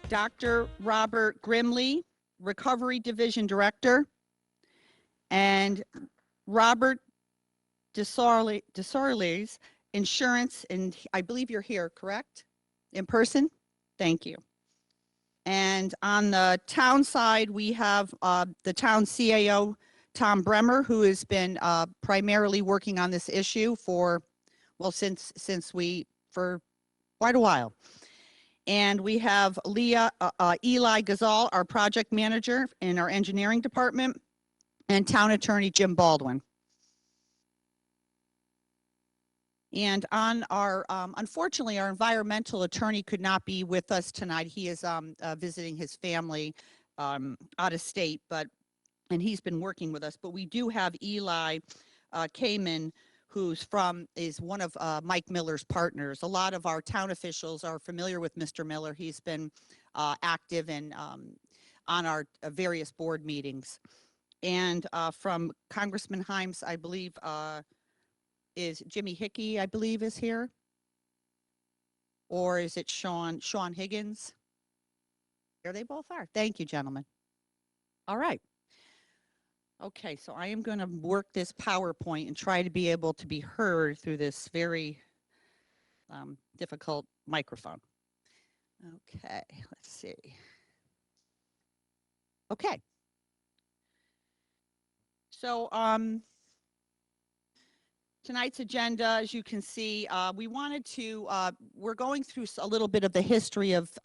Dr. Robert Grimley, Recovery Division Director, and Robert DeSorles, Insurance, and I believe you're here, correct? In person? Thank you. And on the town side, we have the town CAO, Tom Bremer, who has been primarily working on this issue for, well, since for quite a while. And we have Eli Gazal, our project manager in our engineering department, and town attorney Jim Baldwin. And on our, unfortunately, our environmental attorney could not be with us tonight. He is visiting his family out of state, and he's been working with us. But we do have Eli Kamen, is one of Mike Miller's partners. A lot of our town officials are familiar with Mr. Miller. He's been active and on our various board meetings. And from Congressman Himes, I believe, is Jimmy Hickey, I believe, is here? Or is it Sean Higgins? There they both are. Thank you, gentlemen. All right. Okay, so I am going to work this PowerPoint and try to be able to be heard through this very difficult microphone. Okay, let's see. Okay. So tonight's agenda, as you can see, we wanted to, we're going through a little bit of the history of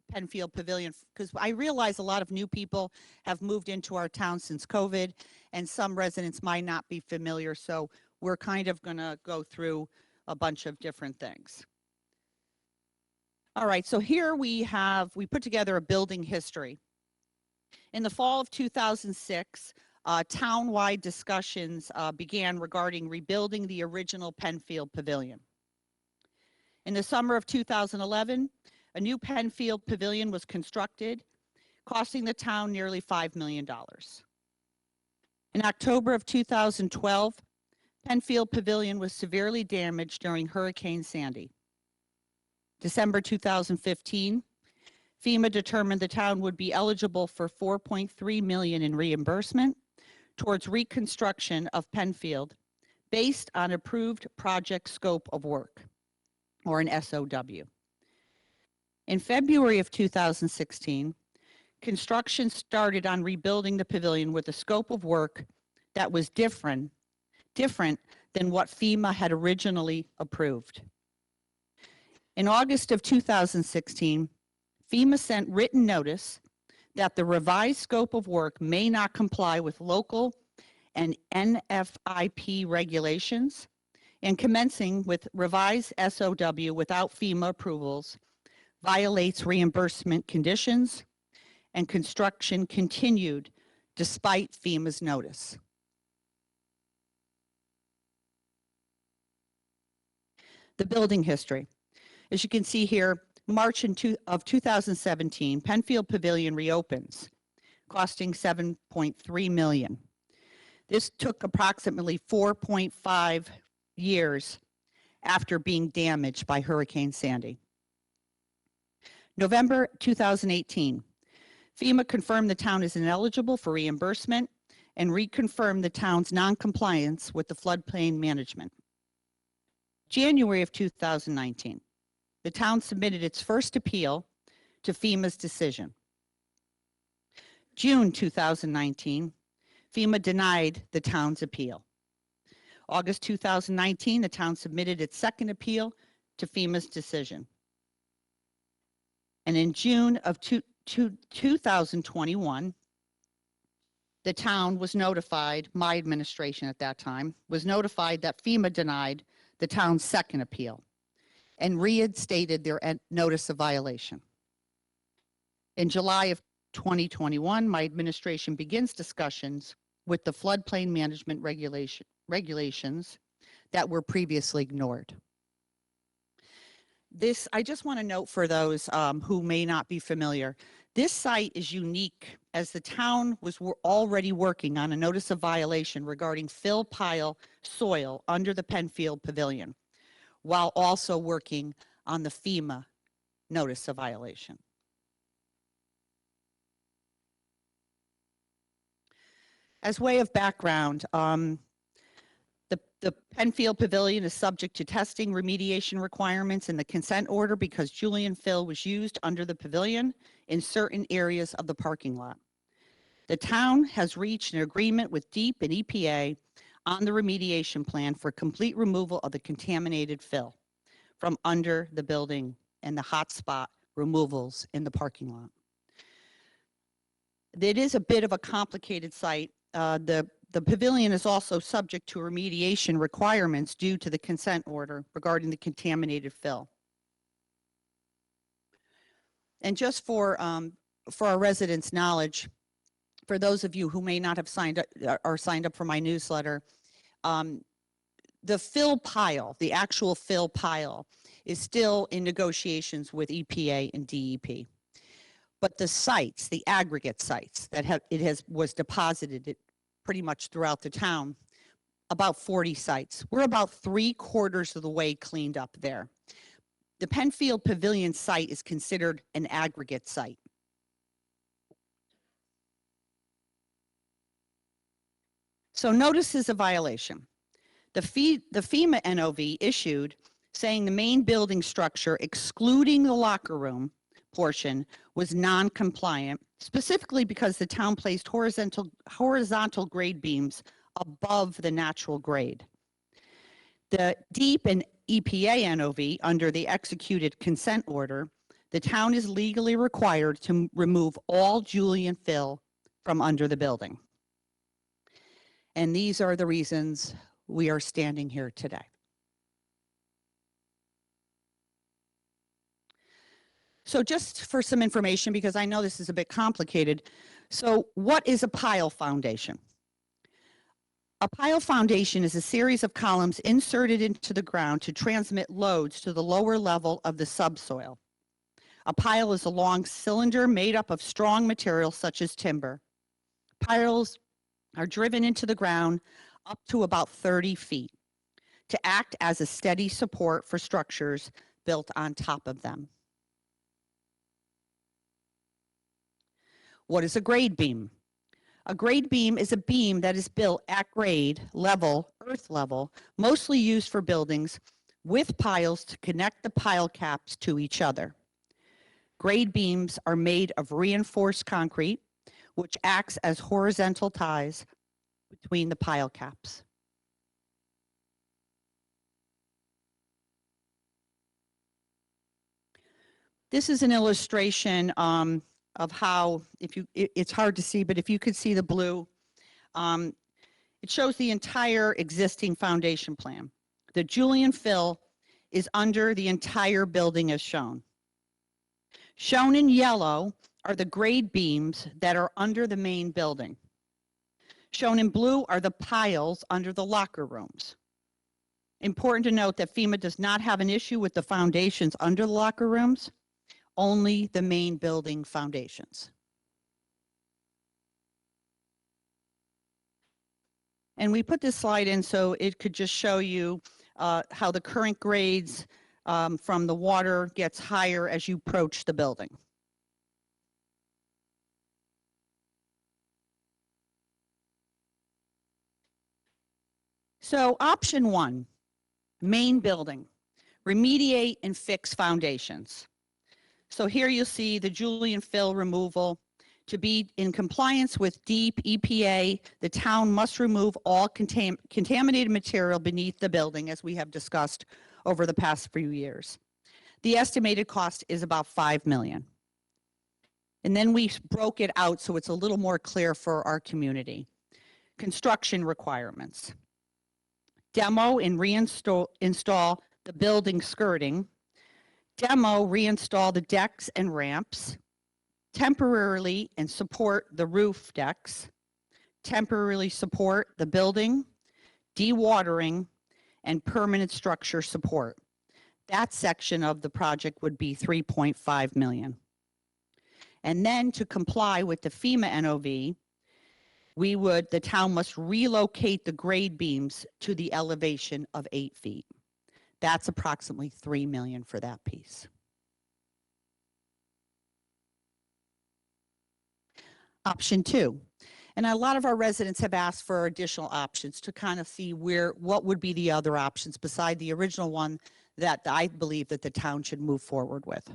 Penfield Pavilion, because I realize a lot of new people have moved into our town since COVID, and some residents might not be familiar, so we're kind of going to go through a bunch of different things. All right, so here we put together a building history. In the fall of 2006, town-wide discussions began regarding rebuilding the original Penfield Pavilion. In the summer of 2011, a new Penfield Pavilion was constructed, costing the town nearly $5 million. In October of 2012, Penfield Pavilion was severely damaged during Hurricane Sandy. December 2015, FEMA determined the town would be eligible for $4.3 million in reimbursement towards reconstruction of Penfield based on approved project scope of work, or an SOW. In February of 2016, construction started on rebuilding the pavilion with a scope of work that was different than what FEMA had originally approved. In August of 2016, FEMA sent written notice that the revised scope of work may not comply with local and NFIP regulations, and commencing with revised SOW without FEMA approvals violates reimbursement conditions, and construction continued despite FEMA's notice. The building history. As you can see here, March of 2017, Penfield Pavilion reopens, costing $7.3 million. This took approximately 4.5 years after being damaged by Hurricane Sandy. November 2018, FEMA confirmed the town is ineligible for reimbursement and reconfirmed the town's non-compliance with the floodplain management. January of 2019, the town submitted its first appeal to FEMA's decision. June 2019, FEMA denied the town's appeal. August 2019, the town submitted its second appeal to FEMA's decision. And in June of 2021, the town was notified, my administration at that time, was notified that FEMA denied the town's second appeal and reinstated their notice of violation. In July of 2021, my administration begins discussions with the floodplain management regulations that were previously ignored. I just want to note for those who may not be familiar, this site is unique as the town was already working on a notice of violation regarding fill pile soil under the Penfield Pavilion, while also working on the FEMA notice of violation. As way of background, the Penfield Pavilion is subject to testing remediation requirements in the consent order because Julian fill was used under the pavilion in certain areas of the parking lot. The town has reached an agreement with DEEP and EPA on the remediation plan for complete removal of the contaminated fill from under the building and the hotspot removals in the parking lot. It is a bit of a complicated site. The pavilion is also subject to remediation requirements due to the consent order regarding the contaminated fill. And just for our residents' knowledge, for those of you who may not have signed up for my newsletter, the fill pile, the actual fill pile, is still in negotiations with EPA and DEP. But the sites, the aggregate sites that was deposited pretty much throughout the town, about 40 sites. We're about 3/4 of the way cleaned up there. The Penfield Pavilion site is considered an aggregate site. So notices of violation. The FEMA NOV issued saying the main building structure, excluding the locker room portion, was non-compliant, specifically because the town placed horizontal grade beams above the natural grade. The DEEP and EPA NOV, under the executed consent order, the town is legally required to remove all Julian fill from under the building. And these are the reasons we are standing here today. So just for some information, because I know this is a bit complicated. So what is a pile foundation? A pile foundation is a series of columns inserted into the ground to transmit loads to the lower level of the subsoil. A pile is a long cylinder made up of strong materials such as timber. Piles are driven into the ground up to about 30 feet to act as a steady support for structures built on top of them. What is a grade beam? A grade beam is a beam that is built at grade level, earth level, mostly used for buildings with piles to connect the pile caps to each other. Grade beams are made of reinforced concrete, which acts as horizontal ties between the pile caps. This is an illustration of how, it's hard to see, but if you could see the blue, it shows the entire existing foundation plan. The Julian fill is under the entire building as shown. Shown in yellow are the grade beams that are under the main building. Shown in blue are the piles under the locker rooms. Important to note that FEMA does not have an issue with the foundations under the locker rooms, only the main building foundations. And we put this slide in so it could just show you how the current grades from the water gets higher as you approach the building. So option 1, main building, remediate and fix foundations. So here you'll see the Julian fill removal. To be in compliance with DEEP EPA, the town must remove all contaminated material beneath the building, as we have discussed over the past few years. The estimated cost is about $5 million. And then we broke it out so it's a little more clear for our community. Construction requirements. Demo and install the building skirting. Demo, reinstall the decks and ramps. Temporarily and support the roof decks. Temporarily support the building, dewatering, and permanent structure support. That section of the project would be $3.5 million. And then to comply with the FEMA NOV, the town must relocate the grade beams to the elevation of 8 feet. That's approximately $3 million for that piece. Option 2, And a lot of our residents have asked for additional options to kind of see what would be the other options beside the original one that I believe that the town should move forward with.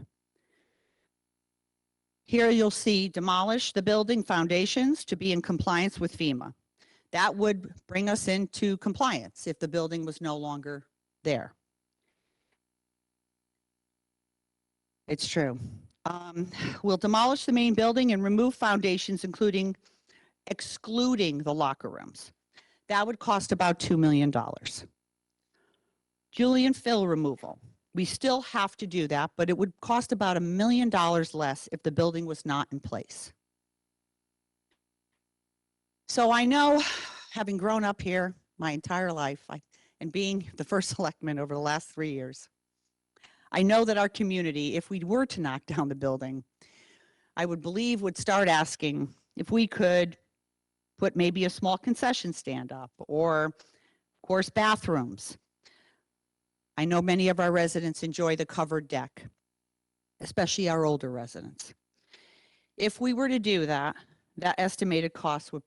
Here you'll see demolish the building foundations to be in compliance with FEMA. That would bring us into compliance if the building was no longer there. It's true. We'll demolish the main building and remove foundations, excluding the locker rooms. That would cost about $2 million. Julian fill removal. We still have to do that, but it would cost about $1 million less if the building was not in place. So I know, having grown up here my entire life and being the first selectman over the last 3 years, I know that our community, if we were to knock down the building, I would believe would start asking if we could put maybe a small concession stand up or, of course, bathrooms. I know many of our residents enjoy the covered deck, especially our older residents. If we were to do that, that estimated cost would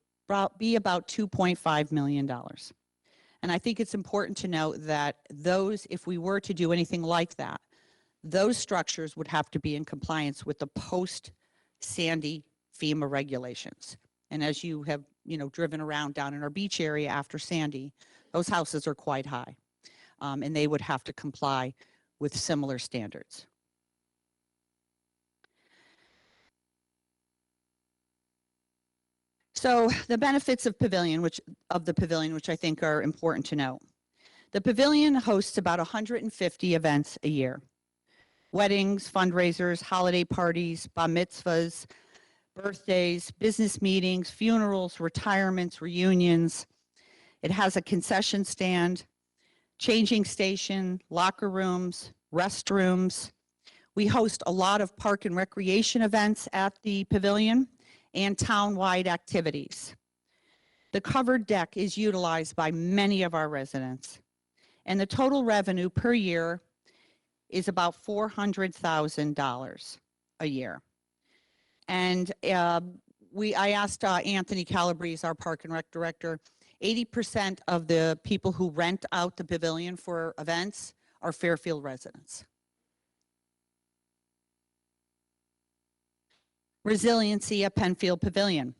be about $2.5 million. And I think it's important to note that if we were to do anything like that, those structures would have to be in compliance with the post-Sandy FEMA regulations. And as you have, driven around down in our beach area after Sandy, those houses are quite high. And they would have to comply with similar standards. So the benefits of the pavilion, which I think are important to note. The pavilion hosts about 150 events a year. Weddings, fundraisers, holiday parties, bar mitzvahs, birthdays, business meetings, funerals, retirements, reunions. It has a concession stand, changing station, locker rooms, restrooms. We host a lot of park and recreation events at the pavilion and town-wide activities. The covered deck is utilized by many of our residents, and the total revenue per year is about $400,000 a year. And I asked Anthony Calabrese, our Park and Rec director, 80% of the people who rent out the pavilion for events are Fairfield residents. Resiliency at Penfield Pavilion.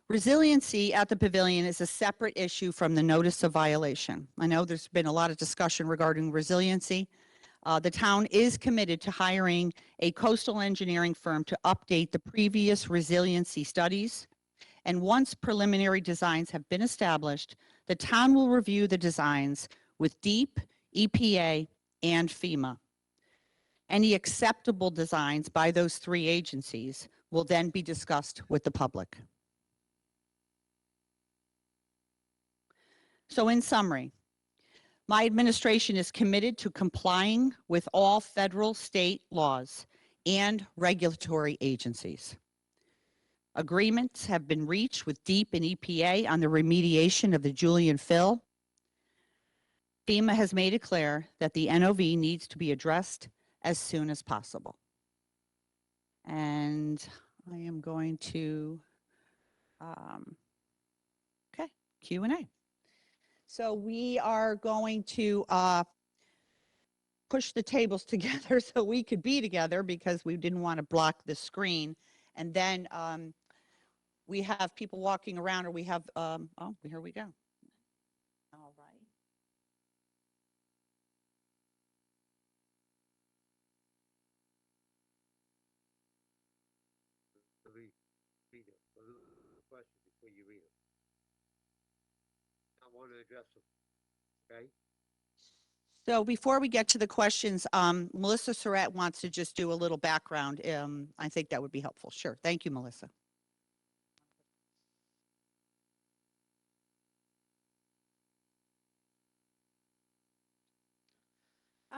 Resiliency at the pavilion is a separate issue from the notice of violation. I know there's been a lot of discussion regarding resiliency. The town is committed to hiring a coastal engineering firm to update the previous resiliency studies. And once preliminary designs have been established, the town will review the designs with DEEP, EPA, and FEMA. Any acceptable designs by those three agencies will then be discussed with the public. So in summary, my administration is committed to complying with all federal, state laws and regulatory agencies. Agreements have been reached with DEEP and EPA on the remediation of the Julian fill. FEMA has made it clear that the NOV needs to be addressed as soon as possible. And I am going to, okay, Q&A. So we are going to push the tables together so we could be together because we didn't want to block the screen. And then we have people walking around, or we have, oh, here we go. All right. Read it. The question before you read it. I want to address them. Okay. So before we get to the questions, Melissa Surratt wants to just do a little background. I think that would be helpful. Sure. Thank you, Melissa.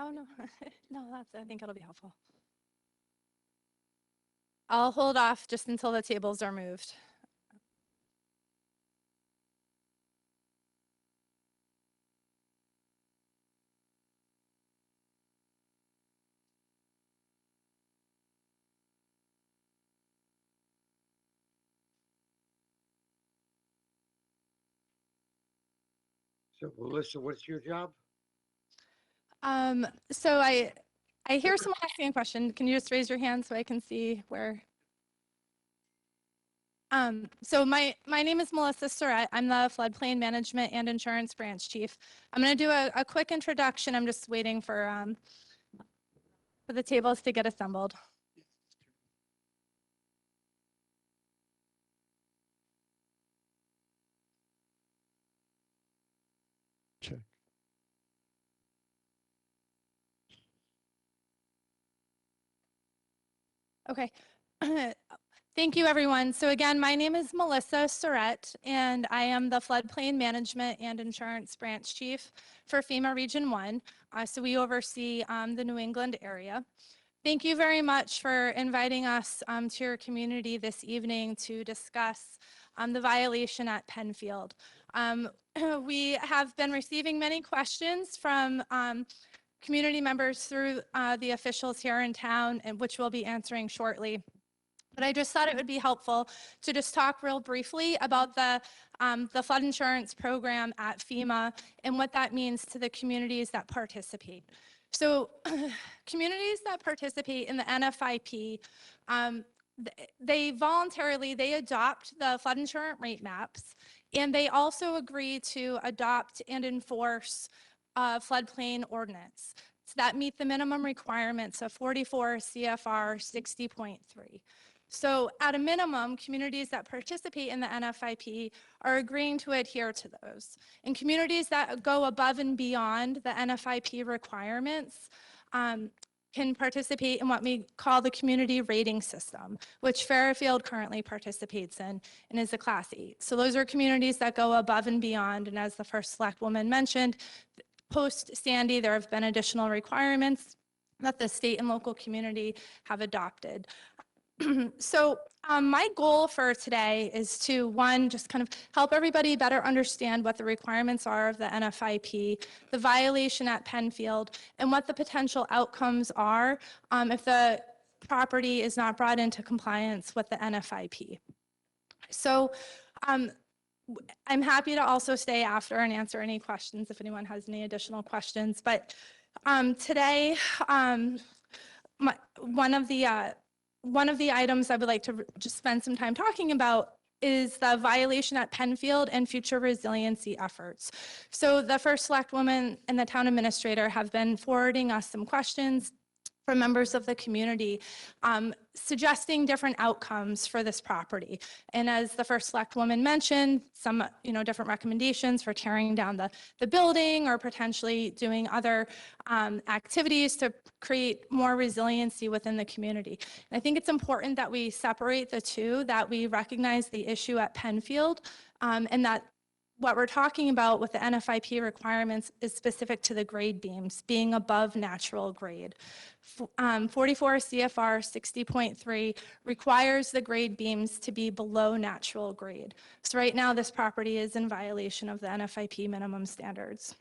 Oh, no, no, I think it'll be helpful. I'll hold off just until the tables are moved. So Melissa, what's your job? So I hear someone asking a question. Can you just raise your hand so I can see where? So my name is Melissa Surratt. I'm the Floodplain Management and Insurance Branch Chief. I'm going to do a quick introduction. I'm just waiting for the tables to get assembled. Check. Okay. Thank you, everyone. So again, my name is Melissa Surratt, and I am the Floodplain Management and Insurance Branch Chief for FEMA Region 1. So we oversee the New England area. Thank you very much for inviting us to your community this evening to discuss the violation at Penfield. We have been receiving many questions from community members through the officials here in town, and which we'll be answering shortly. But I just thought it would be helpful to just talk real briefly about the flood insurance program at FEMA and what that means to the communities that participate. So communities that participate in the NFIP, they voluntarily, they adopt the flood insurance rate maps, and they also agree to adopt and enforce floodplain ordinance that meet the minimum requirements of 44 CFR 60.3. So at a minimum, communities that participate in the NFIP are agreeing to adhere to those. And communities that go above and beyond the NFIP requirements can participate in what we call the community rating system, which Fairfield currently participates in and is a Class 8. So those are communities that go above and beyond. And as the first select woman mentioned, post-Sandy, there have been additional requirements that the state and local community have adopted. So my goal for today is to, one, just kind of help everybody better understand what the requirements are of the NFIP, the violation at Penfield, and what the potential outcomes are if the property is not brought into compliance with the NFIP. So I'm happy to also stay after and answer any questions if anyone has any additional questions. But today, one of the items I would like to just spend some time talking about is the violation at Penfield and future resiliency efforts. So the first select woman and the town administrator have been forwarding us some questions from members of the community suggesting different outcomes for this property. And as the first select woman mentioned, some different recommendations for tearing down the building or potentially doing other activities to create more resiliency within the community. And I think it's important that we separate the two, that we recognize the issue at Penfield, and that what we're talking about with the NFIP requirements is specific to the grade beams being above natural grade. 44 CFR 60.3 requires the grade beams to be below natural grade. So right now this property is in violation of the NFIP minimum standards.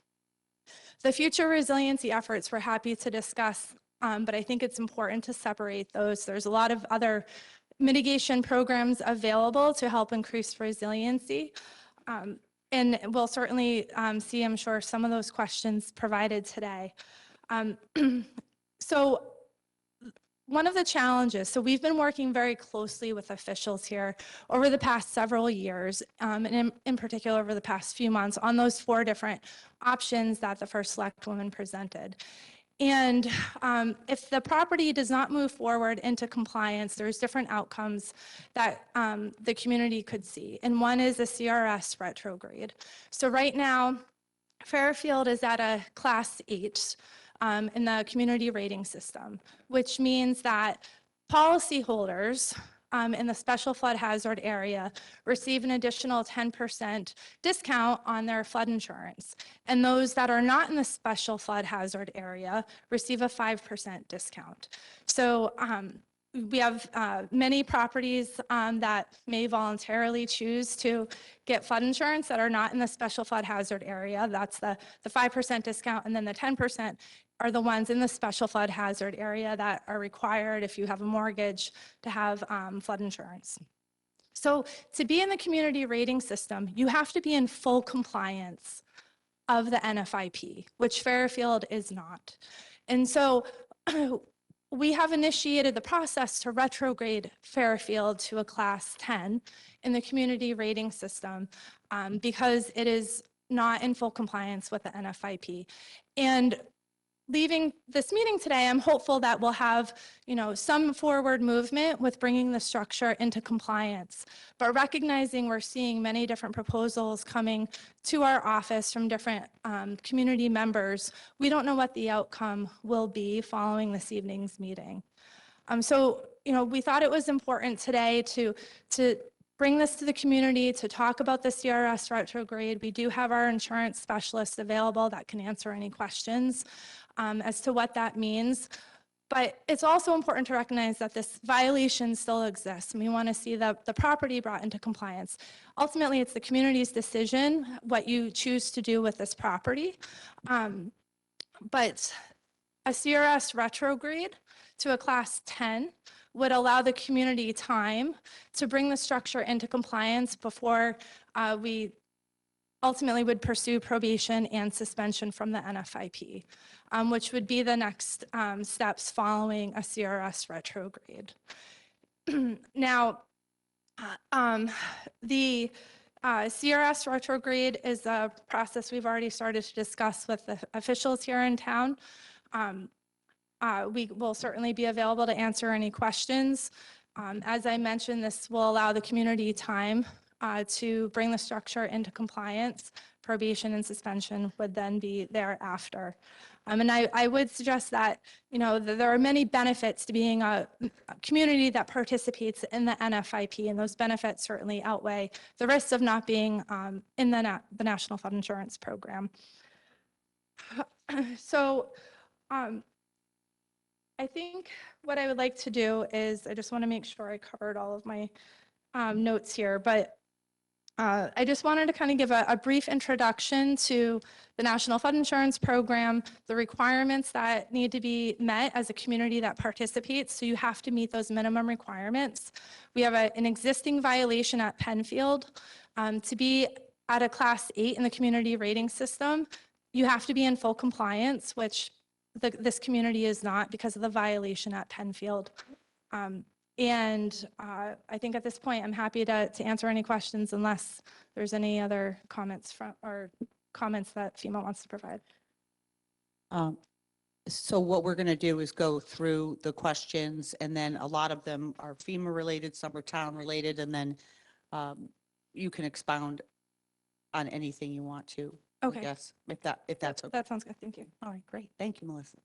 The future resiliency efforts we're happy to discuss, but I think it's important to separate those. There's a lot of other mitigation programs available to help increase resiliency. And we'll certainly see, I'm sure, some of those questions provided today. So one of the challenges, so we've been working very closely with officials here over the past several years, and in particular over the past few months on those 4 different options that the first select woman presented. And if the property does not move forward into compliance, there's different outcomes that the community could see. And one is a CRS retrograde. So right now, Fairfield is at a Class 8 in the community rating system, which means that policyholders in the special flood hazard area receive an additional 10% discount on their flood insurance. And those that are not in the special flood hazard area receive a 5% discount. So we have many properties that may voluntarily choose to get flood insurance that are not in the special flood hazard area. That's the 5% discount, and then the 10% are the ones in the special flood hazard area that are required if you have a mortgage to have flood insurance. So to be in the community rating system, you have to be in full compliance of the NFIP, which Fairfield is not. And so we have initiated the process to retrograde Fairfield to a class 10 in the community rating system because it is not in full compliance with the NFIP. And leaving this meeting today, I'm hopeful that we'll have, some forward movement with bringing the structure into compliance. But recognizing we're seeing many different proposals coming to our office from different community members, we don't know what the outcome will be following this evening's meeting. So, we thought it was important today to bring this to the community, to talk about the CRS retrograde. We do have our insurance specialists available that can answer any questions as to what that means. But it's also important to recognize that this violation still exists, and we want to see the property brought into compliance. Ultimately, it's the community's decision what you choose to do with this property. But a CRS retrograde to a class 10 would allow the community time to bring the structure into compliance before we ultimately would pursue probation and suspension from the NFIP, which would be the next steps following a CRS retrograde. Now, the CRS retrograde is a process we've already started to discuss with the officials here in town. We will certainly be available to answer any questions. As I mentioned, this will allow the community time to bring the structure into compliance. Probation and suspension would then be thereafter. And I would suggest that, there are many benefits to being a community that participates in the NFIP, and those benefits certainly outweigh the risks of not being in the National Flood Insurance Program. So, I think what I would like to do is, I just want to make sure I covered all of my notes here, but I just wanted to kind of give a brief introduction to the National Flood Insurance Program, the requirements that need to be met as a community that participates. So you have to meet those minimum requirements. We have an existing violation at Penfield. To be at a class 8 in the community rating system, you have to be in full compliance, which this community is not because of the violation at Penfield. I think at this point, I'm happy to answer any questions unless there's any other comments comments that FEMA wants to provide. So what we're going to do is go through the questions, and then a lot of them are FEMA related, some are town related, and then you can expound on anything you want to. Okay. Yes, if that's okay. That sounds good. Thank you. All right, great. Thank you, Melissa.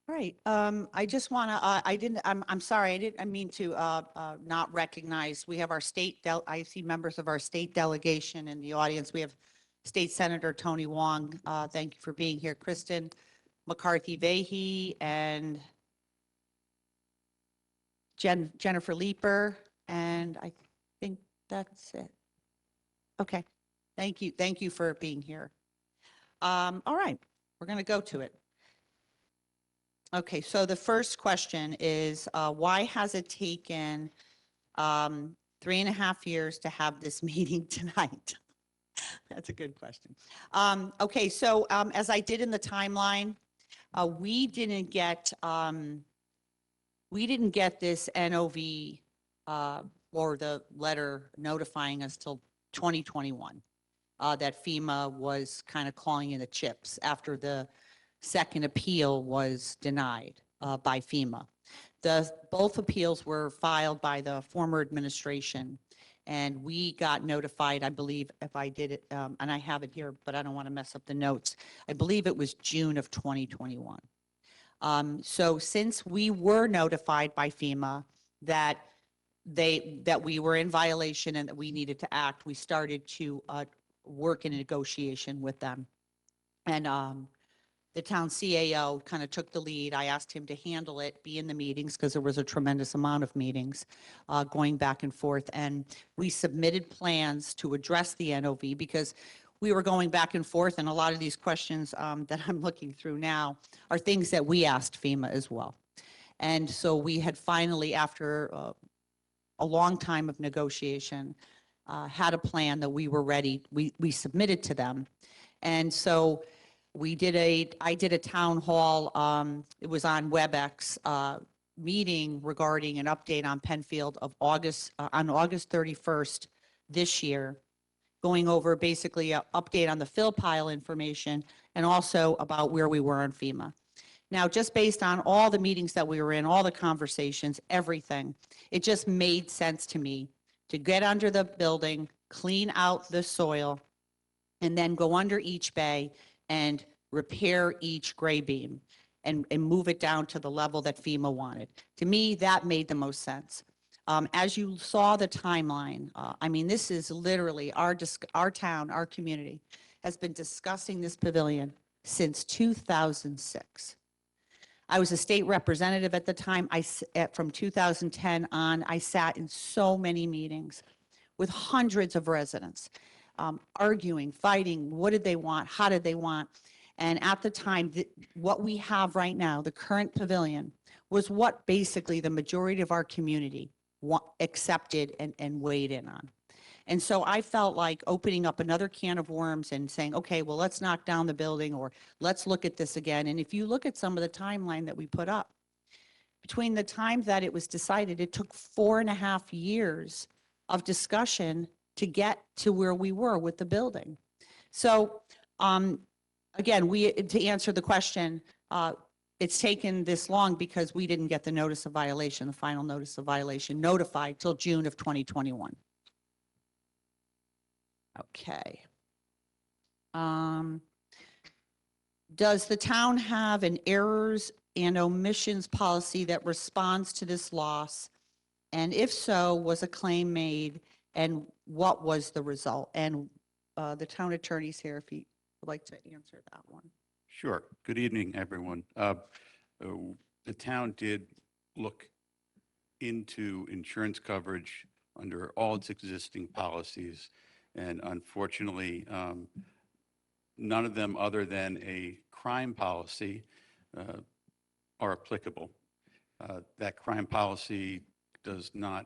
All right. I just want to, I'm sorry, I mean to not recognize, we have our I see members of our state delegation in the audience. We have State Senator Tony Wong. Thank you for being here. Kristen McCarthy-Vahey and Jennifer Leeper. And I think that's it. Okay. Thank you. Thank you for being here. All right. We're going to go to it. Okay, so the first question is, why has it taken 3.5 years to have this meeting tonight? That's a good question. Okay, so as I did in the timeline, we didn't get this NOV or the letter notifying us till 2021 that FEMA was kind of calling in the chips after the second appeal was denied by FEMA. Both appeals were filed by the former administration, and we got notified, I believe, if I did it, and I have it here, but I don't want to mess up the notes. I believe it was June of 2021. So since we were notified by FEMA that we were in violation and that we needed to act, we started to work in a negotiation with them. And the town CAO kind of took the lead. I asked him to handle it, be in the meetings, because there was a tremendous amount of meetings going back and forth. And we submitted plans to address the NOV because we were going back and forth. And a lot of these questions that I'm looking through now are things that we asked FEMA as well. And so we had finally, after a long time of negotiation, had a plan that we were ready, we submitted to them. And so I did a town hall, it was on WebEx, meeting regarding an update on Penfield on August 31st this year, going over basically an update on the fill pile information and also about where we were on FEMA. Now, just based on all the meetings that we were in, all the conversations, everything, it just made sense to me to get under the building, clean out the soil, and then go under each bay and repair each gray beam and move it down to the level that FEMA wanted. To me, that made the most sense. As you saw the timeline, I mean, this is literally our town, our community has been discussing this pavilion since 2006. I was a state representative at the time. From 2010 on, I sat in so many meetings with hundreds of residents, arguing, fighting, what did they want, how did they want? And at the time, what we have right now, the current pavilion, was what basically the majority of our community accepted and weighed in on. And so I felt like opening up another can of worms and saying, okay, well, let's knock down the building or let's look at this again. And if you look at some of the timeline that we put up, between the time that it was decided, it took 4.5 years of discussion to get to where we were with the building. So again, to answer the question, it's taken this long because we didn't get the notice of violation, the final notice of violation notified till June of 2021. Okay. Does the town have an errors and omissions policy that responds to this loss? And if so, was a claim made and what was the result? And the town attorney's here if he would like to answer that one. Sure. Good evening, everyone. The town did look into insurance coverage under all its existing policies, and unfortunately, none of them other than a crime policy are applicable. That crime policy does not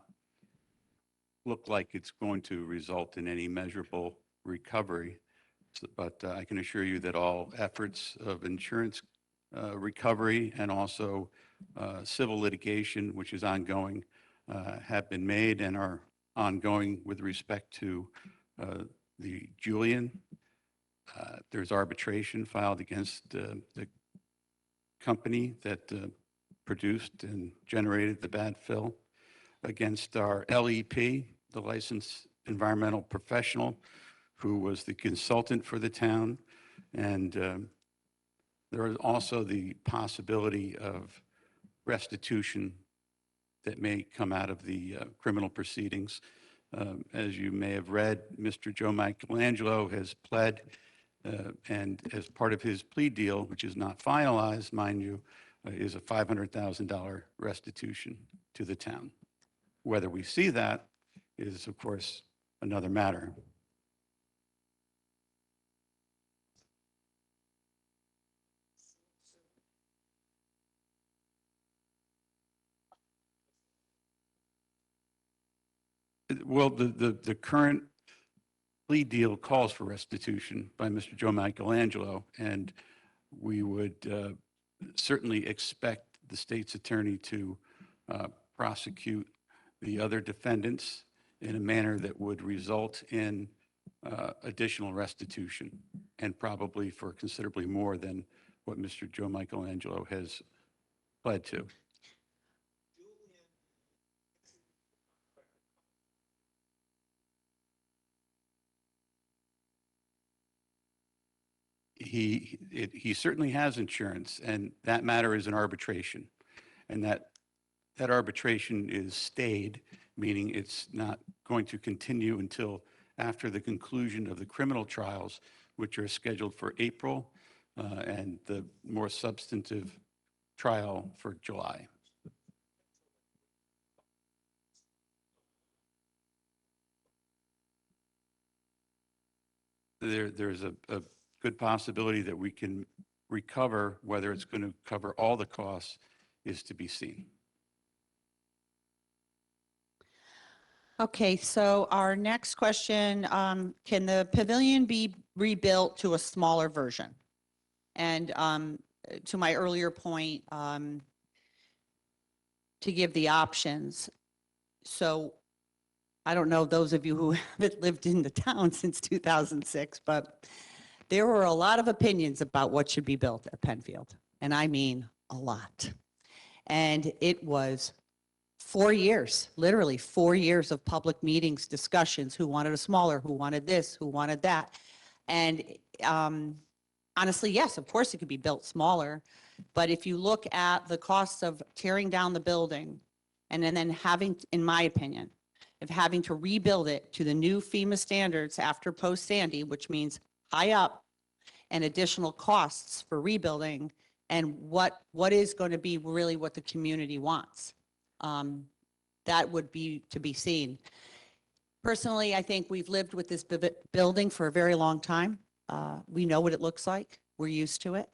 look like it's going to result in any measurable recovery, but I can assure you that all efforts of insurance recovery and also civil litigation, which is ongoing, have been made and are ongoing with respect to the Julian. There's arbitration filed against the company that produced and generated the bad fill, against our LEP, the licensed environmental professional, who was the consultant for the town. And there is also the possibility of restitution that may come out of the criminal proceedings. As you may have read, Mr. Joe Michelangelo has pled, and as part of his plea deal, which is not finalized, mind you, is a $500,000 restitution to the town. Whether we see that is, of course, another matter. Well, the current plea deal calls for restitution by Mr. Joe Michelangelo, and we would certainly expect the state's attorney to prosecute the other defendants in a manner that would result in additional restitution, and probably for considerably more than what Mr. Joe Michelangelo has pled to. He certainly has insurance, and that matter is an arbitration, and that arbitration is stayed, meaning it's not going to continue until after the conclusion of the criminal trials, which are scheduled for April, and the more substantive trial for July. There's a good possibility that we can recover. Whether it's going to cover all the costs is to be seen. Okay, so our next question, can the pavilion be rebuilt to a smaller version? And to my earlier point, to give the options. So I don't know those of you who haven't lived in the town since 2006, but there were a lot of opinions about what should be built at Penfield. And I mean a lot. And it was 4 years, literally 4 years of public meetings, discussions, who wanted a smaller, who wanted this, who wanted that. And honestly, yes, of course it could be built smaller. But if you look at the costs of tearing down the building and then having, in my opinion, of having to rebuild it to the new FEMA standards after post-Sandy, which means high up and additional costs for rebuilding, and what is going to be really what the community wants. That would be to be seen. Personally, I think we've lived with this building for a very long time. We know what it looks like. We're used to it.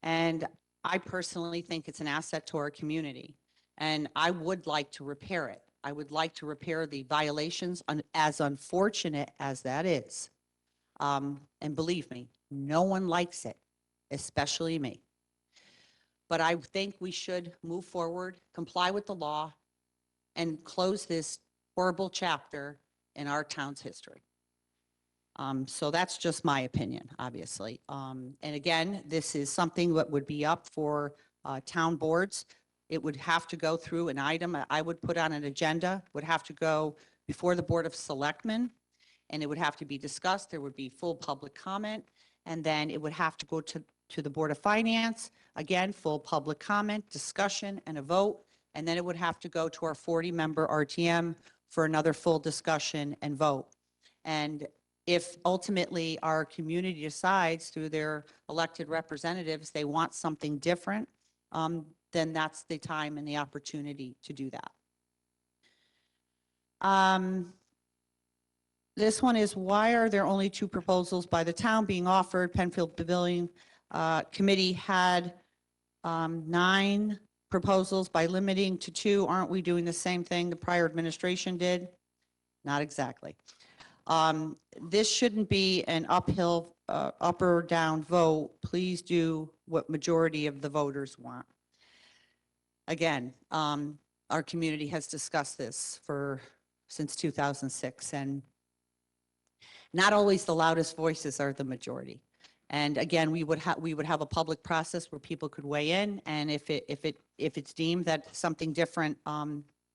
And I personally think it's an asset to our community. And I would like to repair it. I would like to repair the violations, as unfortunate as that is. And believe me, no one likes it, especially me. But I think we should move forward, comply with the law, and close this horrible chapter in our town's history. So that's just my opinion, obviously. And again, this is something that would be up for town boards. It would have to go through an item I would put on an agenda, would have to go before the Board of Selectmen, and it would have to be discussed. There would be full public comment, and then it would have to go to the Board of Finance. Again, full public comment, discussion, and a vote. And then it would have to go to our 40-member RTM for another full discussion and vote. And if ultimately our community decides through their elected representatives they want something different, then that's the time and the opportunity to do that. This one is, why are there only 2 proposals by the town being offered? Penfield Pavilion Committee had 9 proposals. By limiting to 2, aren't we doing the same thing the prior administration did? Not exactly. This shouldn't be an uphill, up or down vote. Please do what majority of the voters want. Again, our community has discussed this since 2006, and not always the loudest voices are the majority. And again, we would have a public process where people could weigh in, and if it's deemed that something different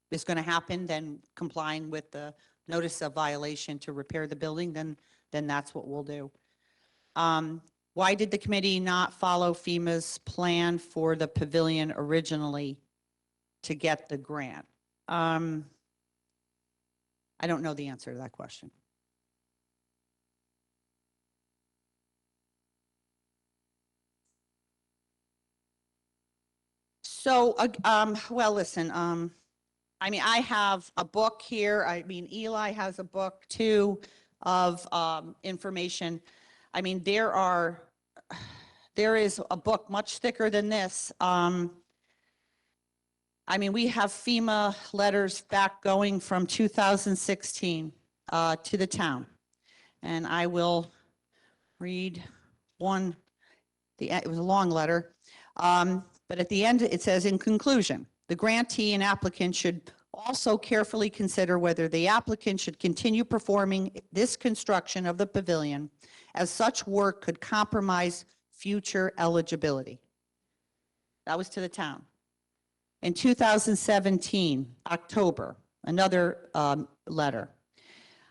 is going to happen, then complying with the notice of violation to repair the building, then that's what we'll do. Why did the committee not follow FEMA's plan for the pavilion originally to get the grant? I don't know the answer to that question. So, well, listen, I mean, I have a book here. I mean, Eli has a book too of information. I mean, there is a book much thicker than this. I mean, we have FEMA letters back going from 2016 to the town. And I will read one. It was a long letter. But at the end, it says, in conclusion, the grantee and applicant should also carefully consider whether the applicant should continue performing this construction of the pavilion, as such work could compromise future eligibility. That was to the town. In 2017, October, another letter.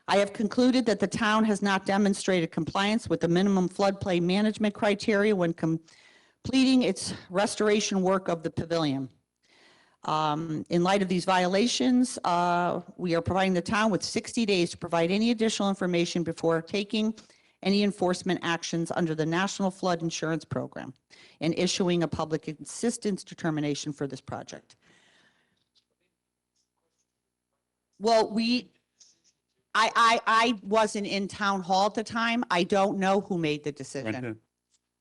I have concluded that the town has not demonstrated compliance with the minimum floodplain management criteria when completing its restoration work of the pavilion. In light of these violations, we are providing the town with 60 days to provide any additional information before taking any enforcement actions under the National Flood Insurance Program and issuing a public assistance determination for this project. Well, I wasn't in town hall at the time. I don't know who made the decision.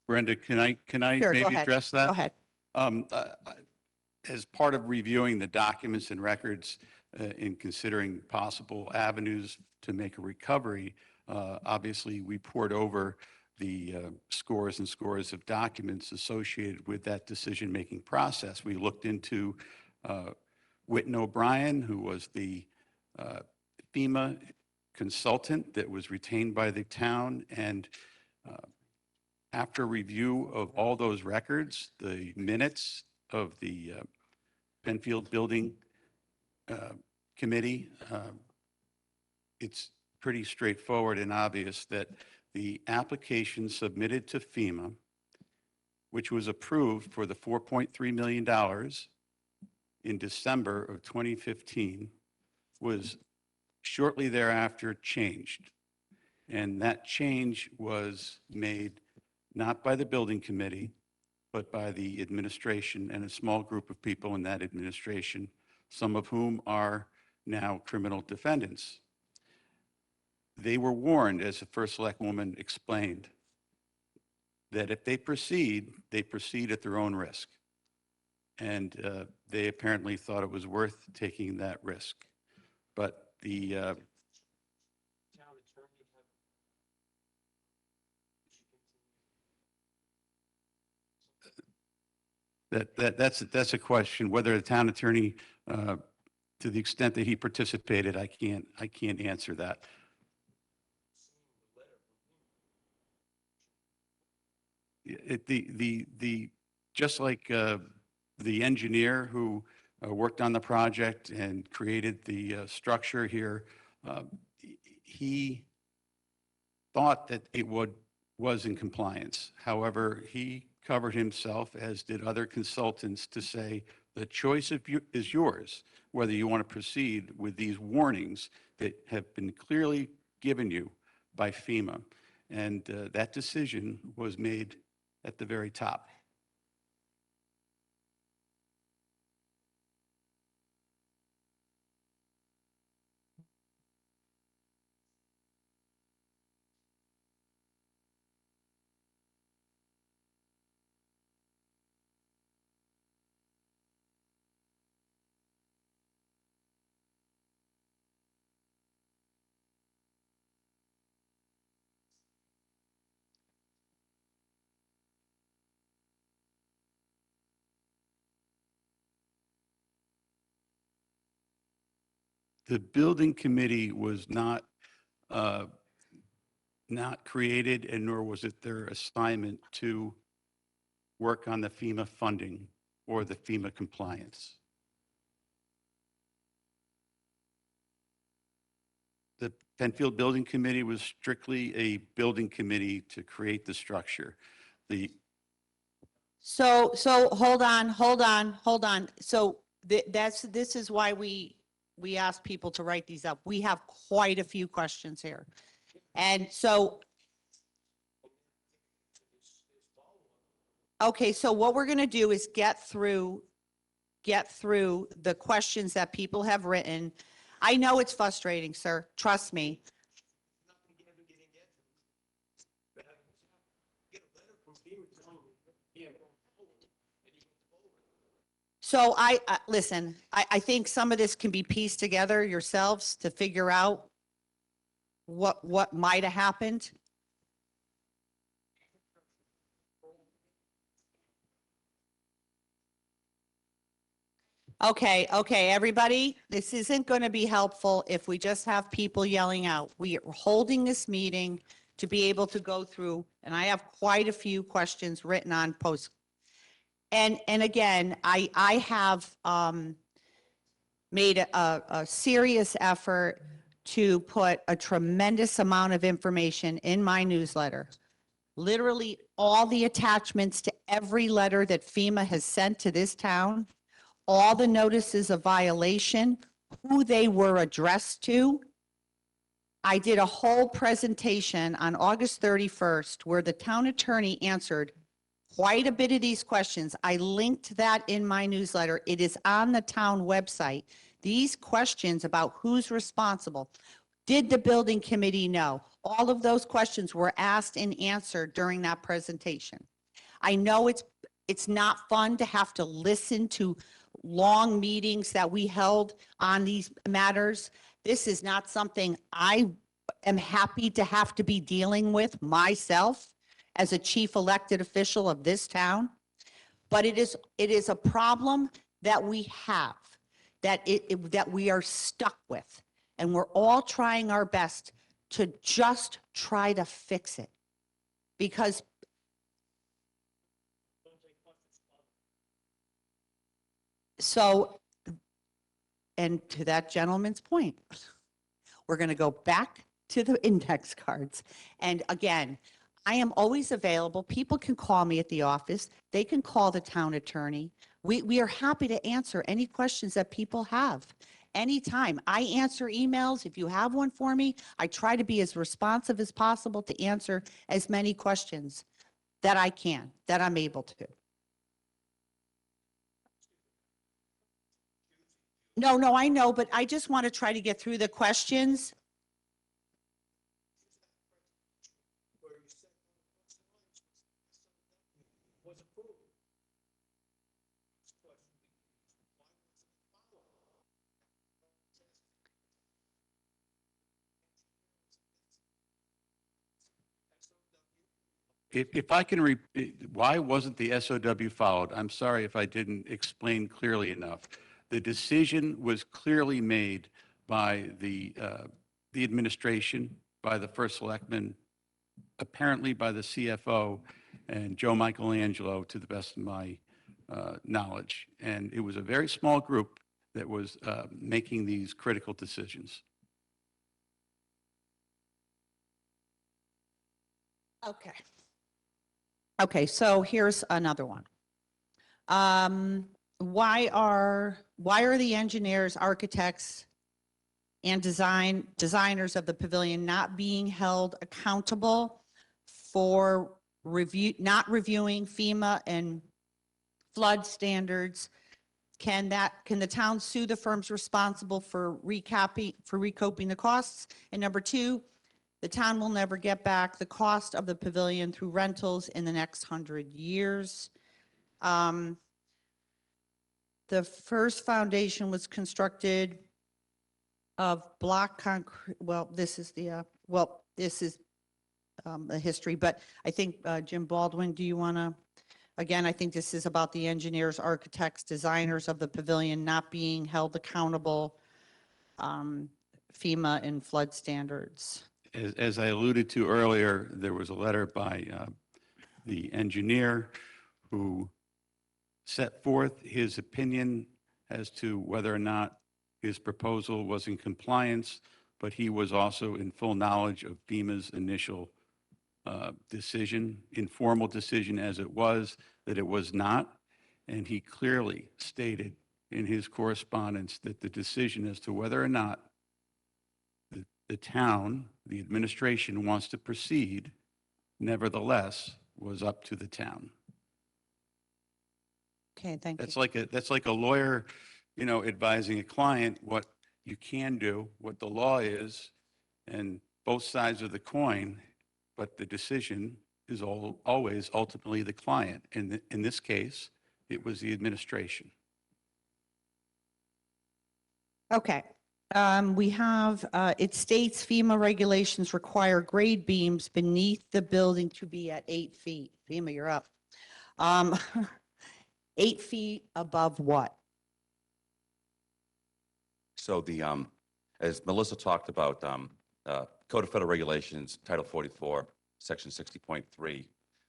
Brenda, can I Sure, go maybe ahead. address that? Go ahead. As part of reviewing the documents and records, in considering possible avenues to make a recovery. Obviously, we poured over the scores and scores of documents associated with that decision-making process. We looked into Whitten O'Brien, who was the FEMA consultant that was retained by the town, and after review of all those records, the minutes of the Penfield Building Committee, it's pretty straightforward and obvious that the application submitted to FEMA, which was approved for the $4.3 million in December of 2015, was shortly thereafter changed. And that change was made not by the building committee, but by the administration and a small group of people in that administration, some of whom are now criminal defendants. They were warned, as the first select woman explained, that if they proceed at their own risk. And they apparently thought it was worth taking that risk. But the that's a question. Whether the town attorney, to the extent that he participated, I can't answer that. Just like the engineer who worked on the project and created the structure here, he thought that it was in compliance. However, he covered himself, as did other consultants, to say the choice is yours, whether you want to proceed with these warnings that have been clearly given you by FEMA. And that decision was made at the very top. The building committee was not created, and nor was it their assignment to work on the FEMA funding or the FEMA compliance. The Penfield Building Committee was strictly a building committee to create the structure. So hold on. So this is why we ask people to write these up. We have quite a few questions here. And so, okay, so what we're going to do is get through the questions that people have written. I know it's frustrating, sir. Trust me. So listen, I think some of this can be pieced together yourselves to figure out what might have happened. Okay, everybody, this isn't going to be helpful if we just have people yelling out. We are holding this meeting to be able to go through, and I have quite a few questions written on post. And again, I have made a serious effort to put a tremendous amount of information in my newsletter. Literally all the attachments to every letter that FEMA has sent to this town, all the notices of violation, who they were addressed to. I did a whole presentation on August 31st where the town attorney answered quite a bit of these questions. I linked that in my newsletter. It is on the town website. These questions about who's responsible, did the building committee know? All of those questions were asked and answered during that presentation. I know it's not fun to have to listen to long meetings that we held on these matters. This is not something I am happy to have to be dealing with myself as a chief elected official of this town. But it is a problem that we have, that we are stuck with. And we're all trying our best to just try to fix it. Because so, and to that gentleman's point, we're going to go back to the index cards. And again, I am always available. People can call me at the office. They can call the town attorney. We are happy to answer any questions that people have anytime. I answer emails. If you have one for me, I try to be as responsive as possible to answer as many questions that I can, that I'm able to. No, I know, but I just want to try to get through the questions. If I can repeat, why wasn't the SOW followed? I'm sorry if I didn't explain clearly enough. The decision was clearly made by the administration, by the first selectman, apparently by the CFO and Joe Michelangelo, to the best of my knowledge. And it was a very small group that was making these critical decisions. Okay. Okay, so here's another one. Why are the engineers, architects, and designers of the pavilion not being held accountable for not reviewing FEMA and flood standards? Can the town sue the firms responsible for recoping the costs? And number two, the town will never get back the cost of the pavilion through rentals in the next 100 years. The first foundation was constructed of block concrete. Well, this is the history, but I think Jim Baldwin, do you want to? Again, I think this is about the engineers, architects, designers of the pavilion not being held accountable, FEMA and flood standards. As I alluded to earlier, there was a letter by the engineer who set forth his opinion as to whether or not his proposal was in compliance, but he was also in full knowledge of FEMA's initial decision, informal decision as it was, that it was not. And he clearly stated in his correspondence that the decision as to whether or not the town, the administration wants to proceed, nevertheless, was up to the town. Okay, thank you. That's like a lawyer, advising a client what you can do, what the law is, and both sides of the coin, but the decision is always ultimately the client. And in this case, it was the administration. Okay. We have, it states FEMA regulations require grade beams beneath the building to be at 8 feet. FEMA, you're up. 8 feet above what? So as Melissa talked about, Code of Federal Regulations, Title 44, Section 60.3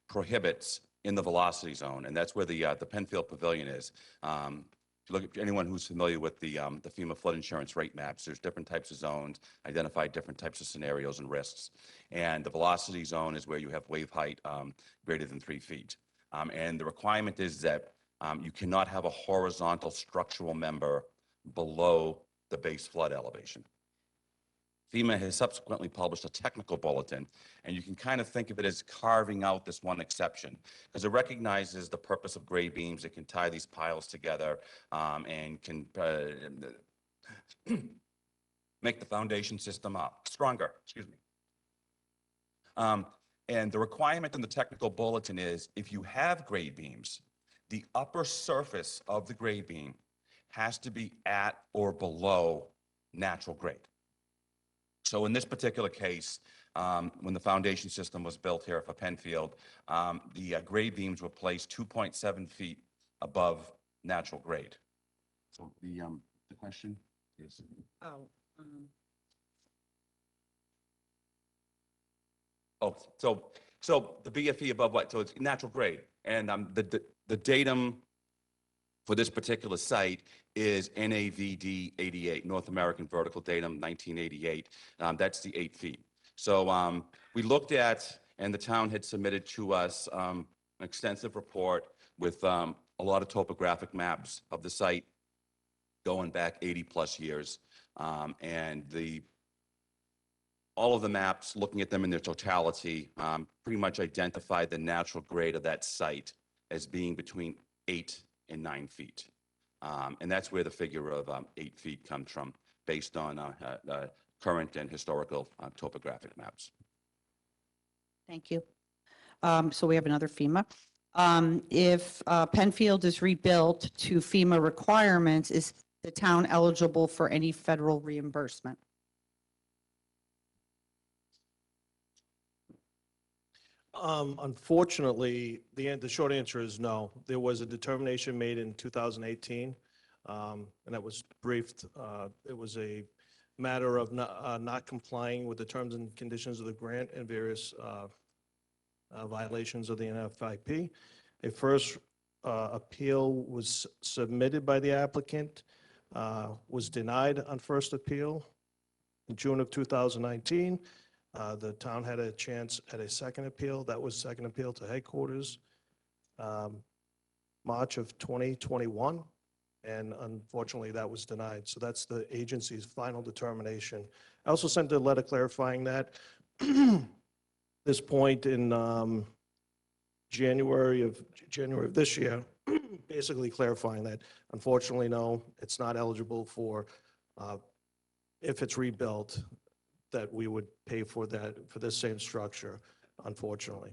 prohibits in the velocity zone, and that's where the Penfield Pavilion is. If you look at anyone who's familiar with the FEMA flood insurance rate maps, there's different types of zones, identify different types of scenarios and risks. And the velocity zone is where you have wave height greater than 3 feet. And the requirement is that you cannot have a horizontal structural member below the base flood elevation. FEMA has subsequently published a technical bulletin, and you can kind of think of it as carving out this one exception, because it recognizes the purpose of grade beams. It can tie these piles together and can make the foundation system stronger, excuse me. And the requirement in the technical bulletin is if you have grade beams, the upper surface of the grade beam has to be at or below natural grade. So in this particular case, when the foundation system was built here for Penfield, the grade beams were placed 2.7 feet above natural grade. So the question is? Oh, Oh, so the BFE above what? So it's natural grade. And the datum for this particular site is NAVD 88, North American Vertical Datum 1988. That's the 8 feet. So we looked at, and the town had submitted to us an extensive report with a lot of topographic maps of the site going back 80 plus years. And all of the maps, looking at them in their totality, pretty much identified the natural grade of that site as being between 8 and 9 feet. And that's where the figure of 8 feet comes from, based on current and historical topographic maps. thank you. So we have another FEMA. If Penfield is rebuilt to FEMA requirements, is the town eligible for any federal reimbursement? Unfortunately, the short answer is no. There was a determination made in 2018, and that was briefed. It was a matter of not complying with the terms and conditions of the grant and various violations of the NFIP. A first appeal was submitted by the applicant, was denied on first appeal in June of 2019. The town had a chance at a second appeal. That was second appeal to headquarters, March of 2021, and unfortunately that was denied. So that's the agency's final determination. I also sent a letter clarifying that. This point in January of this year, basically clarifying that unfortunately, no, it's not eligible for, if it's rebuilt, that we would pay for that, for this same structure, unfortunately.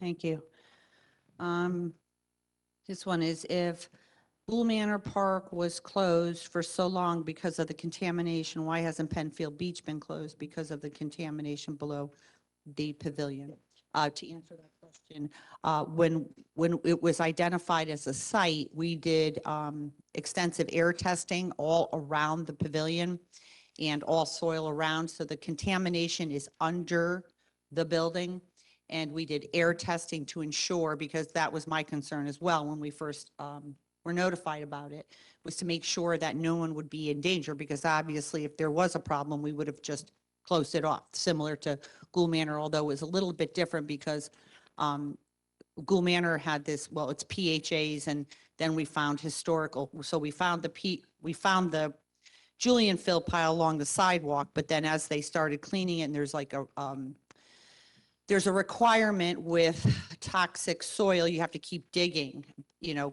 Thank you. This one is, if Bull Manor Park was closed for so long because of the contamination, why hasn't Penfield Beach been closed because of the contamination below the pavilion? To answer that question, when it was identified as a site, we did extensive air testing all around the pavilion and all soil around. So the contamination is under the building. And we did air testing to ensure, because that was my concern as well when we first were notified about it, was to make sure that no one would be in danger, because obviously if there was a problem, we would have just closed it off, similar to Gould Manor, although it was a little bit different because Gould Manor had this, well, it's PHAs, and then we found historical. So we found the Julian fill pile along the sidewalk, but then as they started cleaning it, and there's a requirement with toxic soil, you have to keep digging,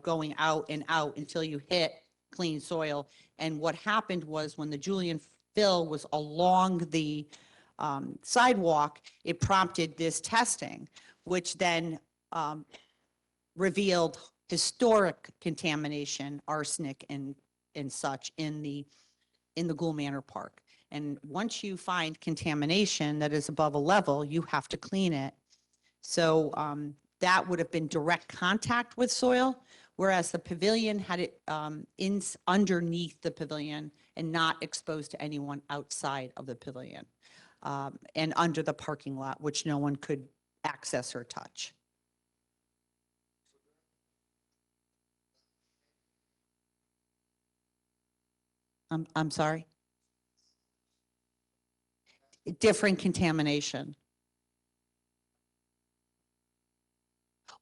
going out and out until you hit clean soil. And what happened was, when the Julian fill was along the sidewalk, it prompted this testing, which then revealed historic contamination, arsenic and such in the Gould Manor Park. And once you find contamination that is above a level, you have to clean it. So that would have been direct contact with soil, whereas the pavilion had it underneath the pavilion and not exposed to anyone outside of the pavilion, and under the parking lot, which no one could access or touch. I'm sorry? Different contamination.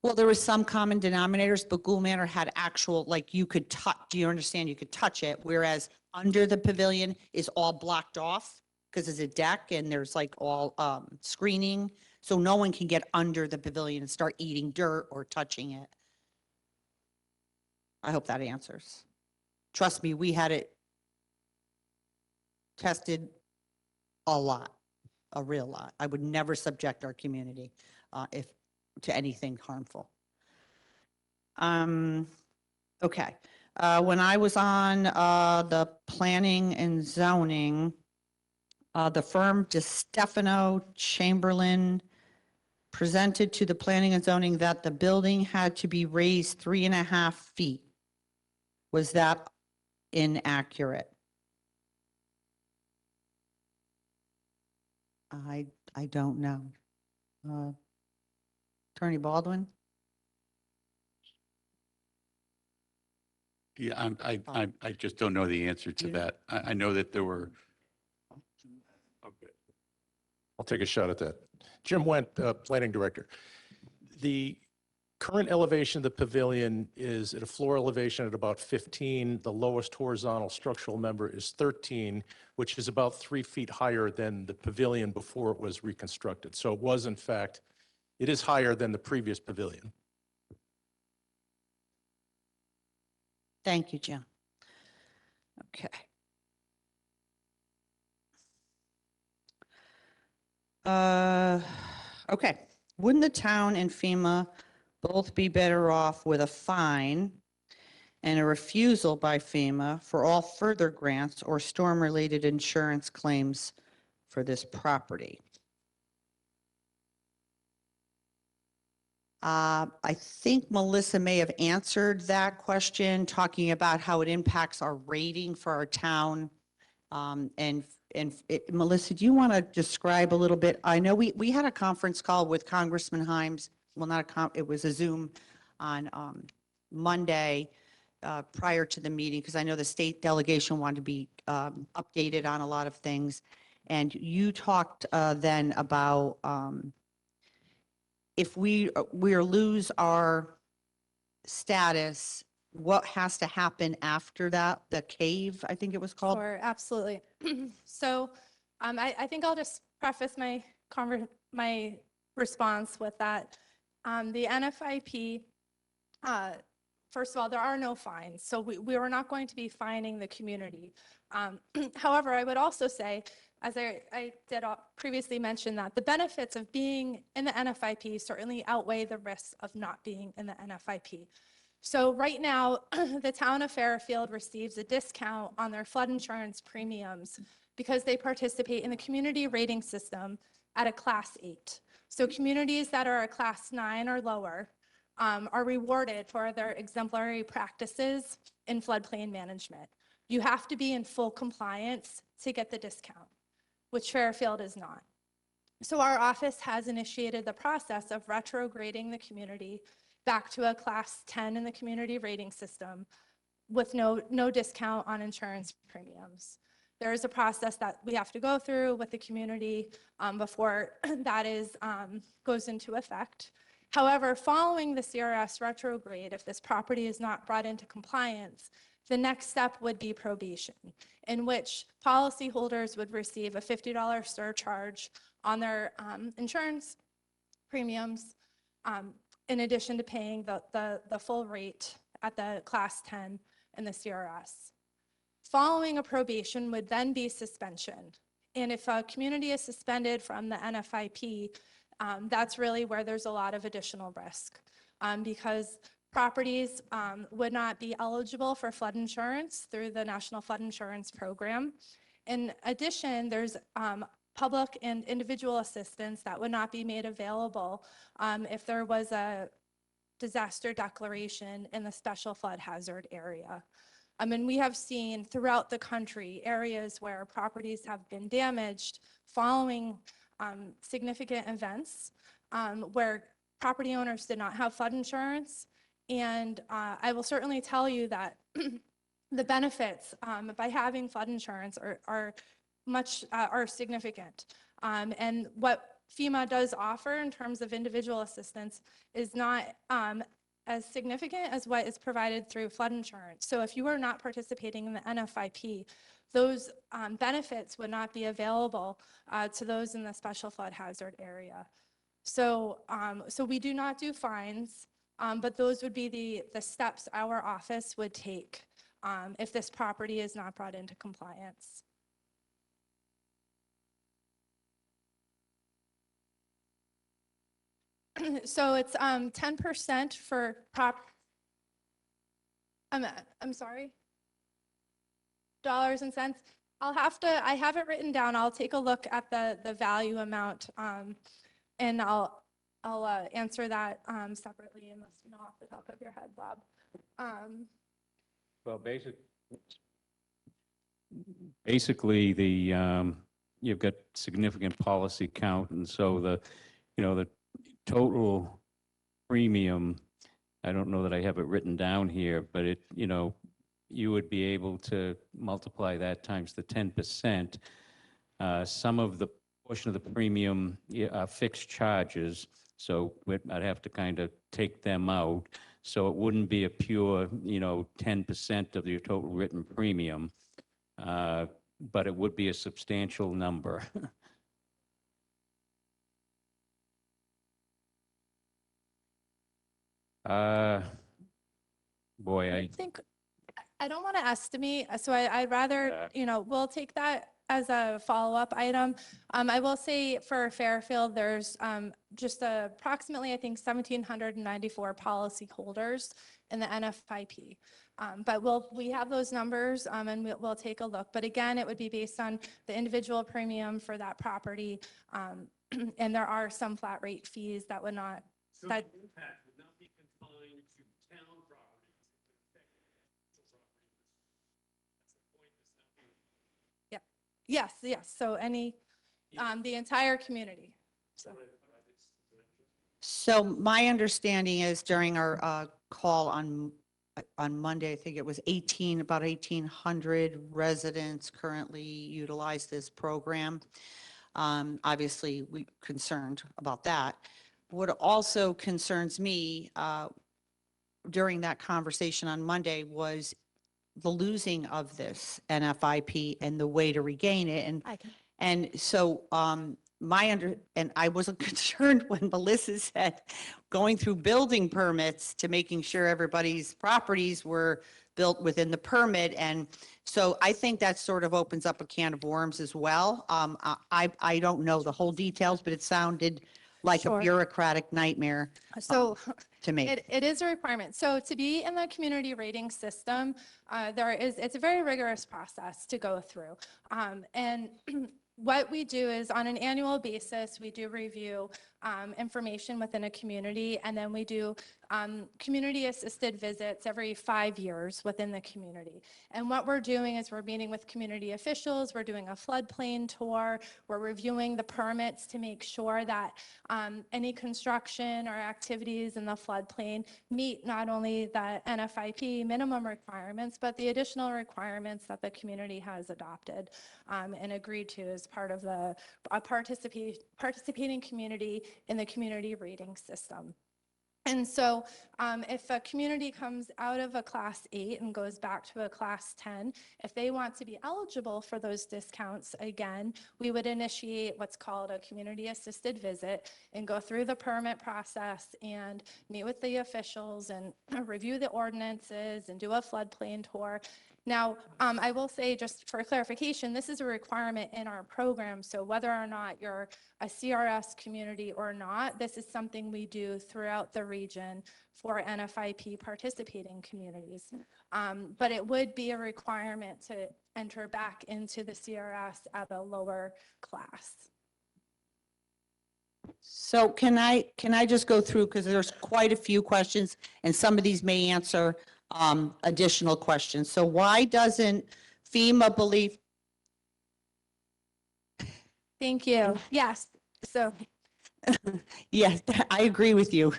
Well, there was some common denominators, but Gould Manor had actual, like, you could touch, do you understand? You could touch it, whereas under the pavilion is all blocked off because it's a deck and there's like all screening. So no one can get under the pavilion and start eating dirt or touching it. I hope that answers. Trust me, we had it tested a lot, a real lot. I would never subject our community to anything harmful. Okay. When I was on the planning and zoning, the firm DeStefano Chamberlain presented to the planning and zoning that the building had to be raised 3.5 feet. Was that inaccurate? I don't know. Attorney Baldwin? Yeah, I just don't know the answer to You don't- that. I know that there were. Okay. I'll take a shot at that. Jim Went, Planning Director. The current elevation of the pavilion is at a floor elevation at about 15. The lowest horizontal structural member is 13, which is about 3 feet higher than the pavilion before it was reconstructed. So it was, in fact, it is higher than the previous pavilion. Thank you, Jim. Okay. Okay. Wouldn't the town and FEMA both be better off with a fine and a refusal by FEMA for all further grants or storm-related insurance claims for this property? I think Melissa may have answered that question, talking about how it impacts our rating for our town. Melissa, do you want to describe a little bit? I know we had a conference call with Congressman Himes. Well, it was a Zoom on Monday prior to the meeting, because I know the state delegation wanted to be updated on a lot of things. And you talked then about if we lose our status, what has to happen after that? The cave, I think it was called? Sure, absolutely. So I think I'll just preface my response with that. The NFIP, first of all, there are no fines, so we are not going to be fining the community. However, I would also say, as I did previously mention, that the benefits of being in the NFIP certainly outweigh the risks of not being in the NFIP. So right now, the town of Fairfield receives a discount on their flood insurance premiums because they participate in the community rating system at a class 8. So communities that are a class 9 or lower are rewarded for their exemplary practices in floodplain management. You have to be in full compliance to get the discount, which Fairfield is not. So our office has initiated the process of retrograding the community back to a class 10 in the community rating system with no discount on insurance premiums. There is a process that we have to go through with the community before that goes into effect. However, following the CRS retrograde, if this property is not brought into compliance, the next step would be probation, in which policyholders would receive a $50 surcharge on their insurance premiums, in addition to paying the full rate at the class 10 in the CRS. Following a probation would then be suspension. And if a community is suspended from the NFIP, that's really where there's a lot of additional risk, because properties would not be eligible for flood insurance through the National Flood Insurance Program. In addition, there's public and individual assistance that would not be made available if there was a disaster declaration in the special flood hazard area. And we have seen throughout the country areas where properties have been damaged following significant events where property owners did not have flood insurance. And I will certainly tell you that the benefits by having flood insurance are significant. And what FEMA does offer in terms of individual assistance is not as significant as what is provided through flood insurance. So if you are not participating in the NFIP, those benefits would not be available to those in the special flood hazard area. So, so we do not do fines, but those would be the steps our office would take if this property is not brought into compliance. So it's 10% for I'm sorry. Dollars and cents. I have it written down. I'll take a look at the value amount, and I'll answer that separately unless you know off the top of your head, Bob. Well, basically, you've got significant policy count, and so the total premium, I don't know that I have it written down here, but you would be able to multiply that times the 10%. Some of the portion of the premium are fixed charges, so I'd have to kind of take them out. So it wouldn't be a pure, 10% of your total written premium, but it would be a substantial number. Boy, I think I don't want to estimate, so I'd rather, we'll take that as a follow-up item. I will say for Fairfield, there's just approximately, I think, 1,794 policyholders in the NFIP. But we have those numbers and we'll take a look. But again, it would be based on the individual premium for that property. And there are some flat rate fees that would not. So the impact would not be confined to town properties. Yeah. Yes. So the entire community. So my understanding is during our call on Monday, I think it was about 1,800 residents currently utilize this program. Obviously, we're concerned about that. What also concerns me during that conversation on Monday was the losing of this NFIP and the way to regain it. And so and I wasn't concerned when Melissa said going through building permits to making sure everybody's properties were built within the permit. And so I think that sort of opens up a can of worms as well. I don't know the whole details, but it sounded like a Sure. bureaucratic nightmare So to me. it is a requirement. So to be in the community rating system, it's a very rigorous process to go through. And what we do is on an annual basis, we do review information within a community, and then we do community assisted visits every 5 years within the community. And what we're doing is we're meeting with community officials, we're doing a floodplain tour, we're reviewing the permits to make sure that any construction or activities in the floodplain meet not only the NFIP minimum requirements, but the additional requirements that the community has adopted and agreed to as part of the participating community in the community rating system. And so if a community comes out of a class 8 and goes back to a class 10, if they want to be eligible for those discounts, again, we would initiate what's called a community assisted visit and go through the permit process and meet with the officials and review the ordinances and do a floodplain tour. Now, I will say, just for clarification, this is a requirement in our program. So whether or not you're a CRS community or not, this is something we do throughout the region for NFIP participating communities. But it would be a requirement to enter back into the CRS at a lower class. So can I just go through, because there's quite a few questions and some of these may answer additional questions. So why doesn't FEMA believe? Thank you. Yes. So Yes, I agree with you.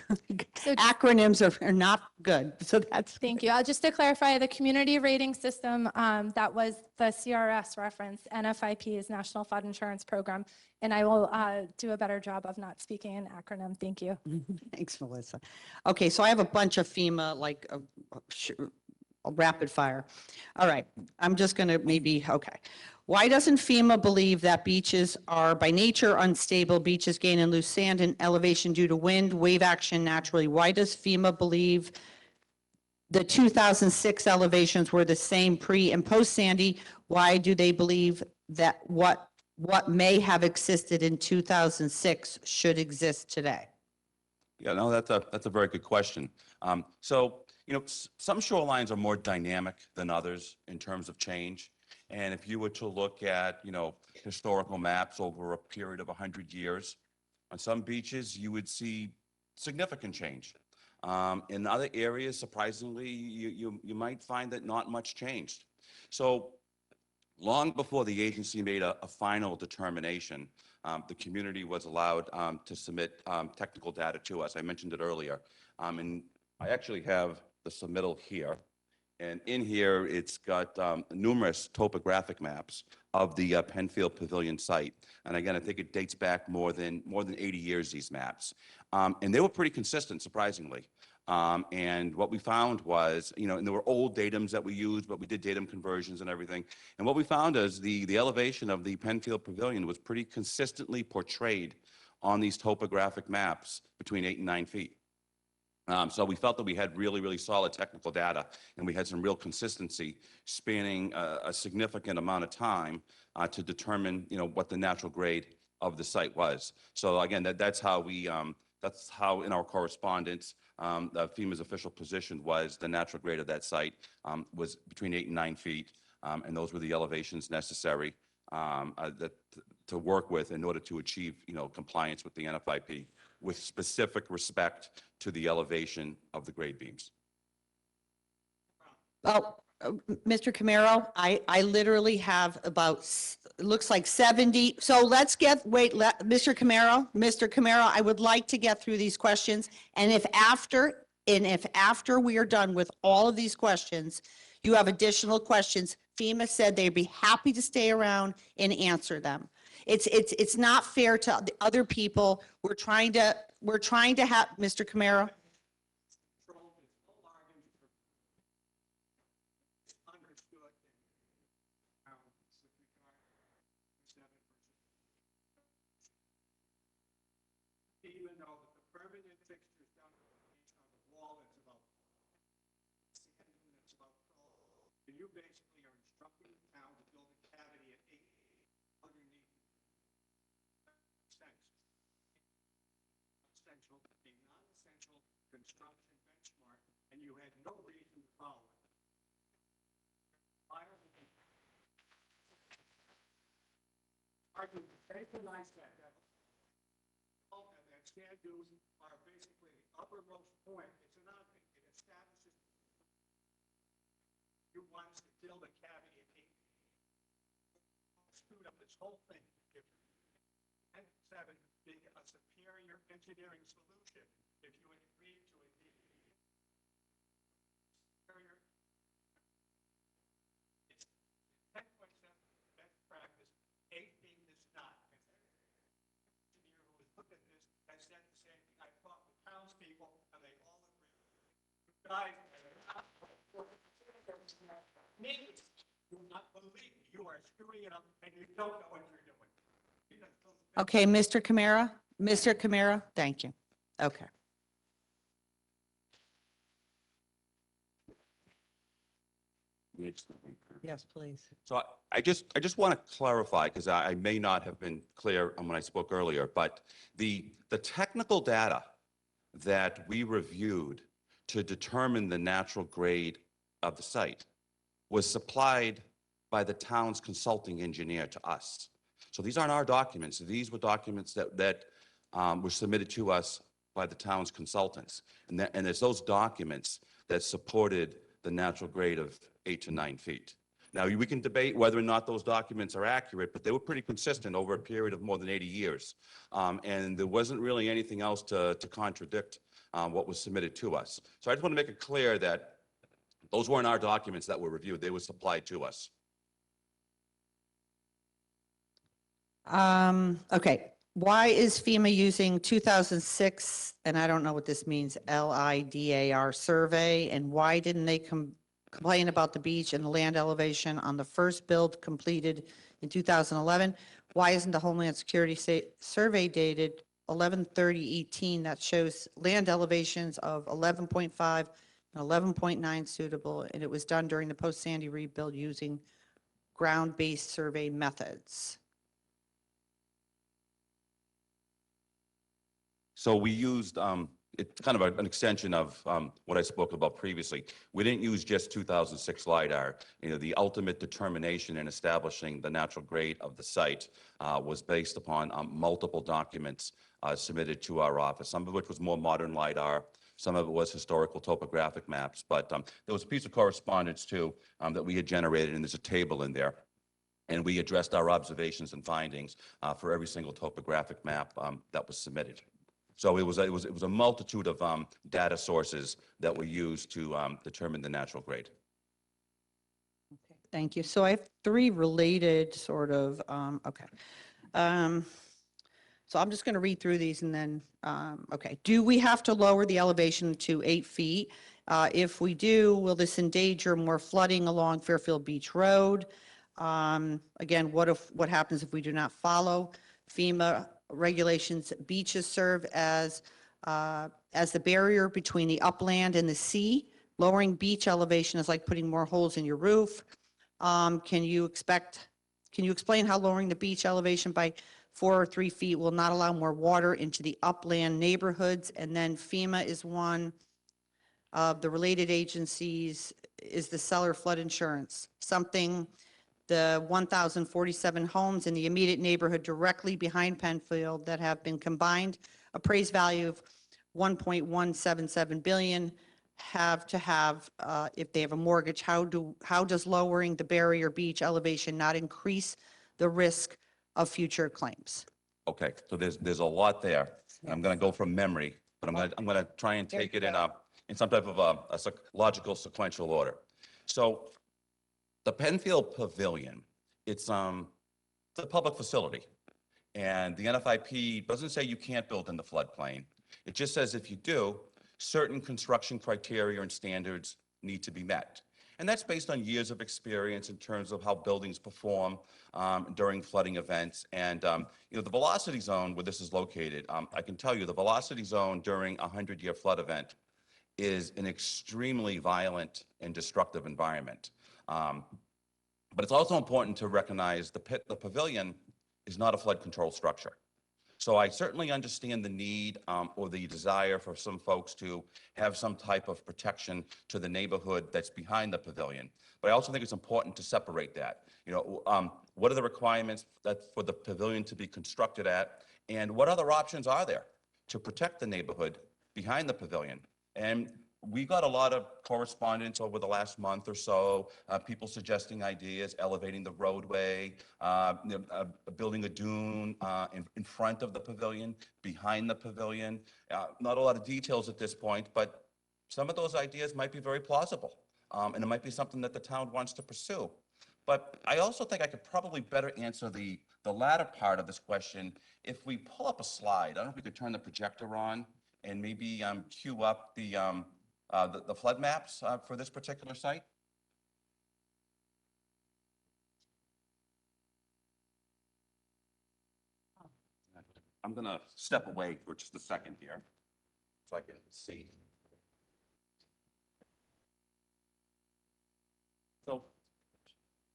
So- Acronyms are not good. So that's. thank you. Just to clarify, the community rating system, that was the CRS reference, NFIP is National Flood Insurance Program. And I will do a better job of not speaking an acronym. Thank you. Thanks, Melissa. Okay, so I have a bunch of FEMA, like a rapid fire. All right, I'm just going to okay. Why doesn't FEMA believe that beaches are by nature unstable? Beaches gain and lose sand and elevation due to wind, wave action naturally. Why does FEMA believe the 2006 elevations were the same pre and post Sandy? Why do they believe that what may have existed in 2006 should exist today? Yeah, no, that's a very good question. So, some shorelines are more dynamic than others in terms of change. And if you were to look at, historical maps over a period of 100 years, on some beaches, you would see significant change. In other areas, surprisingly, you might find that not much changed. So long before the agency made a final determination, the community was allowed to submit technical data to us. I mentioned it earlier. And I actually have the submittal here. And in here, it's got numerous topographic maps of the Penfield Pavilion site. And again, I think it dates back more than 80 years, these maps. And they were pretty consistent, surprisingly. And what we found was, and there were old datums that we used, but we did datum conversions and everything. And what we found is the elevation of the Penfield Pavilion was pretty consistently portrayed on these topographic maps between 8 and 9 feet. So we felt that we had really, really solid technical data, and we had some real consistency spanning a significant amount of time to determine, what the natural grade of the site was. So again, that's how in our correspondence, FEMA's official position was the natural grade of that site was between 8 and 9 feet, and those were the elevations necessary to work with in order to achieve, compliance with the NFIP, with specific respect to the elevation of the grade beams. Oh, Mr. Camaro, I literally have about, it looks like 70. So let's Mr. Camaro, I would like to get through these questions. And if after we are done with all of these questions, you have additional questions, FEMA said they'd be happy to stay around and answer them. It's not fair to the other people. We're trying to have, Mr. Camaro. Even though the permanent fixtures down on the wall, it's about and you basically are instructing the town to build a cavity at 8 underneath essential, a non-essential construction benchmark, and you had no reason to follow it. Argue, recognize that. Stand dues are basically the uppermost point. It's an object. It establishes you want us to build a cavity at 8. Screwed up this whole thing. And 7 being a superior engineering solution. If you had agreed to it, superior. It's 10.7 best practice. 8 being this not. Engineer who has looked at this has said the same thing. I've talked to townspeople, and they all agree. Guys, do not believe me. You are screwing it up, and you don't know what you're doing. Okay, Mr. Camara. Mr. Camara, thank you. Okay. Yes, please. So I just want to clarify, because I may not have been clear when I spoke earlier, but the technical data that we reviewed to determine the natural grade of the site was supplied by the town's consulting engineer to us. So these aren't our documents. These were documents that were submitted to us by the town's consultants. And it's those documents that supported the natural grade of 8 to 9 feet. Now, we can debate whether or not those documents are accurate, but they were pretty consistent over a period of more than 80 years. And there wasn't really anything else to contradict what was submitted to us. So I just want to make it clear that those weren't our documents that were reviewed. They were supplied to us. Okay. Why is FEMA using 2006, and I don't know what this means, LIDAR survey, and why didn't they complain about the beach and the land elevation on the first build completed in 2011? Why isn't the Homeland Security survey dated 11/30/18 that shows land elevations of 11.5 and 11.9 suitable, and it was done during the post-Sandy rebuild using ground-based survey methods? So we used, it's kind of an extension of what I spoke about previously. We didn't use just 2006 LiDAR. The ultimate determination in establishing the natural grade of the site was based upon multiple documents submitted to our office, some of which was more modern LiDAR, some of it was historical topographic maps, but there was a piece of correspondence too that we had generated, and there's a table in there. And we addressed our observations and findings for every single topographic map that was submitted. So it was a multitude of data sources that were used to determine the natural grade. Okay, thank you. So I have three related sort of, okay. So I'm just going to read through these and then, okay. Do we have to lower the elevation to 8 feet? If we do, will this endanger more flooding along Fairfield Beach Road? Again, what happens if we do not follow FEMA regulations? Beaches serve as the barrier between the upland and the sea. Lowering beach elevation is like putting more holes in your roof. Can you explain how lowering the beach elevation by 4 or 3 feet will not allow more water into the upland neighborhoods? And then FEMA is one of the related agencies is the seller flood insurance, something the 1,047 homes in the immediate neighborhood directly behind Penfield that have been combined appraised value of 1.177 billion have to have, if they have a mortgage, how does lowering the barrier beach elevation not increase the risk of future claims? Okay, so there's a lot there. And I'm going to go from memory, but I'm going to try and take it in some type of a logical sequential order. So the Penfield Pavilion, it's a public facility, and the NFIP doesn't say you can't build in the floodplain. It just says if you do, certain construction criteria and standards need to be met. And that's based on years of experience in terms of how buildings perform during flooding events. And the velocity zone where this is located, I can tell you the velocity zone during a 100-year flood event is an extremely violent and destructive environment. But it's also important to recognize the pavilion is not a flood control structure. So I certainly understand the need or the desire for some folks to have some type of protection to the neighborhood that's behind the pavilion. But I also think it's important to separate that. What are the requirements for the pavilion to be constructed at, and what other options are there to protect the neighborhood behind the pavilion? And we got a lot of correspondence over the last month or so, people suggesting ideas, elevating the roadway, building a dune in front of the pavilion, behind the pavilion. Not a lot of details at this point, but some of those ideas might be very plausible, and it might be something that the town wants to pursue. But I also think I could probably better answer the latter part of this question if we pull up a slide. I don't know if we could turn the projector on and maybe cue up the flood maps for this particular site. I'm going to step away for just a second here so I can see.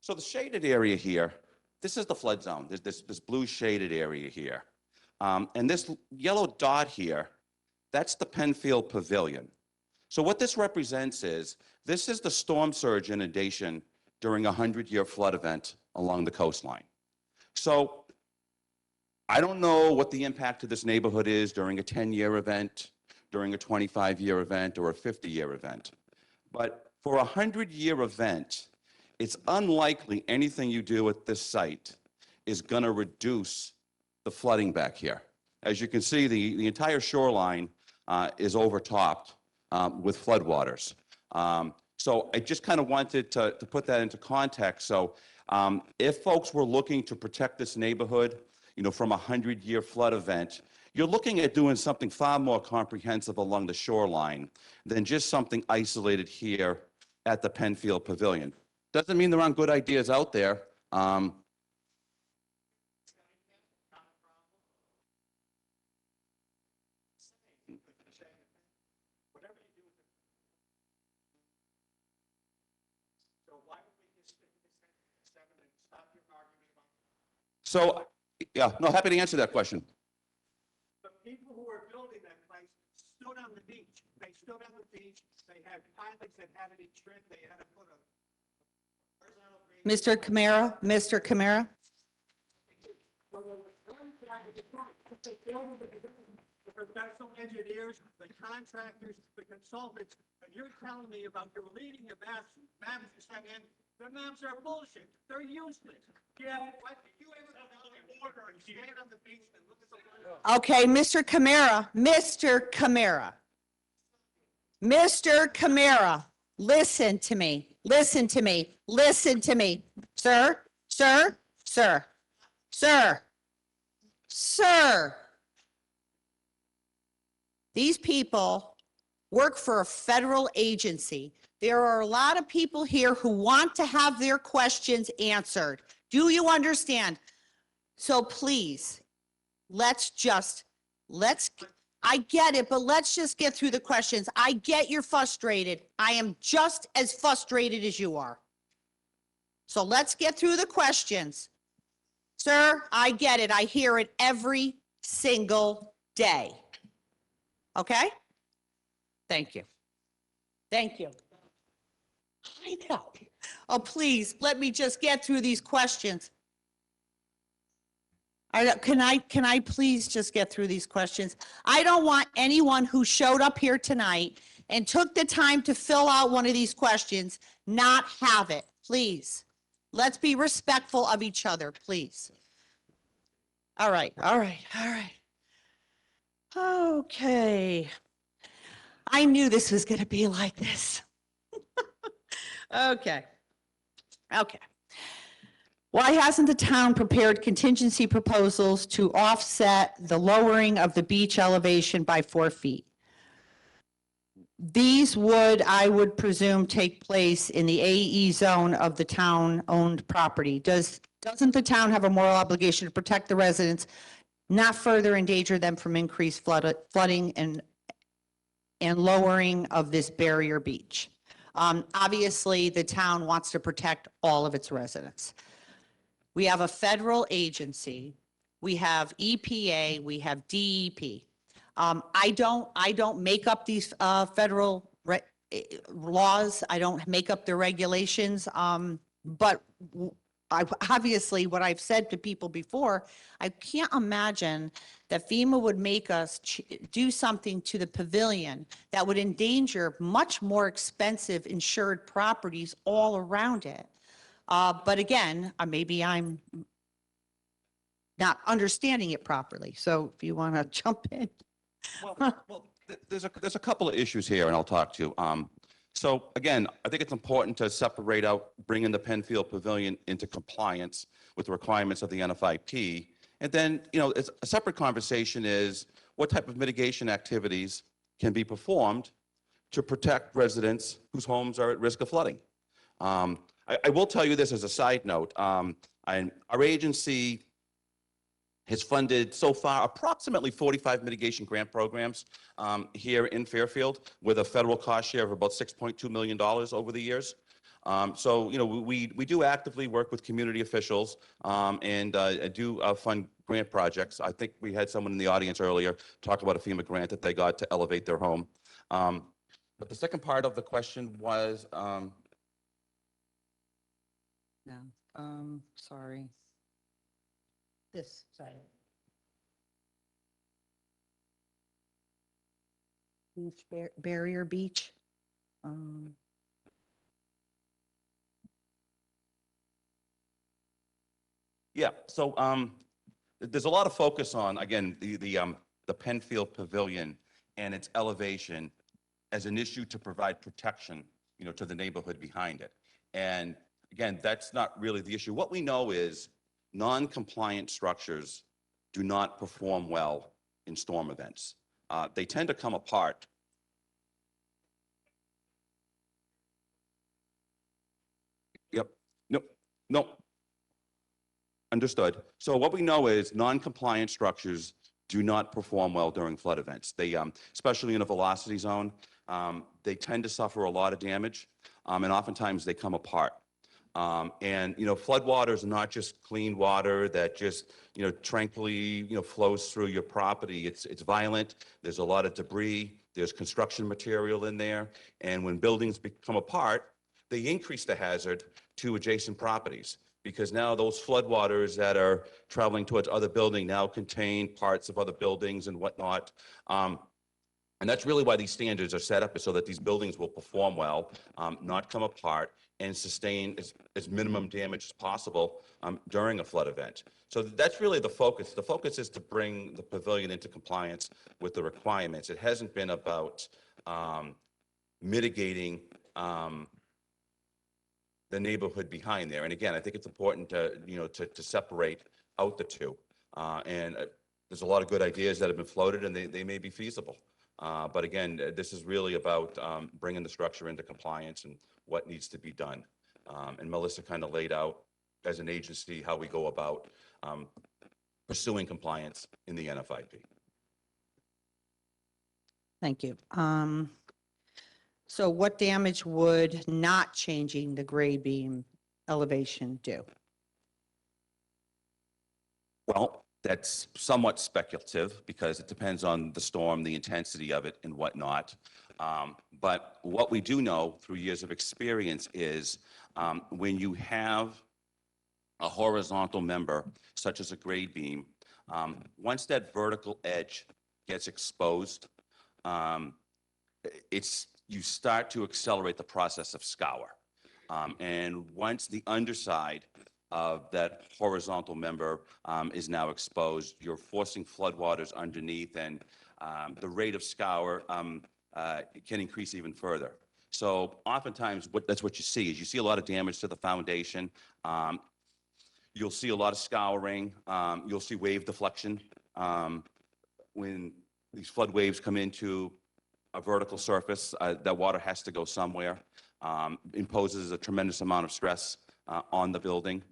So the shaded area here, this is the flood zone. There's this blue shaded area here. And this yellow dot here, that's the Penfield Pavilion. So what this represents is, this is the storm surge inundation during a 100-year flood event along the coastline. So I don't know what the impact to this neighborhood is during a 10-year event, during a 25-year event, or a 50-year event. But for a 100-year event, it's unlikely anything you do at this site is going to reduce the flooding back here. As you can see, the entire shoreline is overtopped with floodwaters. So I just kind of wanted to put that into context. So if folks were looking to protect this neighborhood, from a 100-year flood event, you're looking at doing something far more comprehensive along the shoreline than just something isolated here at the Penfield Pavilion. Doesn't mean there aren't good ideas out there. So, yeah, no, happy to answer that question. The people who are building that place stood on the stood on the beach, they had pilots that had it trimmed, they had to put a horizontal grade. Mr. Camara, Mr. Camara. The professional engineers, the contractors, the consultants, and you're telling me about you're leading the maps you sent in. The maps are bullshit. They're useless. Yeah, what, did you ever have water and stand on the beach and look at the water? Okay, Mr. Camara, Mr. Camara. Mr. Camara, listen to me, listen to me, listen to me. Sir, sir, sir, sir, sir. These people work for a federal agency. There are a lot of people here who want to have their questions answered. Do you understand? So please, I get it, but let's just get through the questions. I get you're frustrated. I am just as frustrated as you are. So let's get through the questions. Sir, I get it. I hear it every single day. Okay? Thank you. Thank you. I know. Oh, please, let me just get through these questions. Can I please just get through these questions? I don't want anyone who showed up here tonight and took the time to fill out one of these questions not have it, please. Let's be respectful of each other, please. All right, all right, all right. Okay. I knew this was going to be like this. Okay. Okay. Why hasn't the town prepared contingency proposals to offset the lowering of the beach elevation by 4 feet? These would, I would presume, take place in the AE zone of the town-owned property. Doesn't the town have a moral obligation to protect the residents, not further endanger them from increased flooding and lowering of this barrier beach? Obviously, the town wants to protect all of its residents. We have a federal agency, we have EPA, we have DEP. I don't make up these federal laws. I don't make up the regulations. But obviously, what I've said to people before, I can't imagine that FEMA would make us do something to the pavilion that would endanger much more expensive insured properties all around it. But again, maybe I'm not understanding it properly. So if you want to jump in. There's a couple of issues here, and I'll talk to you. So again, I think it's important to separate out bringing the Penfield Pavilion into compliance with the requirements of the NFIP. And then, it's a separate conversation is what type of mitigation activities can be performed to protect residents whose homes are at risk of flooding. I will tell you this as a side note. Our agency has funded so far approximately 45 mitigation grant programs here in Fairfield with a federal cost share of about $6.2 million over the years. So, we do actively work with community officials and do fund grant projects. I think we had someone in the audience earlier talk about a FEMA grant that they got to elevate their home. But the second part of the question was, No, sorry. This side. Barrier Beach. yeah, so there's a lot of focus on, again, the Penfield Pavilion and its elevation as an issue to provide protection, to the neighborhood behind it. And again, that's not really the issue. What we know is non-compliant structures do not perform well in storm events. They tend to come apart. Yep. No. Understood. So what we know is non-compliant structures do not perform well during flood events. They, especially in a velocity zone, they tend to suffer a lot of damage, and oftentimes they come apart. And, floodwaters are not just clean water that just, tranquilly, flows through your property. It's violent. There's a lot of debris. There's construction material in there. And when buildings come apart, they increase the hazard to adjacent properties because now those floodwaters that are traveling towards other buildings now contain parts of other buildings and whatnot. And that's really why these standards are set up, is so that these buildings will perform well, not come apart, and sustain as minimum damage as possible during a flood event. So that's really the focus. The focus is to bring the pavilion into compliance with the requirements. It hasn't been about mitigating the neighborhood behind there. And again, I think it's important to, to separate out the two. And there's a lot of good ideas that have been floated, and they may be feasible. But again, this is really about bringing the structure into compliance and what needs to be done. And Melissa kind of laid out as an agency how we go about pursuing compliance in the NFIP. Thank you. So what damage would not changing the grade beam elevation do? Well, that's somewhat speculative because it depends on the storm, the intensity of it, and whatnot. But what we do know through years of experience is when you have a horizontal member, such as a grade beam, once that vertical edge gets exposed, you start to accelerate the process of scour. And once the underside of that horizontal member is now exposed, you're forcing floodwaters underneath, and the rate of scour can increase even further. So oftentimes that's what you see is you see a lot of damage to the foundation. You'll see a lot of scouring. You'll see wave deflection. When these flood waves come into a vertical surface, that water has to go somewhere. Imposes a tremendous amount of stress on the building.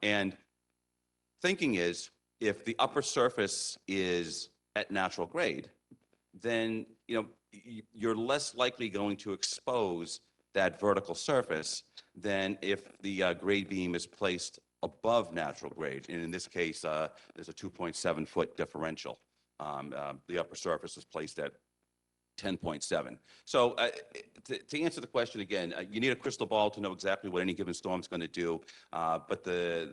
And thinking is, if the upper surface is at natural grade, then you're less likely going to expose that vertical surface than if the grade beam is placed above natural grade. And in this case, there's a 2.7-foot differential. The upper surface is placed at 10.7. So to answer the question again, you need a crystal ball to know exactly what any given storm is going to do. But the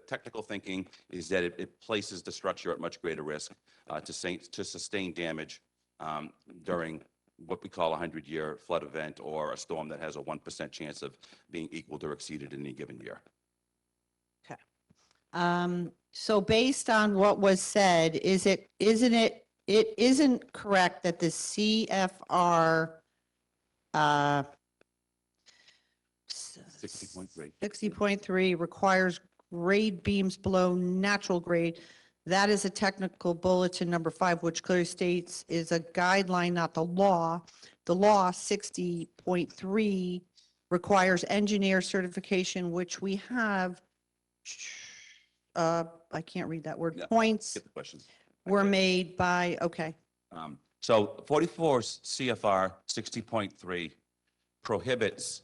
technical thinking is that it places the structure at much greater risk to sustain damage during what we call a 100-year flood event or a storm that has a 1% chance of being equaled or exceeded in any given year. Okay. So based on what was said, it isn't correct that the CFR 60.3. 60.3 requires grade beams below natural grade. That is a technical bulletin number 5, which clearly states is a guideline, not the law. The law 60.3 requires engineer certification, which we have, I can't read that word, Yeah, points Get the question. were made by, okay. So 44 CFR 60.3 prohibits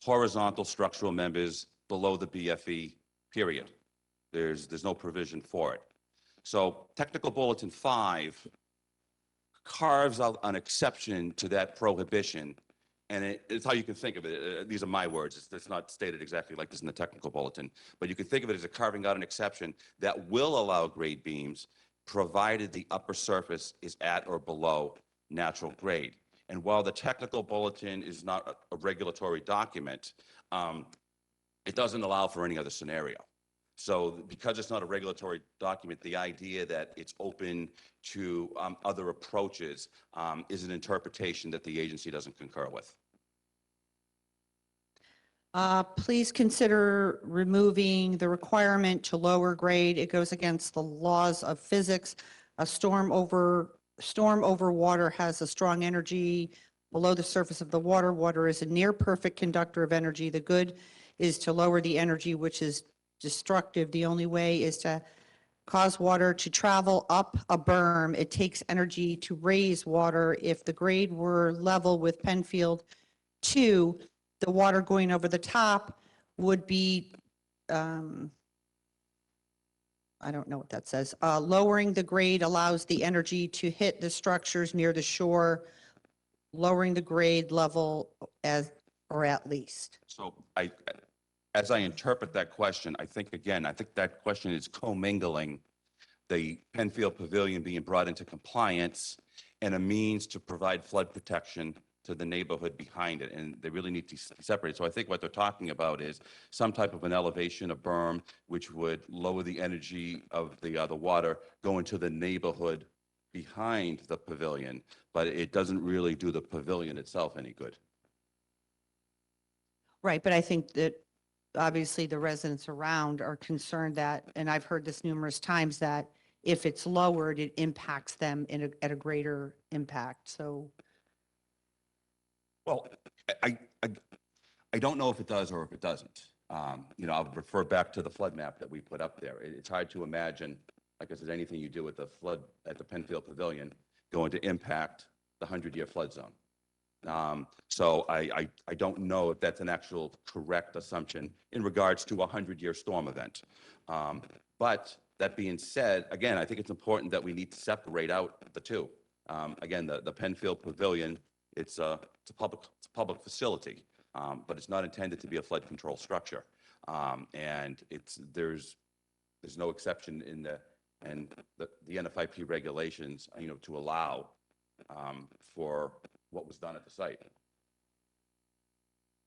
horizontal structural members below the BFE, period. There's no provision for it. So Technical Bulletin 5 carves out an exception to that prohibition, and it's how you can think of it. These are my words. It's not stated exactly like this in the Technical Bulletin, but you can think of it as a carving out an exception that will allow grade beams provided the upper surface is at or below natural grade. And while the Technical Bulletin is not a regulatory document, it doesn't allow for any other scenario. So because it's not a regulatory document, the idea that it's open to other approaches is an interpretation that the agency doesn't concur with. Please consider removing the requirement to lower grade. It goes against the laws of physics. A storm over water has a strong energy below the surface of the water. Water is a near perfect conductor of energy. The good is to lower the energy, which is destructive. The only way is to cause water to travel up a berm. It takes energy to raise water. If the grade were level with Penfield 2, the water going over the top would be I don't know what that says. Lowering the grade allows the energy to hit the structures near the shore, lowering the grade level as, or at least. So as I interpret that question, I think that question is commingling the Penfield Pavilion being brought into compliance and a means to provide flood protection to the neighborhood behind it, and they really need to be separated. So I think what they're talking about is some type of an elevation, a berm, which would lower the energy of the water going to the neighborhood behind the pavilion, but it doesn't really do the pavilion itself any good. Right, but I think that obviously the residents around are concerned that, and I've heard this numerous times, that if it's lowered, it impacts them at a greater impact. So, Well, I don't know if it does or if it doesn't. I'll refer back to the flood map that we put up there. It's hard to imagine, like I said, anything you do with the flood at the Penfield Pavilion going to impact the 100-year flood zone. So I don't know if that's an actual correct assumption in regards to a 100-year storm event. But that being said, again, I think it's important that we need to separate out the two. Again, the Penfield Pavilion, it's a public facility, but it's not intended to be a flood control structure. And there's no exception in the NFIP regulations, to allow for what was done at the site.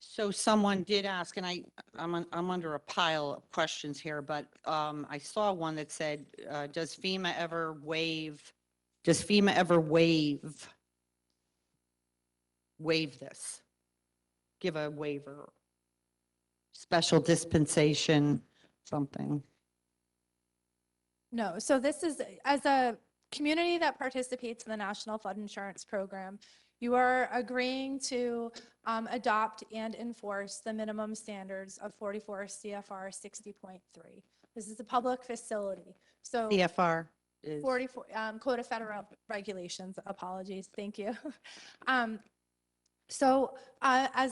so someone did ask, and I'm under a pile of questions here, but I saw one that said, does FEMA ever waive this? Give a waiver, special dispensation, something? No, so this is, as a community that participates in the National Flood Insurance Program, you are agreeing to adopt and enforce the minimum standards of 44 CFR 60.3. This is a public facility. So CFR is 44, Code of Federal Regulations, apologies, thank you. As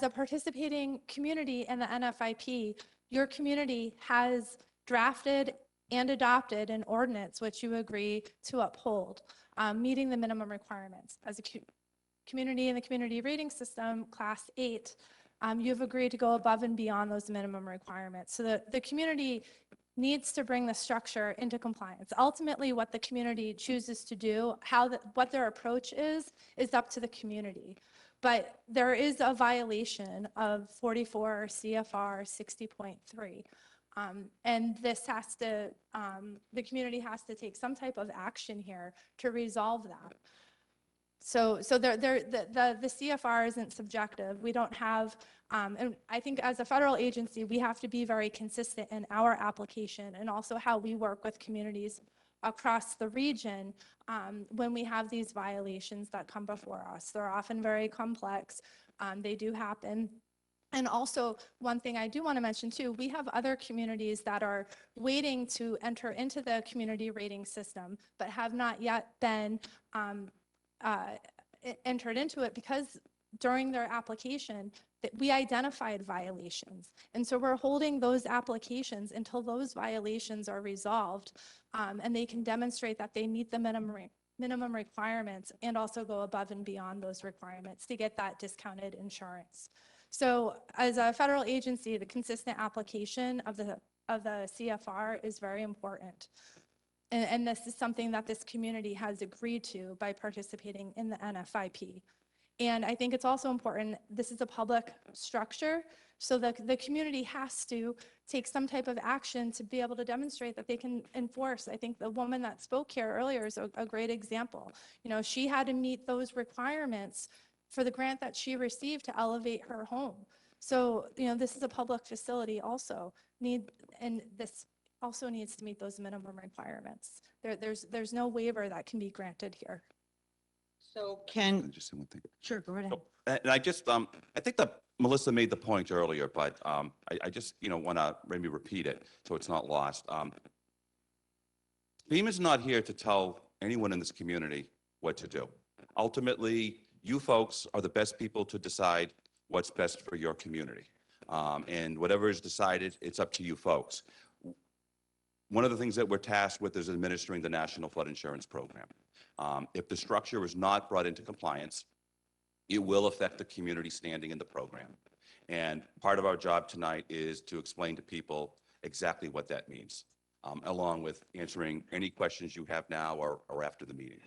a participating community in the NFIP, your community has drafted and adopted an ordinance which you agree to uphold, meeting the minimum requirements. As a community in the community rating system, class 8, you've agreed to go above and beyond those minimum requirements. So the community needs to bring the structure into compliance. Ultimately, what the community chooses to do, what their approach is up to the community. But there is a violation of 44 CFR 60.3. And this has to, the community has to take some type of action here to resolve that. So the CFR isn't subjective. We don't have, and I think as a federal agency, we have to be very consistent in our application and also how we work with communities across the region when we have these violations that come before us. They're often very complex. They do happen. And also, one thing I do want to mention too, we have other communities that are waiting to enter into the community rating system, but have not yet been entered into it because during their application, that we identified violations. And so we're holding those applications until those violations are resolved and they can demonstrate that they meet the minimum requirements and also go above and beyond those requirements to get that discounted insurance. So as a federal agency, the consistent application of the CFR is very important. And this is something that this community has agreed to by participating in the NFIP. And I think it's also important, this is a public structure, so the community has to take some type of action to be able to demonstrate that they can enforce. I think the woman that spoke here earlier is a great example. She had to meet those requirements for the grant that she received to elevate her home. So, this is a public facility also, and this also needs to meet those minimum requirements. There's no waiver that can be granted here. So Can I just say one thing? sure, go right ahead. And I think that Melissa made the point earlier, but I just, want to maybe repeat it so it's not lost. FEMA's not here to tell anyone in this community what to do. Ultimately, you folks are the best people to decide what's best for your community. And whatever is decided, it's up to you folks. One of the things that we're tasked with is administering the National Flood Insurance Program. If the structure is not brought into compliance, it will affect the community standing in the program. And part of our job tonight is to explain to people exactly what that means, along with answering any questions you have now or after the meeting.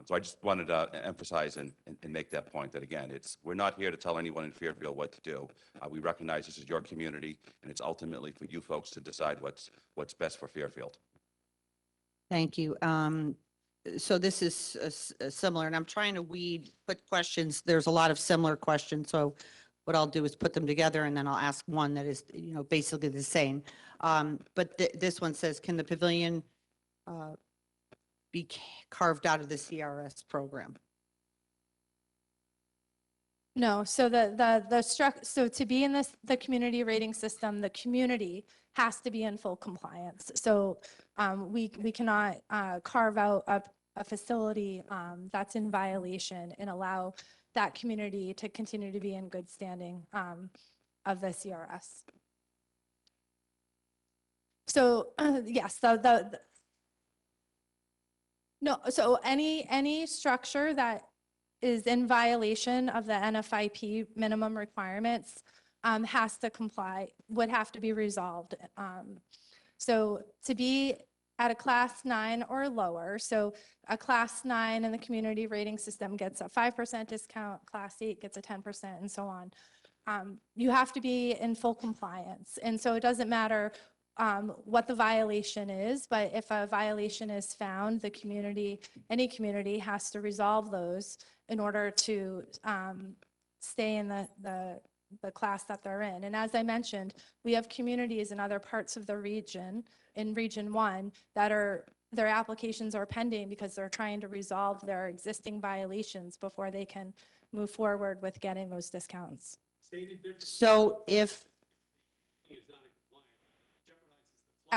So I just wanted to emphasize and make that point that, again, we're not here to tell anyone in Fairfield what to do. We recognize this is your community, and it's ultimately for you folks to decide what's best for Fairfield. Thank you. So this is similar, and I'm trying to put questions. There's a lot of similar questions, so what I'll do is put them together, and then I'll ask one that is, basically the same. But this one says, can the pavilion be carved out of the CRS program? No, so so to be in the community rating system, the community has to be in full compliance. So we cannot carve out a facility that's in violation and allow that community to continue to be in good standing of the CRS. So yes, no, so any structure that is in violation of the NFIP minimum requirements has to comply, would have to be resolved. So to be at a class 9 or lower, so a class 9 in the community rating system gets a 5% discount, class 8 gets a 10%, and so on. You have to be in full compliance. And so it doesn't matter what the violation is, but if a violation is found, any community has to resolve those in order to stay in the class that they're in. And as I mentioned, we have communities in other parts of the region, in Region 1, that their applications are pending because they're trying to resolve their existing violations before they can move forward with getting those discounts. So if,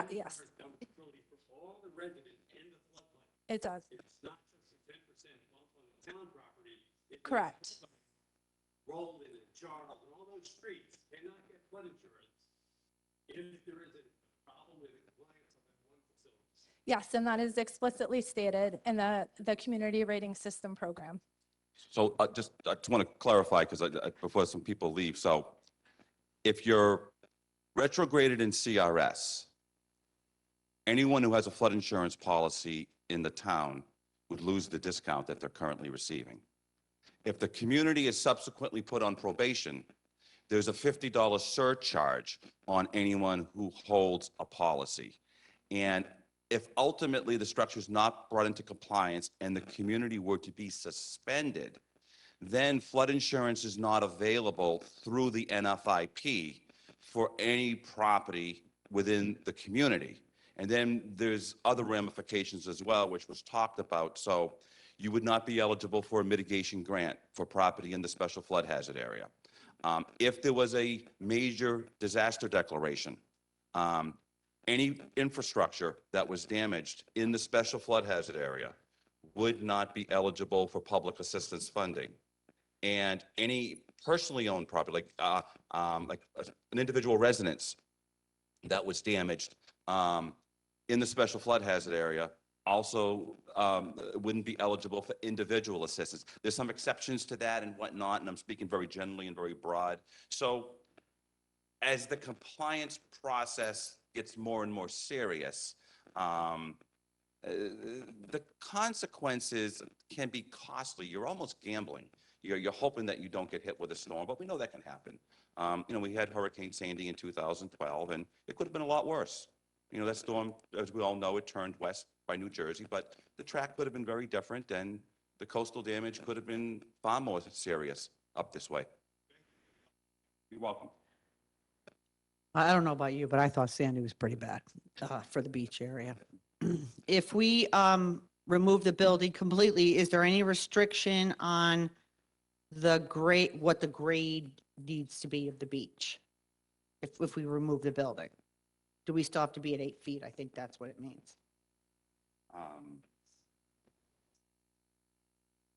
yes, it does. Correct. Rolled in and Charles and all those streets cannot get flood insurance if there is a problem with the compliance of that one facility. Yes, and that is explicitly stated in the community rating system program. So I just want to clarify, because before some people leave, so if you're retrograded in CRS, anyone who has a flood insurance policy in the town would lose the discount that they're currently receiving. If the community is subsequently put on probation, there's a $50 surcharge on anyone who holds a policy. And if ultimately the structure is not brought into compliance and the community were to be suspended, then flood insurance is not available through the NFIP for any property within the community. And then there's other ramifications as well, which was talked about. So you would not be eligible for a mitigation grant for property in the special flood hazard area. If there was a major disaster declaration, any infrastructure that was damaged in the special flood hazard area would not be eligible for public assistance funding. And any personally owned property, like an individual residence that was damaged in the special flood hazard area, also wouldn't be eligible for individual assistance. There's some exceptions to that and whatnot, and I'm speaking very generally and very broad. So as the compliance process gets more and more serious, the consequences can be costly. You're almost gambling. You're hoping that you don't get hit with a storm, but we know that can happen. We had Hurricane Sandy in 2012, and it could have been a lot worse. That storm, as we all know, it turned west by New Jersey, but the track could have been very different, and the coastal damage could have been far more serious up this way. You're welcome. I don't know about you, but I thought Sandy was pretty bad for the beach area. If we remove the building completely, is there any restriction on what the grade needs to be of the beach? If we remove the building, do we still have to be at 8 feet? I think that's what it means.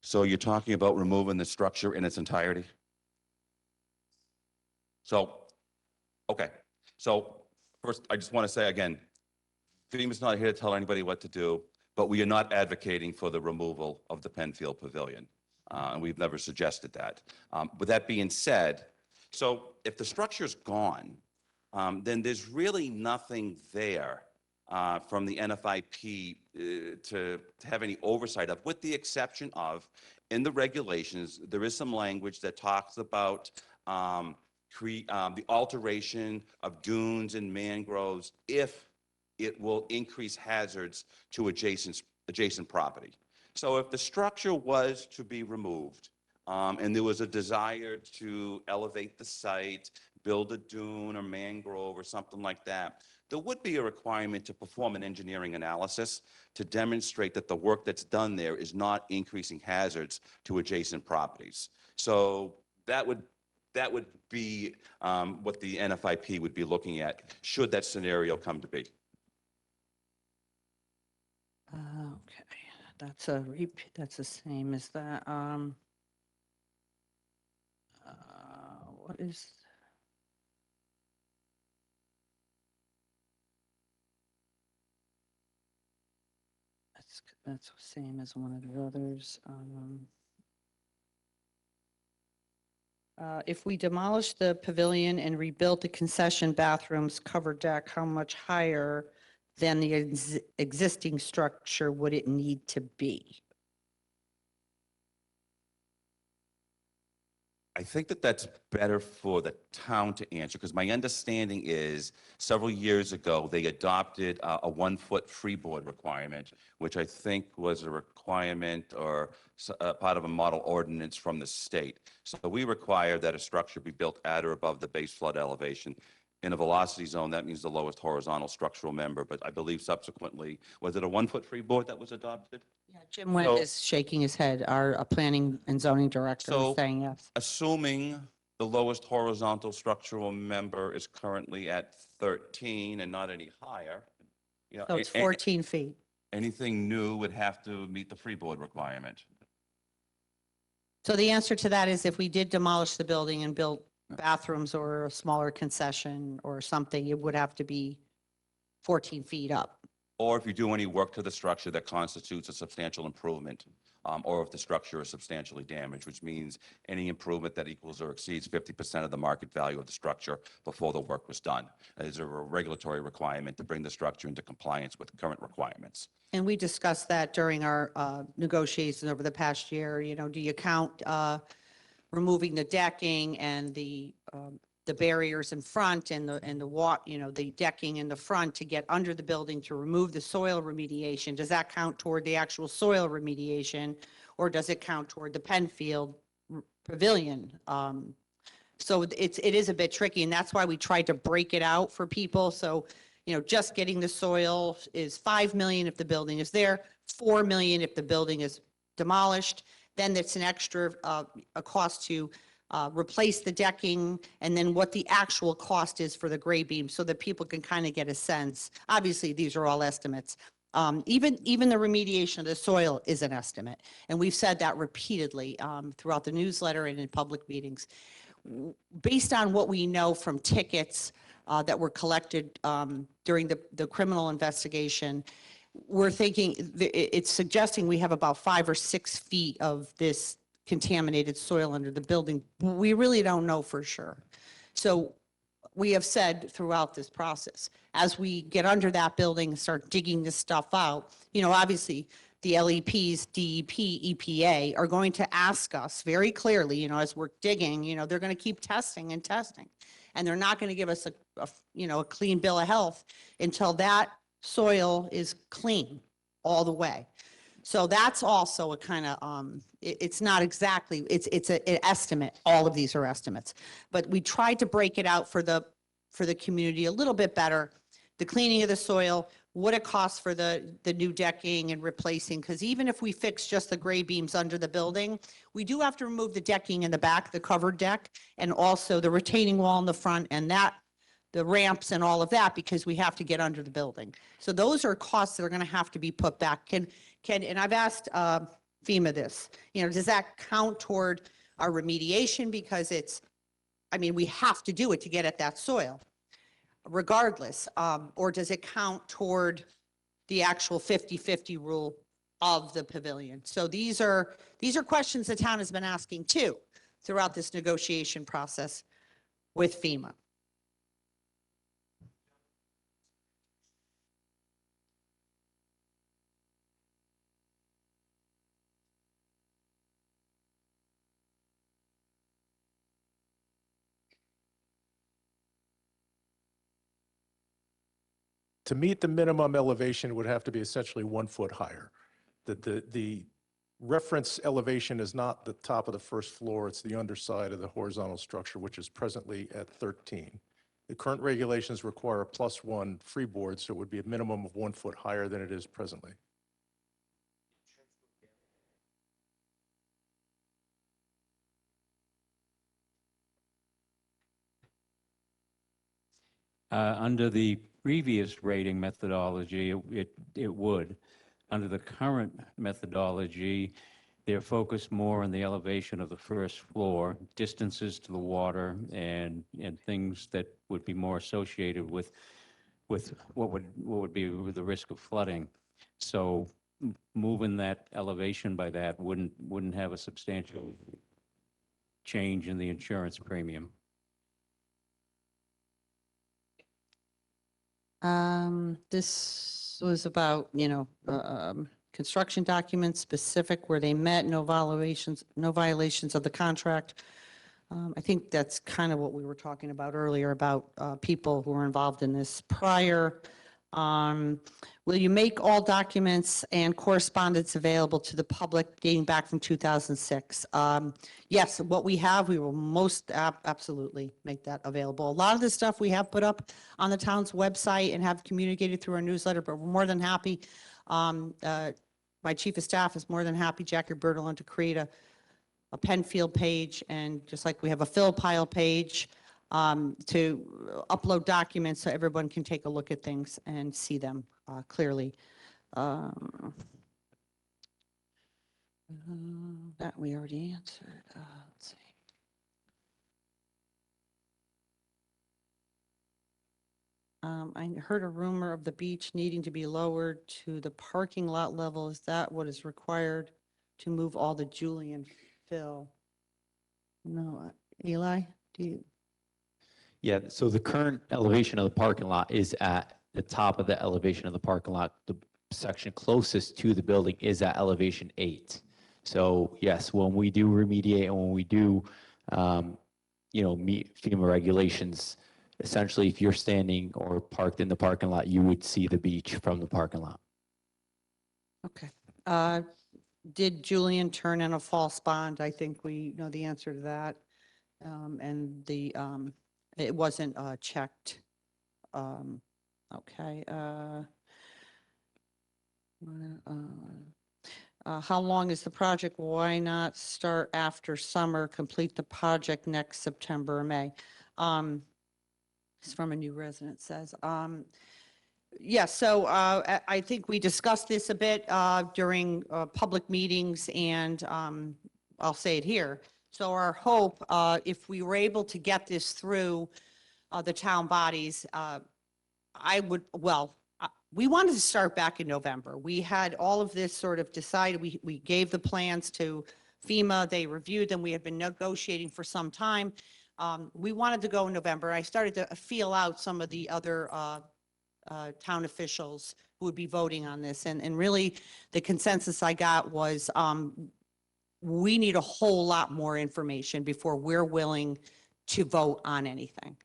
So you're talking about removing the structure in its entirety? So, okay. So first, I just want to say again, FEMA's not here to tell anybody what to do, but we are not advocating for the removal of the Penfield Pavilion. And we've never suggested that. With that being said, so if the structure's gone, then there's really nothing there from the NFIP to have any oversight of, with the exception of, in the regulations, there is some language that talks about the alteration of dunes and mangroves if it will increase hazards to adjacent property. So if the structure was to be removed, and there was a desire to elevate the site, build a dune or mangrove or something like that, there would be a requirement to perform an engineering analysis to demonstrate that the work that's done there is not increasing hazards to adjacent properties. So that would be what the NFIP would be looking at, should that scenario come to be. Okay, that's that's the same as that. What is? That's the same as one of the others. If we demolish the pavilion and rebuilt the concession bathrooms, covered deck, how much higher than the existing structure would it need to be? I think that that's better for the town to answer, because my understanding is several years ago, they adopted a 1-foot freeboard requirement, which I think was a requirement or part of a model ordinance from the state. So we require that a structure be built at or above the base flood elevation. In a velocity zone, that means the lowest horizontal structural member, but I believe subsequently, was it a 1-foot freeboard that was adopted? Yeah, Jim Wendt So- is shaking his head. Our planning and zoning director So- is saying yes. Assuming the lowest horizontal structural member is currently at 13 and not any higher, you know, So it's 14 feet. anything new would have to meet the freeboard requirement. So the answer to that is if we did demolish the building and built bathrooms or a smaller concession or something, it would have to be 14 feet up. Or if you do any work to the structure that constitutes a substantial improvement, or if the structure is substantially damaged, which means any improvement that equals or exceeds 50% of the market value of the structure before the work was done. There's a regulatory requirement to bring the structure into compliance with current requirements. And we discussed that during our negotiations over the past year. You know, do you count removing the decking and the barriers in front and the decking in the front to get under the building to remove the soil remediation? Does that count toward the actual soil remediation, or does it count toward the Penfield Pavilion? So it is a bit tricky, and that's why we tried to break it out for people. So, you know, just getting the soil is 5 million if the building is there, 4 million if the building is demolished. Then it's an extra a cost to replace the decking, and then what the actual cost is for the gray beam, so that people can kind of get a sense. Obviously, these are all estimates. Even the remediation of the soil is an estimate, and we've said that repeatedly throughout the newsletter and in public meetings. Based on what we know from tickets that were collected during the criminal investigation, we're thinking it's suggesting we have about 5 or 6 feet of this contaminated soil under the building. We really don't know for sure. So we have said throughout this process, as we get under that building and start digging this stuff out, you know, obviously the LEPs, DEP, EPA are going to ask us very clearly, you know, as we're digging, you know, they're going to keep testing and testing. And they're not going to give us a clean bill of health until that soil is clean all the way. So that's also a kind of, it's not exactly, it's an estimate. All of these are estimates. But we tried to break it out for the community a little bit better. The cleaning of the soil, what it costs for the new decking and replacing, because even if we fix just the gray beams under the building, we do have to remove the decking in the back, the covered deck, and also the retaining wall in the front, and the ramps and all of that, because we have to get under the building. So those are costs that are going to have to be put back. And I've asked FEMA this, you know, does that count toward our remediation? Because we have to do it to get at that soil regardless. Or does it count toward the actual 50-50 rule of the pavilion. So these are questions the town has been asking too throughout this negotiation process with FEMA. To meet the minimum elevation, it would have to be essentially 1 foot higher. The reference elevation is not the top of the first floor, it's the underside of the horizontal structure, which is presently at 13. The current regulations require a +1 freeboard, so it would be a minimum of 1 foot higher than it is presently. Under the previous rating methodology, it would. Under the current methodology, they're focused more on the elevation of the first floor, distances to the water, and things that would be more associated with what would be the risk of flooding. So moving that elevation by that wouldn't have a substantial change in the insurance premium. This was about, construction documents specific where they met, no violations of the contract. I think that's kind of what we were talking about earlier about people who were involved in this prior. Will you make all documents and correspondence available to the public dating back from 2006? Yes, what we have, we will most absolutely make that available. A lot of the stuff we have put up on the town's website and have communicated through our newsletter, but we're more than happy. My chief of staff is more than happy, Jackie Bertolone, to create a Penfield page, and just like we have a Phil Pile page, to upload documents so everyone can take a look at things and see them clearly. That we already answered. Let's see. I heard a rumor of the beach needing to be lowered to the parking lot level. Is that what is required to move all the Julian fill? No, Eli, do you? Yeah, so the current elevation of the parking lot is at the top of the elevation of the parking lot. The section closest to the building is at elevation 8. So yes, when we do remediate and when we do, meet FEMA regulations, essentially if you're standing or parked in the parking lot, you would see the beach from the parking lot. Okay. Did Julian turn in a false bond? I think we know the answer to that. And it wasn't checked. Okay. How long is the project? Why not start after summer, complete the project next September or May? It's from a new resident, says. Yes, so I think we discussed this a bit during public meetings, and I'll say it here. So our hope, if we were able to get this through the town bodies, we wanted to start back in November. We had all of this sort of decided. We gave the plans to FEMA. They reviewed them. We had been negotiating for some time. We wanted to go in November. I started to feel out some of the other town officials who would be voting on this. And really, the consensus I got was we need a whole lot more information before we're willing to vote on anything.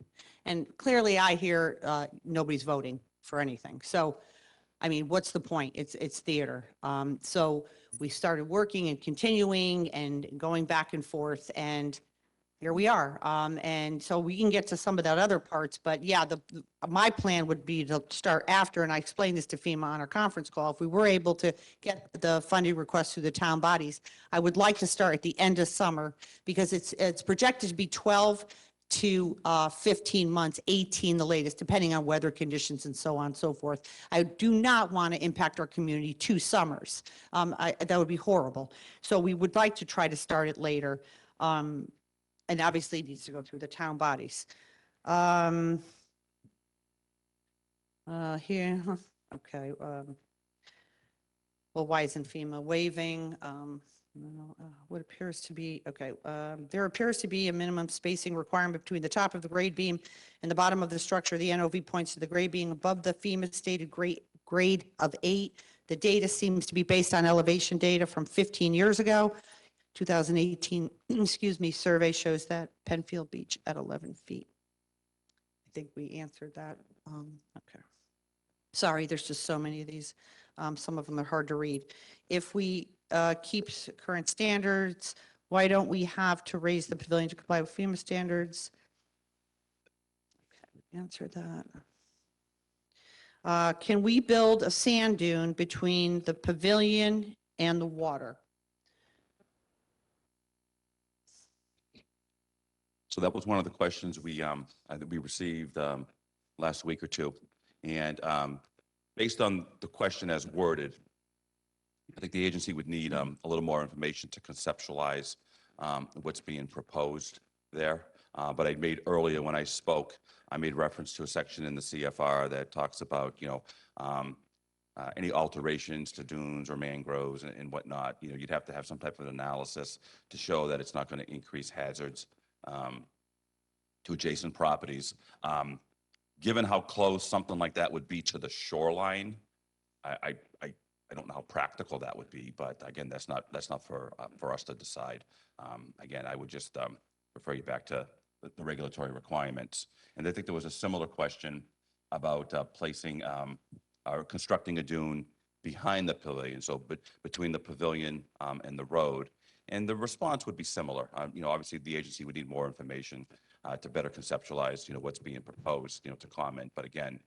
And clearly, I hear nobody's voting for anything. So, I mean, what's the point? It's theater. So we started working and continuing and going back and forth, and here we are. And so we can get to some of that other parts, but yeah, my plan would be to start after, and I explained this to FEMA on our conference call. If we were able to get the funding requests through the town bodies, I would like to start at the end of summer, because it's projected to be 12 to 15 months, 18 the latest, depending on weather conditions and so on and so forth. I do not want to impact our community 2 summers. That would be horrible. So we would like to try to start it later. And obviously it needs to go through the town bodies. Here, okay. Well, why isn't FEMA waiving? No, what appears to be, okay, there appears to be a minimum spacing requirement between the top of the grade beam and the bottom of the structure. The NOV points to the grade being above the FEMA stated grade of 8. The data seems to be based on elevation data from 15 years ago. 2018, excuse me, survey shows that Penfield Beach at 11 feet. I think we answered that. Okay. Sorry, there's just so many of these. Some of them are hard to read. If we keep current standards, why don't we have to raise the pavilion to comply with FEMA standards? Okay, answered that. Can we build a sand dune between the pavilion and the water? So that was one of the questions that we received last week or two. And based on the question as worded, I think the agency would need a little more information to conceptualize what's being proposed there. But I made earlier when I spoke, I made reference to a section in the CFR that talks about, any alterations to dunes or mangroves and whatnot. You'd have to have some type of analysis to show that it's not going to increase hazards to adjacent properties. Given how close something like that would be to the shoreline, I don't know how practical that would be, but again, that's not for us to decide. Again, I would just refer you back to the regulatory requirements. And I think there was a similar question about placing or constructing a dune behind the pavilion, so between the pavilion and the road. And the response would be similar. Obviously, the agency would need more information to better conceptualize, what's being proposed, to comment. But again,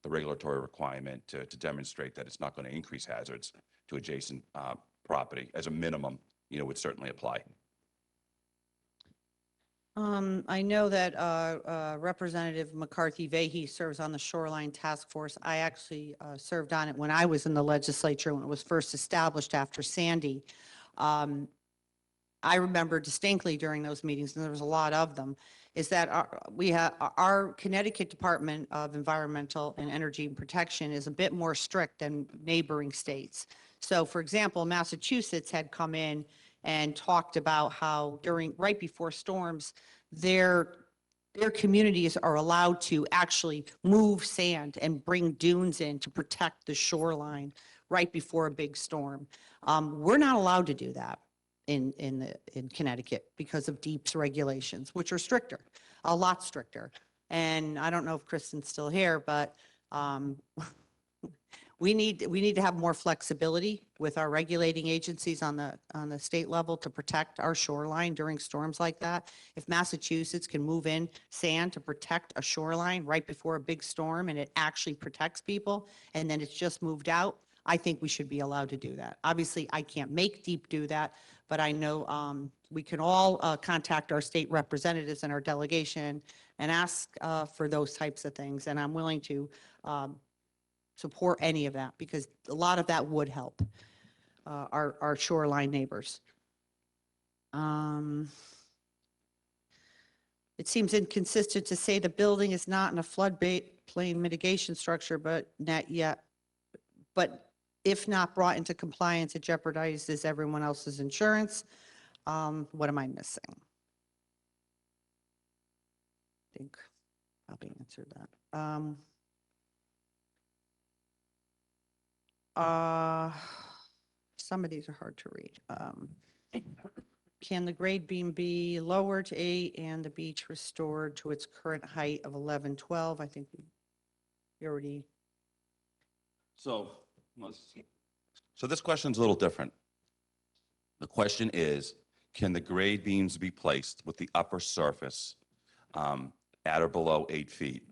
the regulatory requirement to demonstrate that it's not going to increase hazards to adjacent property as a minimum, would certainly apply. I know that Representative McCarthy Vahey serves on the Shoreline Task Force. I actually served on it when I was in the legislature when it was first established after Sandy. I remember distinctly during those meetings, and there was a lot of them, is that our Connecticut Department of Environmental and Energy Protection is a bit more strict than neighboring states. So for example, Massachusetts had come in and talked about how right before storms, their communities are allowed to actually move sand and bring dunes in to protect the shoreline right before a big storm. We're not allowed to do that in Connecticut because of DEEP's regulations, which are stricter, a lot stricter. And I don't know if Kristen's still here, but we need to have more flexibility with our regulating agencies on the state level to protect our shoreline during storms like that. If Massachusetts can move in sand to protect a shoreline right before a big storm and it actually protects people and then it's just moved out, I think we should be allowed to do that. Obviously, I can't make DEEP do that, but I know we can all contact our state representatives and our delegation and ask for those types of things. And I'm willing to support any of that because a lot of that would help our shoreline neighbors. It seems inconsistent to say the building is not in a floodplain mitigation structure, but if not brought into compliance, it jeopardizes everyone else's insurance. What am I missing? I think probably answered that. Some of these are hard to read. Can the grade beam be lowered to 8 and the beach restored to its current height of 11, 12? I think we already. So this question's a little different. The question is, can the grade beams be placed with the upper surface at or below 8 feet,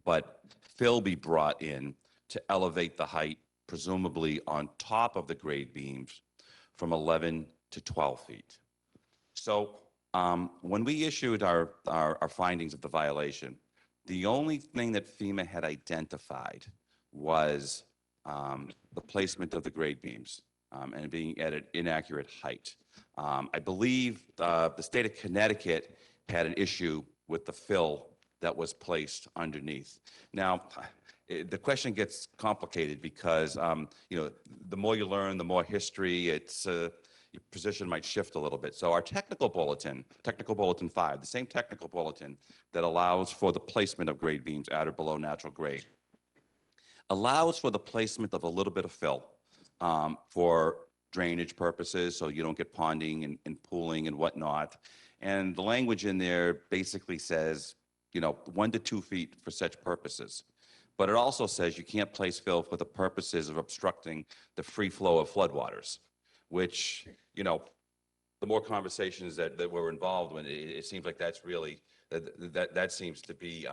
but fill be brought in to elevate the height, presumably on top of the grade beams from 11 to 12 feet? So when we issued our findings of the violation, the only thing that FEMA had identified was the placement of the grade beams and being at an inaccurate height. I believe the state of Connecticut had an issue with the fill that was placed underneath. Now, the question gets complicated because, the more you learn, the more history, your position might shift a little bit. So our technical bulletin 5, the same technical bulletin that allows for the placement of grade beams at or below natural grade, allows for the placement of a little bit of fill for drainage purposes, so you don't get ponding and pooling and whatnot. And the language in there basically says, 1 to 2 feet for such purposes. But it also says you can't place fill for the purposes of obstructing the free flow of floodwaters, which, the more conversations that we're involved in, it seems like that's really, that seems to be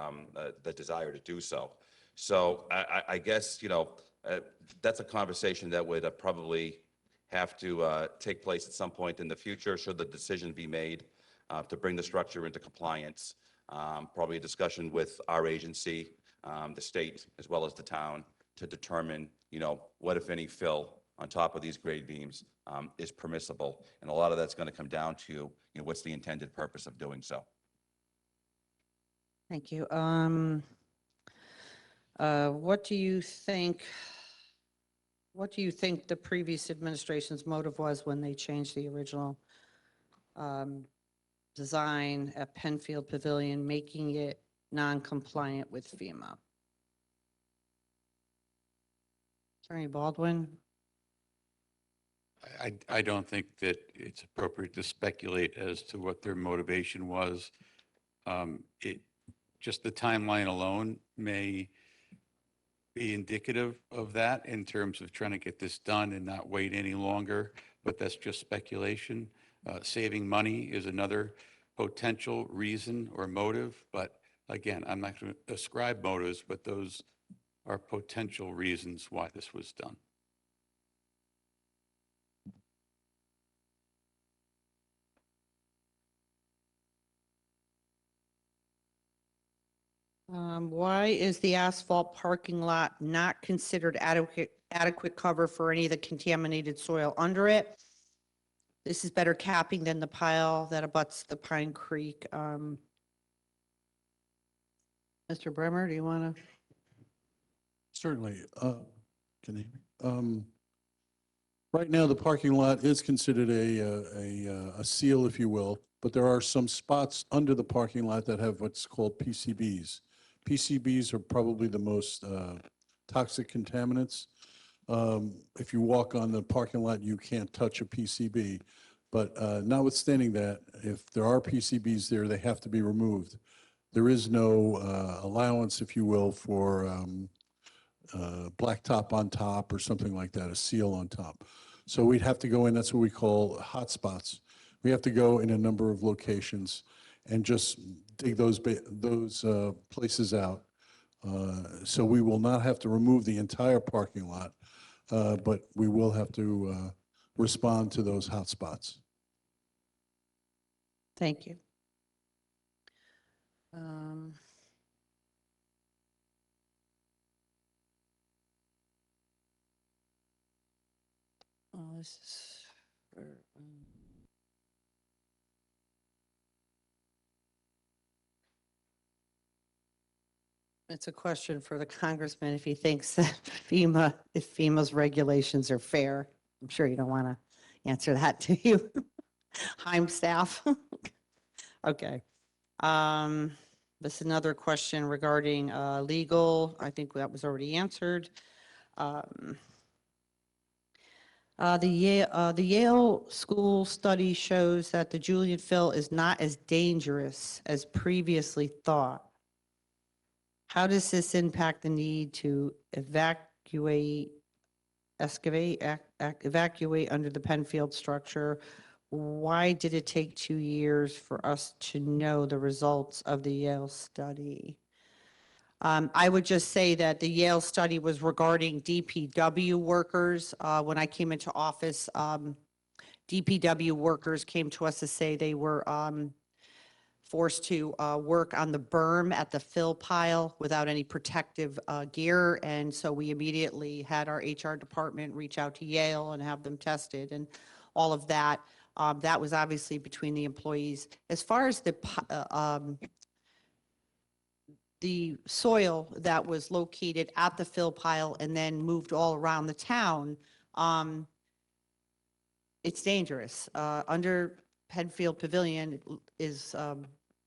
the desire to do so. So I guess, that's a conversation that would probably have to take place at some point in the future, should the decision be made to bring the structure into compliance. Probably a discussion with our agency, the state, as well as the town, to determine, what, if any, fill on top of these grade beams is permissible. And a lot of that's going to come down to, what's the intended purpose of doing so. Thank you. What do you think the previous administration's motive was when they changed the original design at Penfield Pavilion, making it non-compliant with FEMA? Attorney Baldwin? I don't think that it's appropriate to speculate as to what their motivation was. Just the timeline alone may be indicative of that in terms of trying to get this done and not wait any longer, but that's just speculation. Saving money is another potential reason or motive, but again, I'm not going to ascribe motives, but those are potential reasons why this was done. Why is the asphalt parking lot not considered adequate cover for any of the contaminated soil under it? This is better capping than the pile that abuts the Pine Creek. Mr. Bremer, do you want to? Certainly. Can you hear me? Right now, the parking lot is considered a seal, if you will, but there are some spots under the parking lot that have what's called PCBs. PCBs are probably the most toxic contaminants. If you walk on the parking lot, you can't touch a PCB. But notwithstanding that, if there are PCBs there, they have to be removed. There is no allowance, if you will, for blacktop on top or something like that, a seal on top. So we'd have to go in, that's what we call hotspots. We have to go in a number of locations and just dig those places out. So we will not have to remove the entire parking lot, but we will have to respond to those hotspots. Thank you. Oh, this is for, it's a question for the congressman if he thinks that if FEMA's regulations are fair. I'm sure you don't want to answer that, do you? Heim staff. Okay. This is another question regarding legal. I think that was already answered. The Yale school study shows that the Julian fill is not as dangerous as previously thought. How does this impact the need to evacuate under the Penfield structure? Why did it take 2 years for us to know the results of the Yale study? I would just say that the Yale study was regarding DPW workers. When I came into office, DPW workers came to us to say they were forced to work on the berm at the fill pile without any protective gear. And so we immediately had our HR department reach out to Yale and have them tested and all of that. That was obviously between the employees. As far as the soil that was located at the fill pile and then moved all around the town, it's dangerous. Under Penfield Pavilion is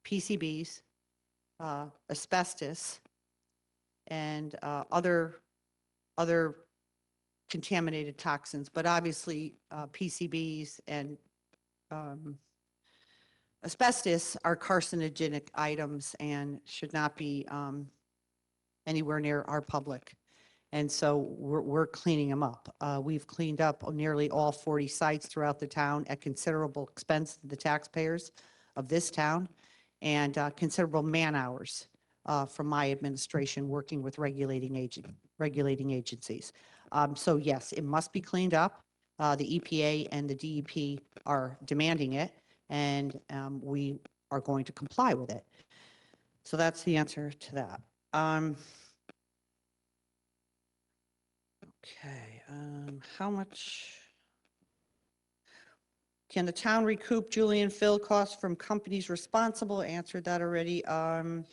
PCBs, asbestos, and other contaminated toxins, but obviously PCBs and asbestos are carcinogenic items and should not be anywhere near our public. And so we're cleaning them up. We've cleaned up nearly all 40 sites throughout the town at considerable expense to the taxpayers of this town and considerable man hours from my administration working with regulating agencies. So yes, it must be cleaned up. The EPA and the DEP are demanding it, and we are going to comply with it. So that's the answer to that. Okay, how much can the town recoup Julian fill costs from companies responsible? Answered that already. Why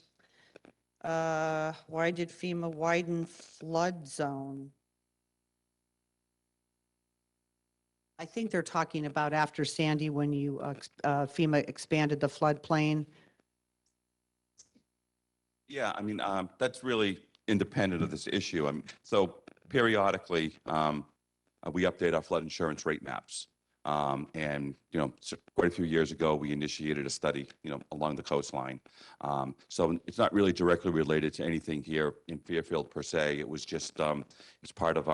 did FEMA widen flood zone? I think they're talking about after Sandy when you FEMA expanded the floodplain. Yeah, I mean, that's really independent of this issue. So periodically, we update our flood insurance rate maps. And, so quite a few years ago, we initiated a study, along the coastline. So it's not really directly related to anything here in Fairfield per se. It was just, it's part of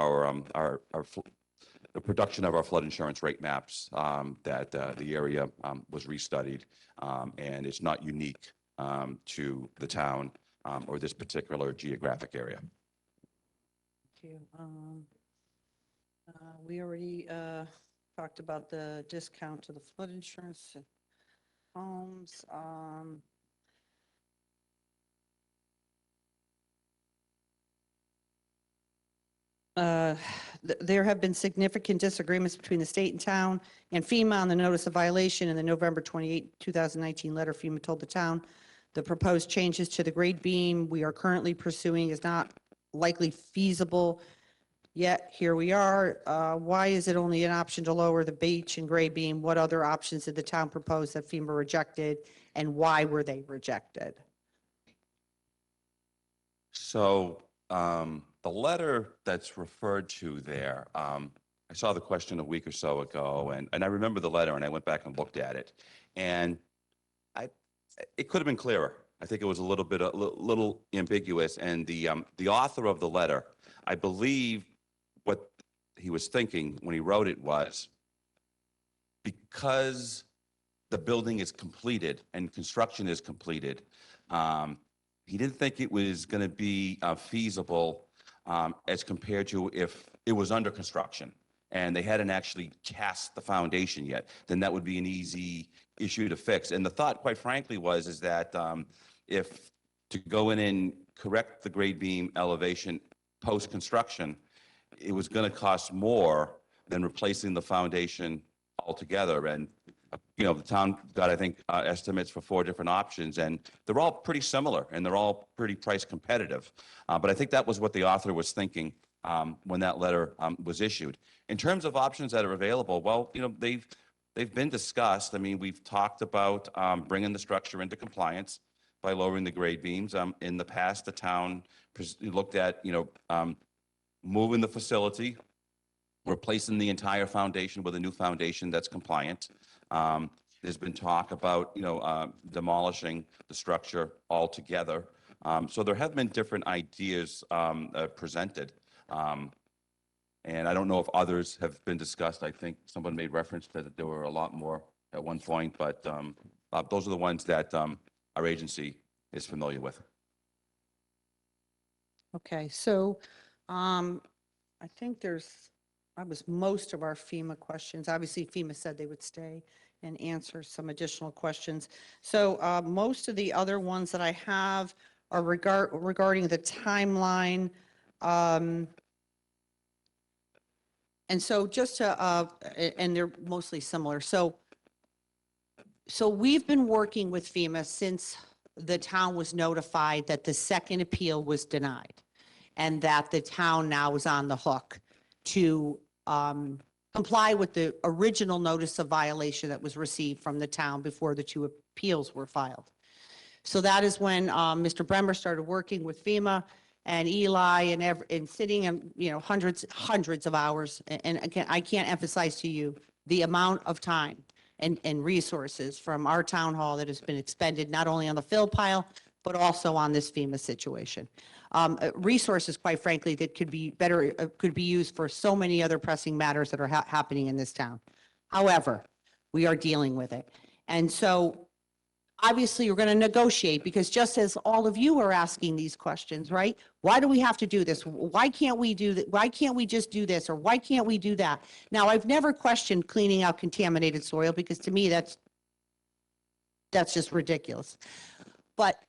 the production of our flood insurance rate maps that the area was restudied. And it's not unique to the town or this particular geographic area. Thank you. We already talked about the discount to the flood insurance homes. There have been significant disagreements between the state and town and FEMA on the notice of violation. In the November 28, 2019 letter, FEMA told the town the proposed changes to the grade beam we are currently pursuing is not likely feasible. Yet here we are. Why is it only an option to lower the beach and grade beam? What other options did the town propose that FEMA rejected, and why were they rejected? So the letter that's referred to there, I saw the question a week or so ago, and I remember the letter, and I went back and looked at it, and it could have been clearer. I think it was a little ambiguous, and the author of the letter, I believe what he was thinking when he wrote it was, because the building is completed and construction is completed, he didn't think it was going to be feasible as compared to if it was under construction and they hadn't actually cast the foundation yet. Then that would be an easy issue to fix. And the thought, quite frankly, is that if to go in and correct the grade beam elevation post-construction, it was going to cost more than replacing the foundation altogether. And the town got, I think, estimates for 4 different options, and they're all pretty similar, and they're all pretty price competitive. But I think that was what the author was thinking when that letter was issued. In terms of options that are available, well, they've been discussed. I mean, we've talked about bringing the structure into compliance by lowering the grade beams. In the past, the town looked at, moving the facility, replacing the entire foundation with a new foundation that's compliant. There's been talk about, demolishing the structure altogether. So there have been different ideas presented. And I don't know if others have been discussed. I think someone made reference to that there were a lot more at one point, but those are the ones that our agency is familiar with. Okay, so I think that was most of our FEMA questions. Obviously, FEMA said they would stay and answer some additional questions. So most of the other ones that I have are regarding the timeline. And so just to, and they're mostly similar. So we've been working with FEMA since the town was notified that the second appeal was denied and that the town now is on the hook to comply with the original notice of violation that was received from the town before the two appeals were filed. So that is when Mr. Bremer started working with FEMA and Eli and sitting in, hundreds of hours. And again, I can't emphasize to you the amount of time and resources from our town hall that has been expended not only on the fill pile, but also on this FEMA situation. Resources, quite frankly, that could be better, could be used for so many other pressing matters that are happening in this town. However, we are dealing with it. And so obviously you're going to negotiate, because just as all of you are asking these questions, right? Why do we have to do this? Why can't we do that? Why can't we just do this? Or why can't we do that? Now, I've never questioned cleaning out contaminated soil, because to me, that's just ridiculous. But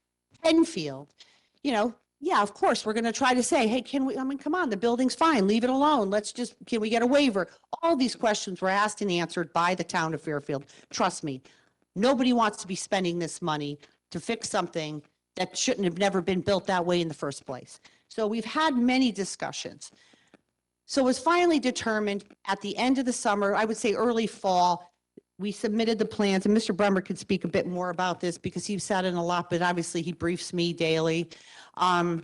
Penfield, yeah, of course, we're going to try to say, hey, come on, the building's fine, leave it alone. Can we get a waiver? All these questions were asked and answered by the town of Fairfield. Trust me, nobody wants to be spending this money to fix something that shouldn't have never been built that way in the first place. So we've had many discussions. So it was finally determined at the end of the summer, I would say early fall, we submitted the plans, and Mr. Bremer could speak a bit more about this because he sat in a lot, but obviously he briefs me daily at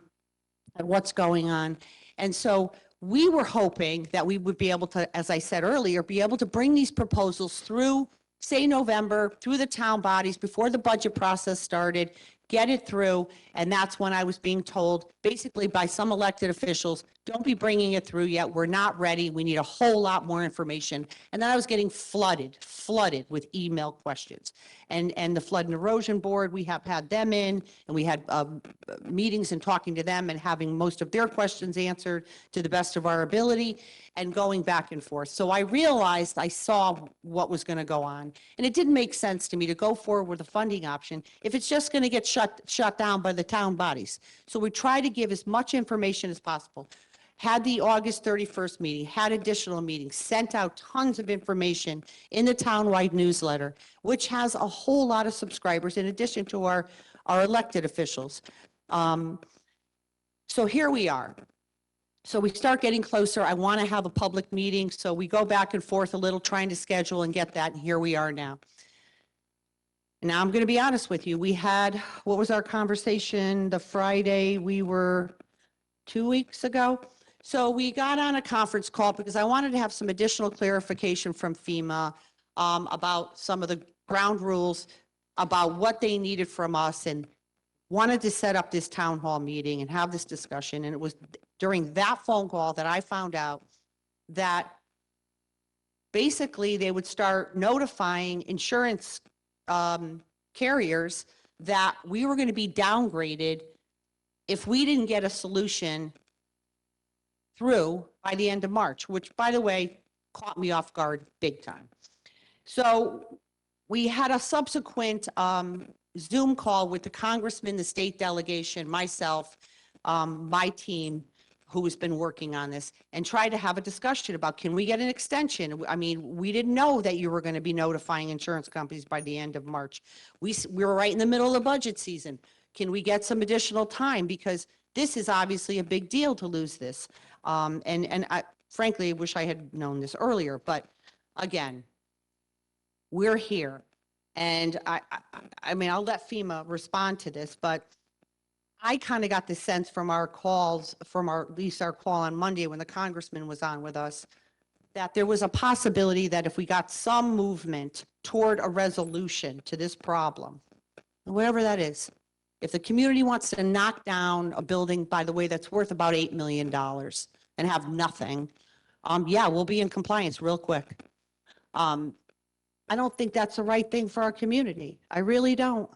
what's going on. And so we were hoping that we would be able to, as I said earlier, be able to bring these proposals through, say, November, through the town bodies before the budget process started, get it through. And that's when I was being told, basically by some elected officials, don't be bringing it through yet. We're not ready. We need a whole lot more information. And then I was getting flooded with email questions. And the Flood and Erosion Board, we have had them in, and we had meetings and talking to them and having most of their questions answered to the best of our ability and going back and forth. So I realized, I saw what was going to go on, and it didn't make sense to me to go forward with a funding option if it's just going to get shut down by the town bodies. So we try to give as much information as possible. Had the August 31st meeting, had additional meetings, sent out tons of information in the townwide newsletter, which has a whole lot of subscribers in addition to our elected officials. So here we are. So we start getting closer. I want to have a public meeting. So we go back and forth a little trying to schedule and get that. And here we are now. And now I'm going to be honest with you. We had, what was our conversation the Friday? We were 2 weeks ago. So we got on a conference call because I wanted to have some additional clarification from FEMA about some of the ground rules, about what they needed from us, and wanted to set up this town hall meeting and have this discussion. And it was during that phone call that I found out that basically they would start notifying insurance carriers that we were going to be downgraded if we didn't get a solution through by the end of March, which, by the way, caught me off guard big time. So we had a subsequent Zoom call with the congressman, the state delegation, myself, my team, who has been working on this, and tried to have a discussion about, can we get an extension? I mean, we didn't know that you were going to be notifying insurance companies by the end of March. We were right in the middle of the budget season. Can we get some additional time? Because this is obviously a big deal to lose this. And I frankly wish I had known this earlier, but again, we're here. And I mean, I'll let FEMA respond to this, but I kind of got the sense from our calls, at least our call on Monday when the congressman was on with us, that there was a possibility that if we got some movement toward a resolution to this problem, whatever that is, if the community wants to knock down a building, by the way, that's worth about $8 million and have nothing, yeah, we'll be in compliance real quick. I don't think that's the right thing for our community. I really don't.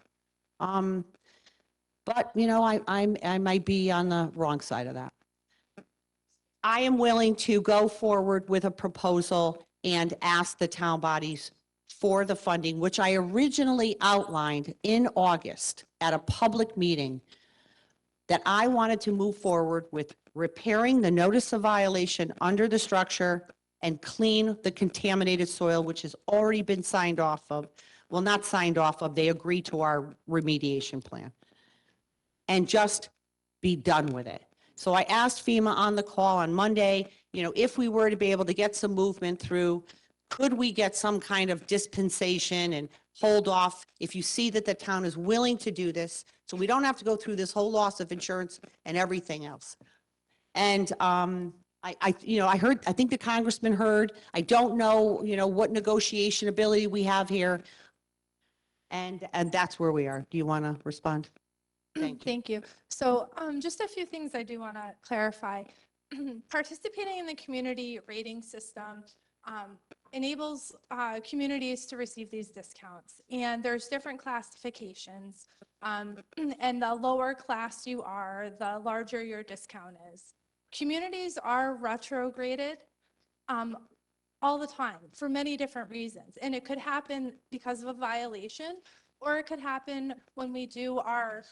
But, I might be on the wrong side of that. I am willing to go forward with a proposal and ask the town bodies for the funding, which I originally outlined in August at a public meeting, that I wanted to move forward with repairing the notice of violation under the structure and clean the contaminated soil, which has already been signed off of. Well, not signed off of, they agreed to our remediation plan. and just be done with it. So I asked FEMA on the call on Monday, if we were to be able to get some movement through, could we get some kind of dispensation and hold off if you see that the town is willing to do this, so we don't have to go through this whole loss of insurance and everything else. And I heard, I think the congressman heard. I don't know, what negotiation ability we have here. And that's where we are. Do you want to respond? Thank you. Thank you. So just a few things I do want to clarify. Participating in the community rating system enables communities to receive these discounts. And there's different classifications. And the lower class you are, the larger your discount is. Communities are retrograded all the time for many different reasons. And it could happen because of a violation, or it could happen when we do our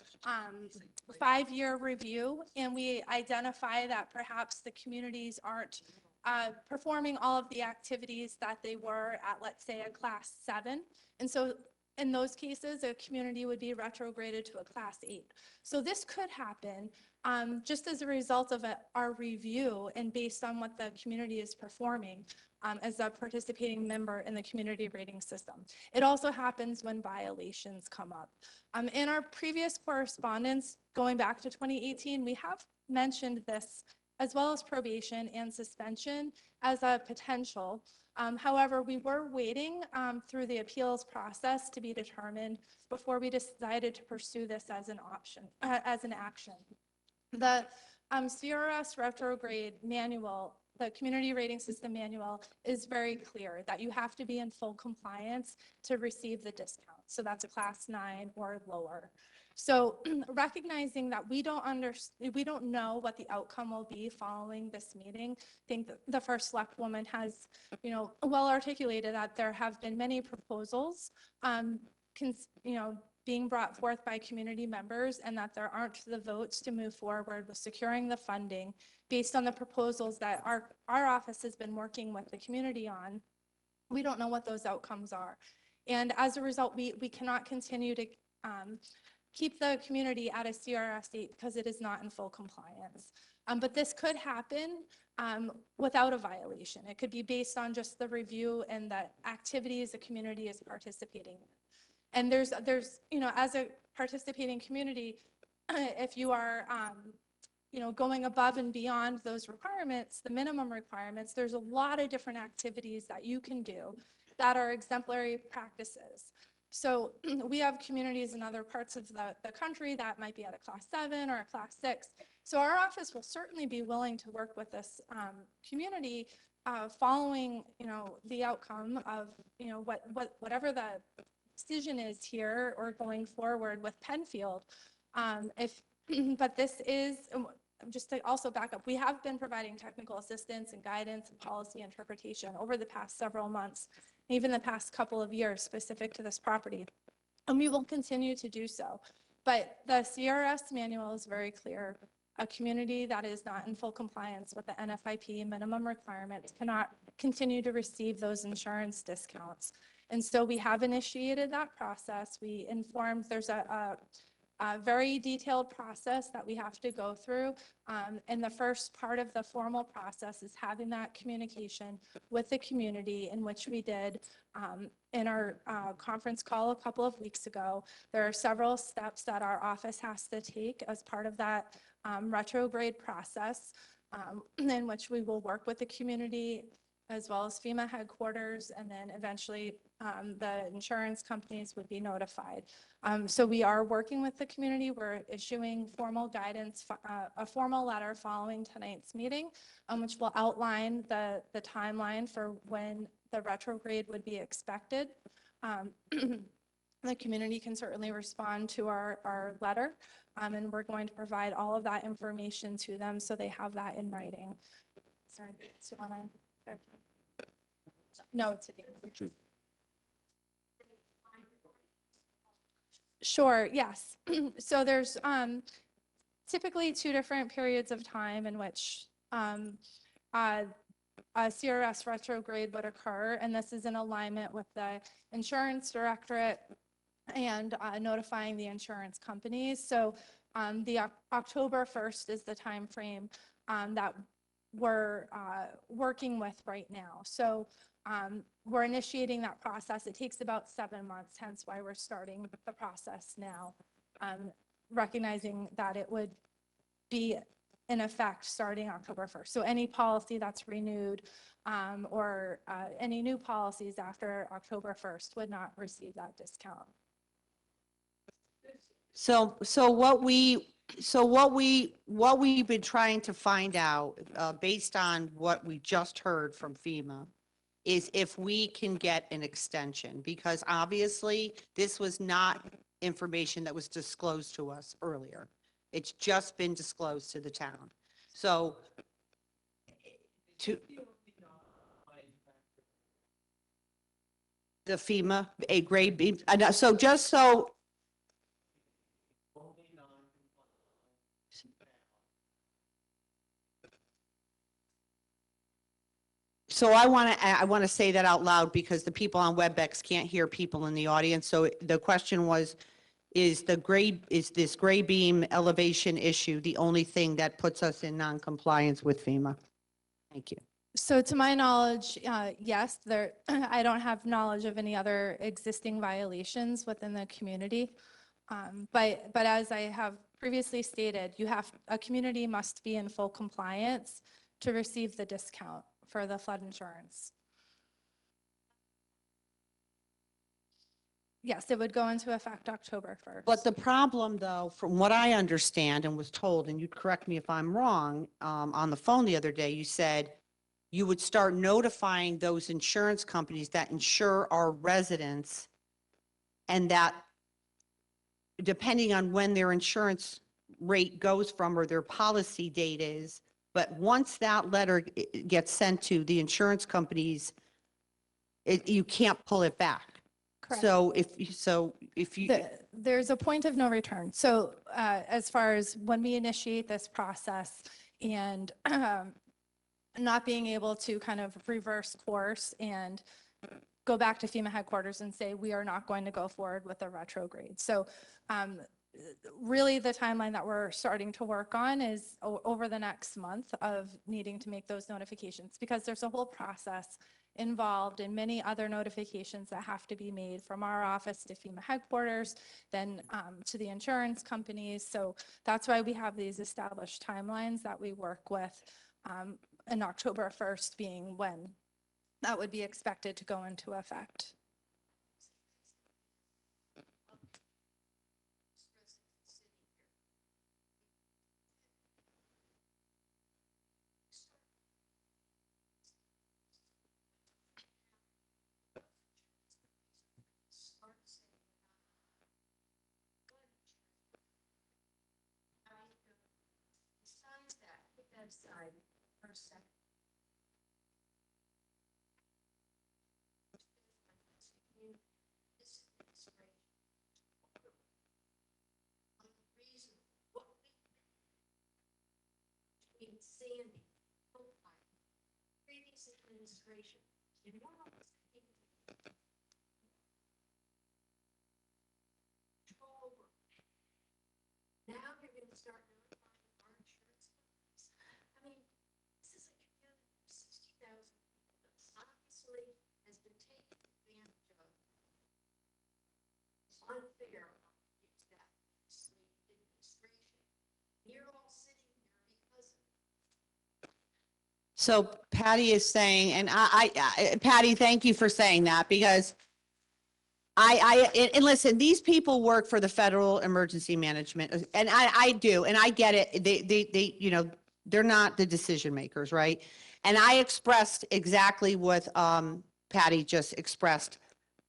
5-year review and we identify that perhaps the communities aren't performing all of the activities that they were at, let's say, a class 7. And so in those cases, a community would be retrograded to a class 8. So this could happen just as a result of our review and based on what the community is performing as a participating member in the community rating system. It also happens when violations come up. In our previous correspondence, going back to 2018, we have mentioned this as well as probation and suspension as a potential. However, we were waiting through the appeals process to be determined before we decided to pursue this as an option, as an action. The CRS retrograde manual, the community rating system manual, is very clear that you have to be in full compliance to receive the discount. So that's a class 9 or lower. So recognizing that we don't know what the outcome will be following this meeting, I think that the first select woman has, well articulated that there have been many proposals, being brought forth by community members, and that there aren't the votes to move forward with securing the funding based on the proposals that our office has been working with the community on. We don't know what those outcomes are. And as a result, we cannot continue to keep the community at a CRS 8 because it is not in full compliance. But this could happen without a violation. It could be based on just the review and the activities the community is participating in. And there's, as a participating community, if you are, going above and beyond those requirements, the minimum requirements, there's a lot of different activities that you can do that are exemplary practices. So we have communities in other parts of the country that might be at a class 7 or a class 6. So our office will certainly be willing to work with this community following, the outcome of, whatever the decision is here or going forward with Penfield. But this is, just to also back up, we have been providing technical assistance and guidance and policy interpretation over the past several months, even the past couple of years specific to this property. And we will continue to do so. But the CRS manual is very clear. A community that is not in full compliance with the NFIP minimum requirements cannot continue to receive those insurance discounts. And so we have initiated that process. We informed there's a very detailed process that we have to go through. And the first part of the formal process is having that communication with the community, in which we did in our conference call a couple of weeks ago. There are several steps that our office has to take as part of that retrograde process, in which we will work with the community as well as FEMA headquarters, and then eventually the insurance companies would be notified. So we are working with the community. We're issuing formal guidance, a formal letter following tonight's meeting, which will outline the timeline for when the retrograde would be expected. The community can certainly respond to our letter, and we're going to provide all of that information to them so they have that in writing. Sorry, do you want to? No, it's Sure, yes. So there's typically 2 different periods of time in which a CRS retrograde would occur, and this is in alignment with the insurance directorate and notifying the insurance companies. So October 1st is the time frame that we're working with right now. So we're initiating that process. It takes about 7 months, hence why we're starting the process now, recognizing that it would be in effect starting October 1st. So any policy that's renewed or any new policies after October 1st would not receive that discount. So what we've been trying to find out, based on what we just heard from FEMA, is if we can get an extension, because obviously this was not information that was disclosed to us earlier. It's just been disclosed to the town. So to the FEMA, a grade B, so just so. So I want to say that out loud because the people on WebEx can't hear people in the audience. So the question was, is this gray beam elevation issue the only thing that puts us in non-compliance with FEMA? Thank you. So to my knowledge, yes, I don't have knowledge of any other existing violations within the community. But as I have previously stated, a community must be in full compliance to receive the discount for the flood insurance. Yes, it would go into effect October 1st. But the problem, though, from what I understand and was told, and you'd correct me if I'm wrong, on the phone the other day, you said you would start notifying those insurance companies that insure our residents, and that depending on when their insurance rate goes from or their policy date is, but once that letter gets sent to the insurance companies, you can't pull it back. Correct. So if you. There's a point of no return. So as far as when we initiate this process and not being able to kind of reverse course and go back to FEMA headquarters and say, we are not going to go forward with a retrograde. So really the timeline that we're starting to work on is over the next month of needing to make those notifications, because there's a whole process involved and many other notifications that have to be made from our office to FEMA headquarters, then to the insurance companies. So that's why we have these established timelines that we work with, and October 1st being when that would be expected to go into effect. Aside for a second. This administration, on the reason what we between Sandy, previous administration, you know what was now you're going to start notifying our insurance companies. I mean, this is a community of 60,000 people that obviously has been taken advantage of. It's unfair it's that administration. You're all sitting here because of it. So Patty is saying, and Patty, thank you for saying that, because and listen, these people work for the Federal Emergency Management, and I do, and I get it. They, you know, they're not the decision makers, right? And I expressed exactly what Patty just expressed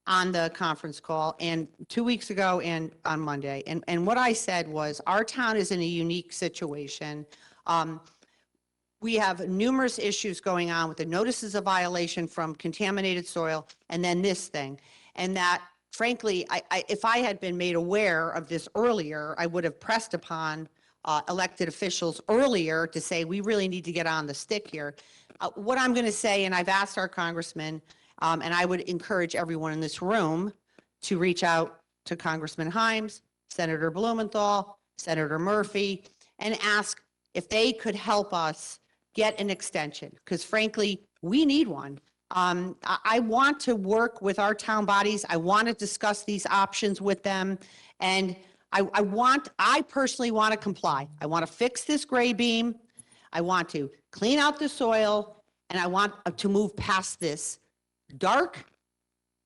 on the conference call and 2 weeks ago and on Monday. And what I said was, our town is in a unique situation. We have numerous issues going on with the notices of violation from contaminated soil, and then this thing. And that, frankly, if I had been made aware of this earlier, I would have pressed upon elected officials earlier to say, we really need to get on the stick here. What I'm going to say, and I've asked our congressman, and I would encourage everyone in this room to reach out to Congressman Himes, Senator Blumenthal, Senator Murphy, and ask if they could help us get an extension, because frankly, we need one. I want to work with our town bodies. I want to discuss these options with them. And I personally want to comply. I want to fix this gray beam. I want to clean out the soil, and I want to move past this dark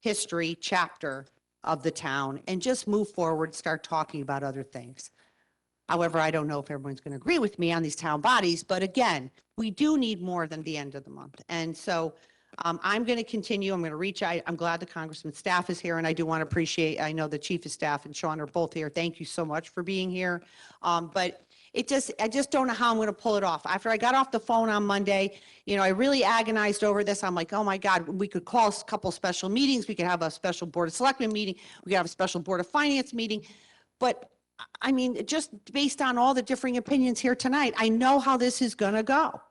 history chapter of the town and just move forward, start talking about other things. However, I don't know if everyone's going to agree with me on these town bodies, but again, we do need more than the end of the month. And so I'm going to continue. I'm going to reach out. I'm glad the Congressman's staff is here, and I do want to appreciate, I know the Chief of Staff and Sean are both here. Thank you so much for being here. But I just don't know how I'm going to pull it off. After I got off the phone on Monday, I really agonized over this. I'm like, oh my God, we could call a couple special meetings. We could have a special Board of Selectmen meeting. We could have a special Board of Finance meeting. But I mean, just based on all the differing opinions here tonight, I know how this is going to go.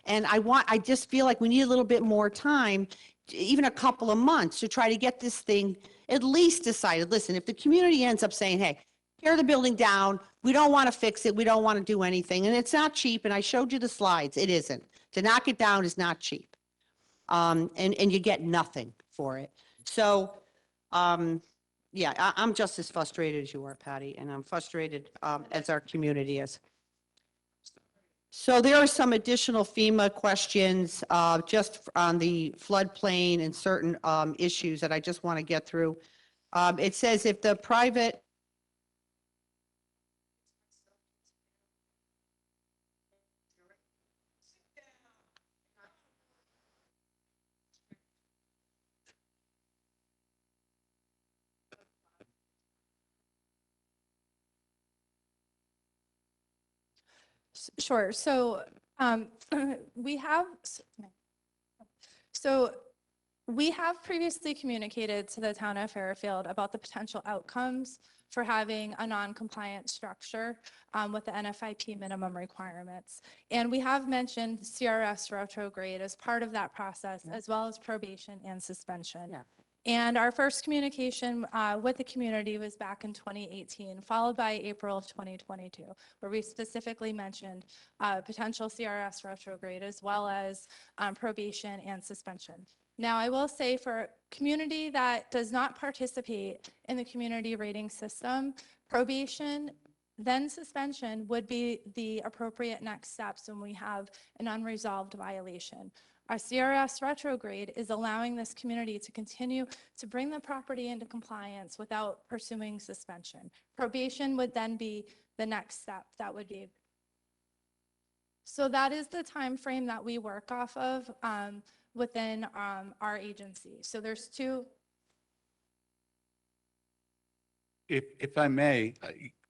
And I just feel like we need a little bit more time, even a couple of months, to try to get this thing at least decided. Listen, if the community ends up saying, hey, tear the building down, we don't want to fix it, we don't want to do anything, and it's not cheap, and I showed you the slides, it isn't. To knock it down is not cheap. And you get nothing for it. So, yeah, I'm just as frustrated as you are, Patty, and I'm frustrated as our community is. So there are some additional FEMA questions just on the floodplain and certain issues that I just want to get through. It says if the private Sure. So we have, so we have previously communicated to the town of Fairfield about the potential outcomes for having a non-compliant structure with the NFIP minimum requirements. And we have mentioned CRS retrograde as part of that process, as well as probation and suspension. Yeah. And our first communication with the community was back in 2018, followed by April of 2022, where we specifically mentioned potential CRS retrograde, as well as probation and suspension. Now, I will say for community that does not participate in the community rating system, probation, then suspension would be the appropriate next steps when we have an unresolved violation. Our CRS retrograde is allowing this community to continue to bring the property into compliance without pursuing suspension. Probation would then be the next step. That would be. So that is the time frame that we work off of within our agency. So there's two. If I may,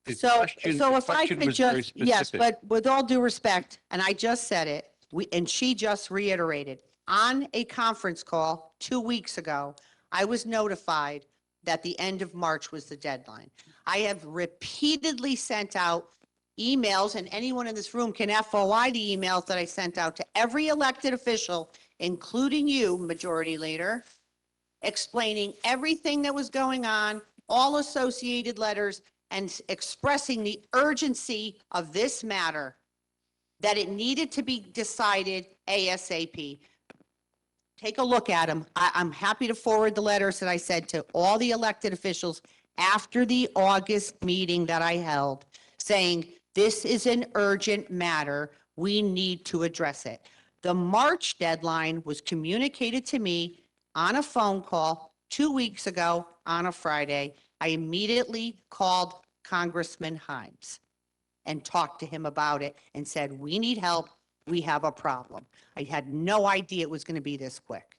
the So question if I question could was very just, yes, specific. but with all due respect, and I just said it, and she just reiterated, on a conference call 2 weeks ago, I was notified that the end of March was the deadline. I have repeatedly sent out emails, and anyone in this room can FOI the emails that I sent out to every elected official, including you, Majority Leader, explaining everything that was going on, all associated letters, and expressing the urgency of this matter, that it needed to be decided ASAP. Take a look at them. I'm happy to forward the letters that I said to all the elected officials after the August meeting that I held, saying, this is an urgent matter. We need to address it. The March deadline was communicated to me on a phone call 2 weeks ago on a Friday. I immediately called Congressman Himes and talked to him about it and said, we need help. We have a problem. I had no idea it was going to be this quick.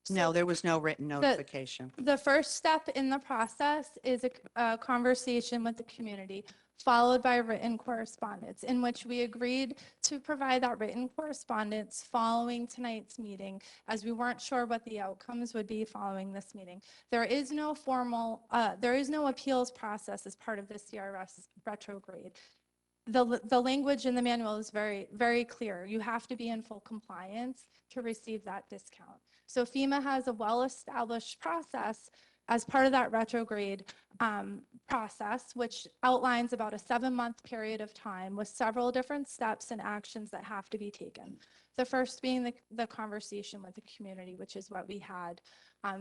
No, there was no written notification. The first step in the process is a conversation with the community, followed by written correspondence, in which we agreed to provide that written correspondence following tonight's meeting, as we weren't sure what the outcomes would be following this meeting. There is no appeals process as part of the CRS retrograde. The language in the manual is very, very clear. You have to be in full compliance to receive that discount. So FEMA has a well-established process as part of that retrograde process, which outlines about a 7-month period of time with several different steps and actions that have to be taken. The first being the conversation with the community, which is what we had,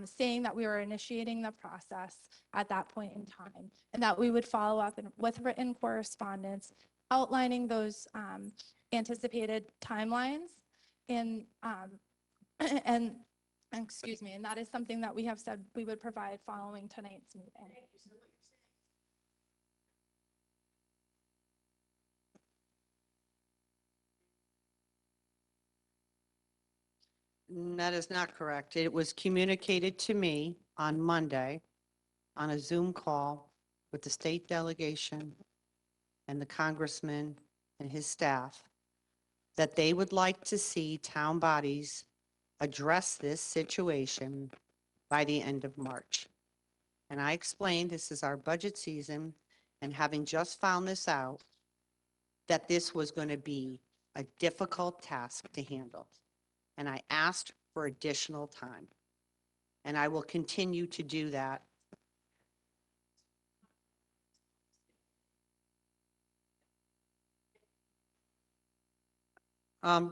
saying that we were initiating the process at that point in time, and that we would follow up with written correspondence outlining those anticipated timelines and excuse me, and that is something that we have said we would provide following tonight's meeting. That is not correct. It was communicated to me on Monday on a Zoom call with the state delegation and the congressman and his staff that they would like to see town bodies address this situation by the end of March. And I explained this is our budget season, and having just found this out, that this was going to be a difficult task to handle. And I asked for additional time. And I will continue to do that.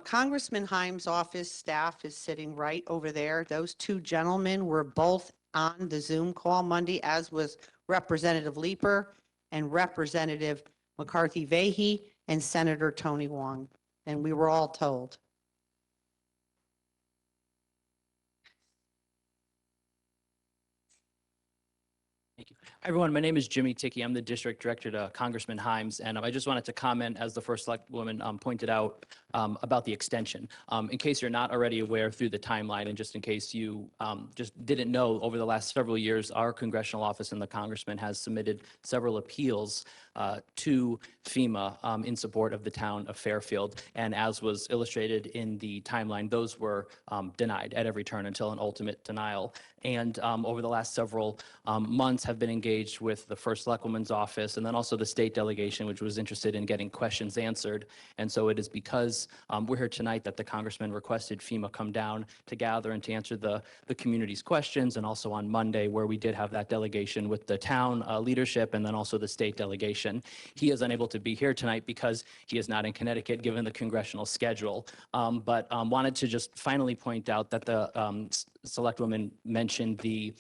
Congressman Himes' office staff is sitting right over there. Those two gentlemen were both on the Zoom call Monday, as was Representative Leeper and Representative McCarthy Vahey and Senator Tony Wong. And we were all told. Thank you. Hi, everyone. My name is Jimmy Ticky. I'm the district director to Congressman Himes, and I just wanted to comment, as the first select woman pointed out, about the extension. In case you're not already aware through the timeline, and just in case you just didn't know, over the last several years, our congressional office and the congressman has submitted several appeals to FEMA in support of the town of Fairfield. And as was illustrated in the timeline, those were denied at every turn until an ultimate denial. And over the last several months have been engaged with the first select woman's office and then also the state delegation, which was interested in getting questions answered. And so it is because we're here tonight that the congressman requested FEMA come down to gather and to answer the community's questions, and also on Monday, where we did have that delegation with the town leadership and then also the state delegation. He is unable to be here tonight because he is not in Connecticut given the congressional schedule. But wanted to just finally point out that the select woman mentioned the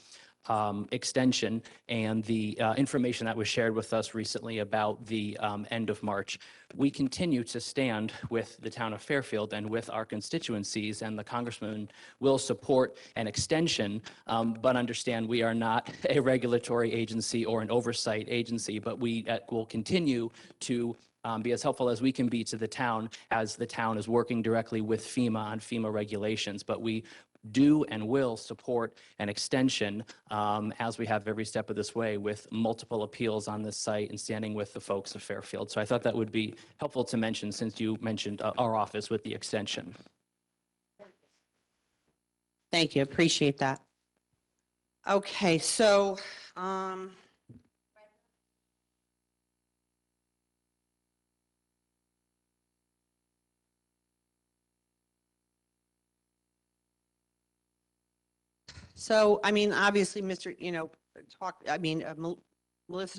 extension and the information that was shared with us recently about the end of March. We continue to stand with the town of Fairfield and with our constituencies, and the congressman will support an extension, but understand we are not a regulatory agency or an oversight agency, but we will continue to be as helpful as we can be to the town, as the town is working directly with FEMA on FEMA regulations. But we do and will support an extension as we have every step of this way, with multiple appeals on this site and standing with the folks of Fairfield. So I thought that would be helpful to mention, since you mentioned our office with the extension. Thank you. Appreciate that. Okay, so I mean, obviously, Melissa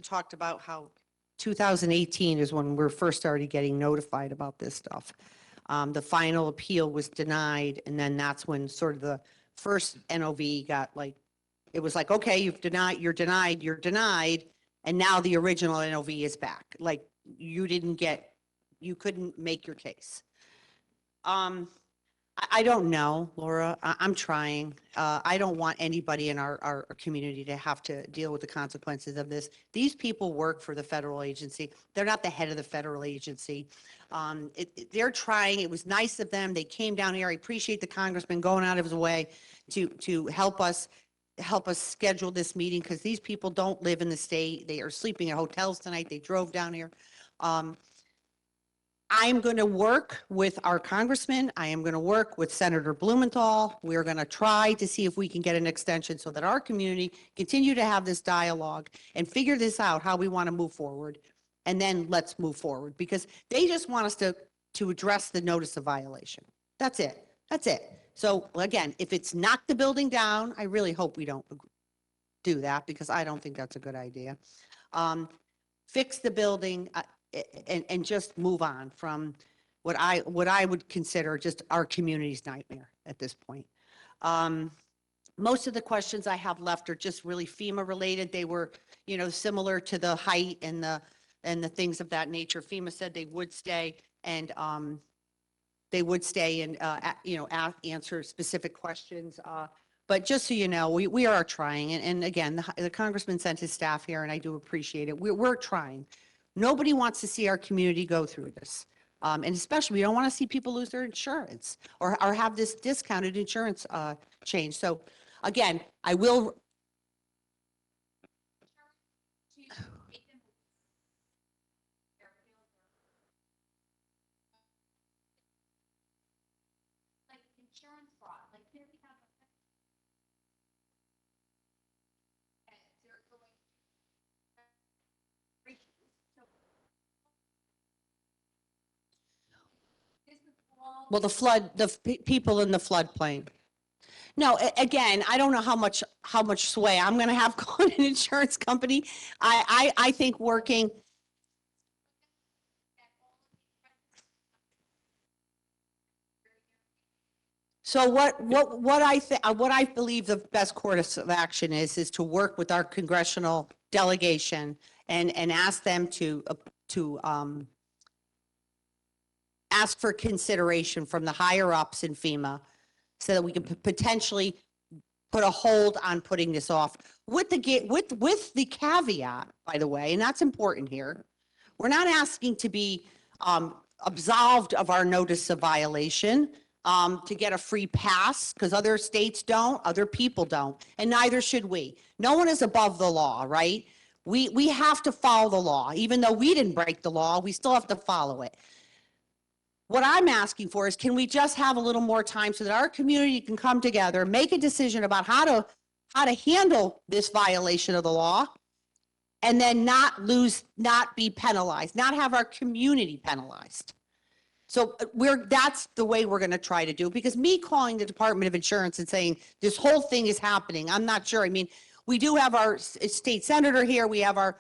talked about how 2018 is when we're first started getting notified about this stuff. The final appeal was denied, and then that's when sort of the first NOV got like, it was like, okay, you're denied, and now the original NOV is back. Like, you couldn't make your case. I don't know, Laura. I'm trying. I don't want anybody in our community to have to deal with the consequences of this. These people work for the federal agency. They're not the head of the federal agency. They're trying. It was nice of them. They came down here. I appreciate the congressman going out of his way to help us schedule this meeting, because these people don't live in the state. They are sleeping in hotels tonight. They drove down here. I'm going to work with our congressman. I am going to work with Senator Blumenthal. We're going to try to see if we can get an extension so that our community continue to have this dialogue and figure this out, how we want to move forward. And then let's move forward, because they just want us to address the notice of violation. That's it. That's it. So again, if it's knock the building down, I really hope we don't do that because I don't think that's a good idea. Fix the building and just move on from what I would consider just our community's nightmare at this point. Most of the questions I have left are just really FEMA related. They were, you know, similar to the height and the things of that nature. FEMA said they would stay and you know, answer specific questions. But just so you know, we are trying. And again, the congressman sent his staff here and I do appreciate it. We're trying. Nobody wants to see our community go through this. And especially we don't want to see people lose their insurance or have this discounted insurance change. So again, I will. Like insurance fraud, like here we have a. And they're going. Well, the people in the floodplain. No, again, I don't know how much sway I'm going to have on an insurance company. I think working. So what I believe the best course of action is to work with our congressional delegation and ask them to ask for consideration from the higher ups in FEMA so that we can potentially put a hold on putting this off with the caveat, by the way, and that's important here. We're not asking to be absolved of our notice of violation, to get a free pass, because other states don't, other people don't, and neither should we. No one is above the law, right? We have to follow the law. Even though we didn't break the law, we still have to follow it. What I'm asking for is, can we just have a little more time so that our community can come together, make a decision about how to handle this violation of the law, and then not be penalized, not have our community penalized. So that's the way we're going to try to do, because me calling the Department of Insurance and saying this whole thing is happening, I'm not sure. I mean, we do have our state senator here. We have I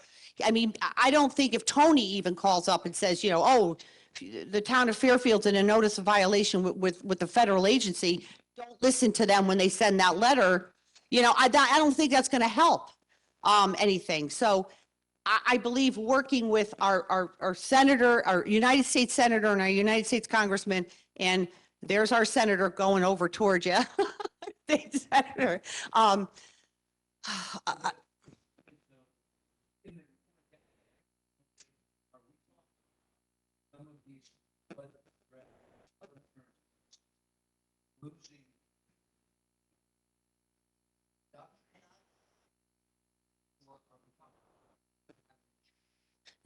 don't think if Tony even calls up and says, you know, oh, the town of Fairfield's in a notice of violation with the federal agency, don't listen to them when they send that letter. You know, I don't think that's going to help anything. So I believe working with our senator, our United States senator and our United States congressman, and there's our senator going over towards you. State senator.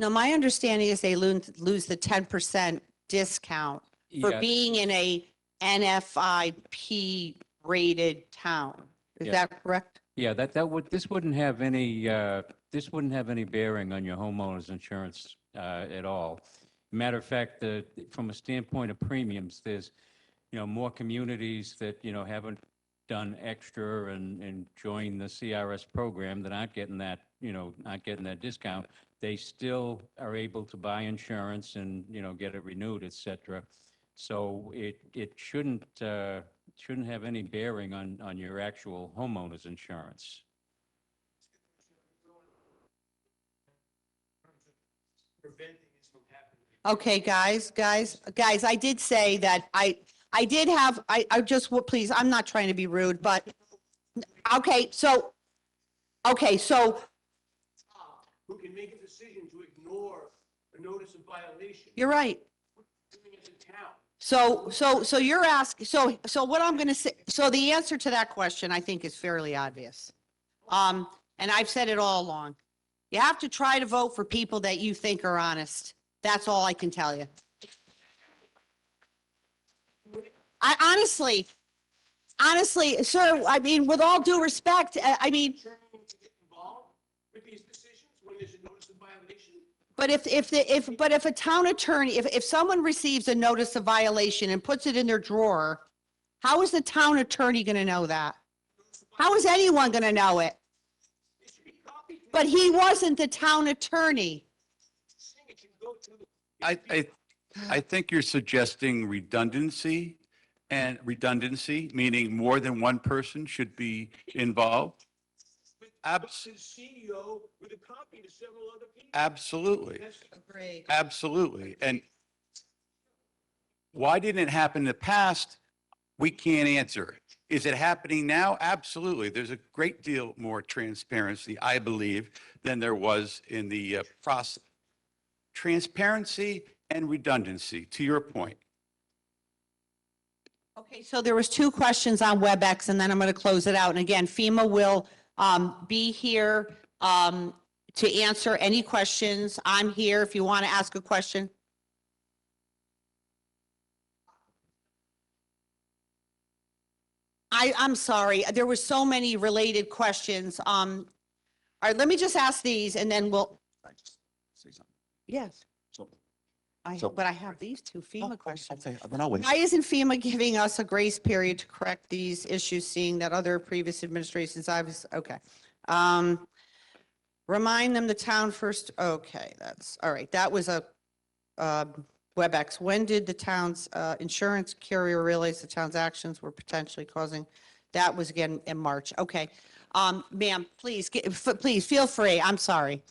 No, my understanding is they lose the 10% discount for Yeah. being in a NFIP rated town. Is Yeah. that correct? Yeah, this wouldn't have any bearing on your homeowner's insurance at all. Matter of fact, from a standpoint of premiums, there's, you know, more communities that, you know, haven't done extra and joined the CRS program that aren't getting that, you know, not getting that discount. They still are able to buy insurance and, you know, get it renewed, et cetera. So it shouldn't have any bearing on your actual homeowner's insurance. Okay, guys, I did say that I just, please, I'm not trying to be rude, but, okay, so, Who can make a decision to ignore a notice of violation? you're right. Doing it in town. So you're asking, so what I'm going to say, so the answer to that question, I think, is fairly obvious. And I've said it all along. You have to try to vote for people that you think are honest. That's all I can tell you. I honestly, sir, I mean, with all due respect, I mean, To get involved with these decisions when there's a notice of violation? but if a town attorney, if someone receives a notice of violation and puts it in their drawer, how is the town attorney going to know that? How is anyone going to know it? But he wasn't the town attorney. I think you're suggesting redundancy, meaning more than one person should be involved. CEO with a copy to several other people. Absolutely, Agree. absolutely. And why didn't it happen in the past? We can't answer. Is it happening now? Absolutely. There's a great deal more transparency, I believe, than there was in the process. Transparency and redundancy, to your point. Okay, so there was 2 questions on WebEx, and then I'm going to close it out. And again, FEMA will be here to answer any questions. I'm here if you want to ask a question. I'm sorry, there were so many related questions. All right, let me just ask these and then we'll, Say something. yes. But I have these 2 FEMA questions. Okay, then I'll wait. Why isn't FEMA giving us a grace period to correct these issues, seeing that other previous administrations, okay. Remind them the town first, okay, that's, all right, that was a WebEx. When did the town's insurance carrier realize the town's actions were potentially causing, that was again in March, okay. Ma'am, please, please feel free, I'm sorry.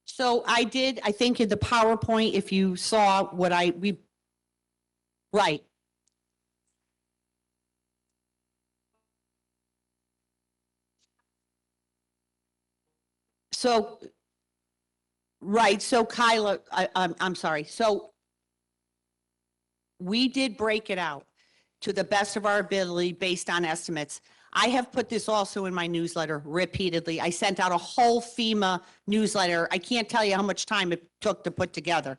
So I think in the PowerPoint, if you saw what right. So, right, so Kyla, I'm sorry, so we did break it out to the best of our ability based on estimates. I have put this also in my newsletter repeatedly. I sent out a whole FEMA newsletter. I can't tell you how much time it took to put together.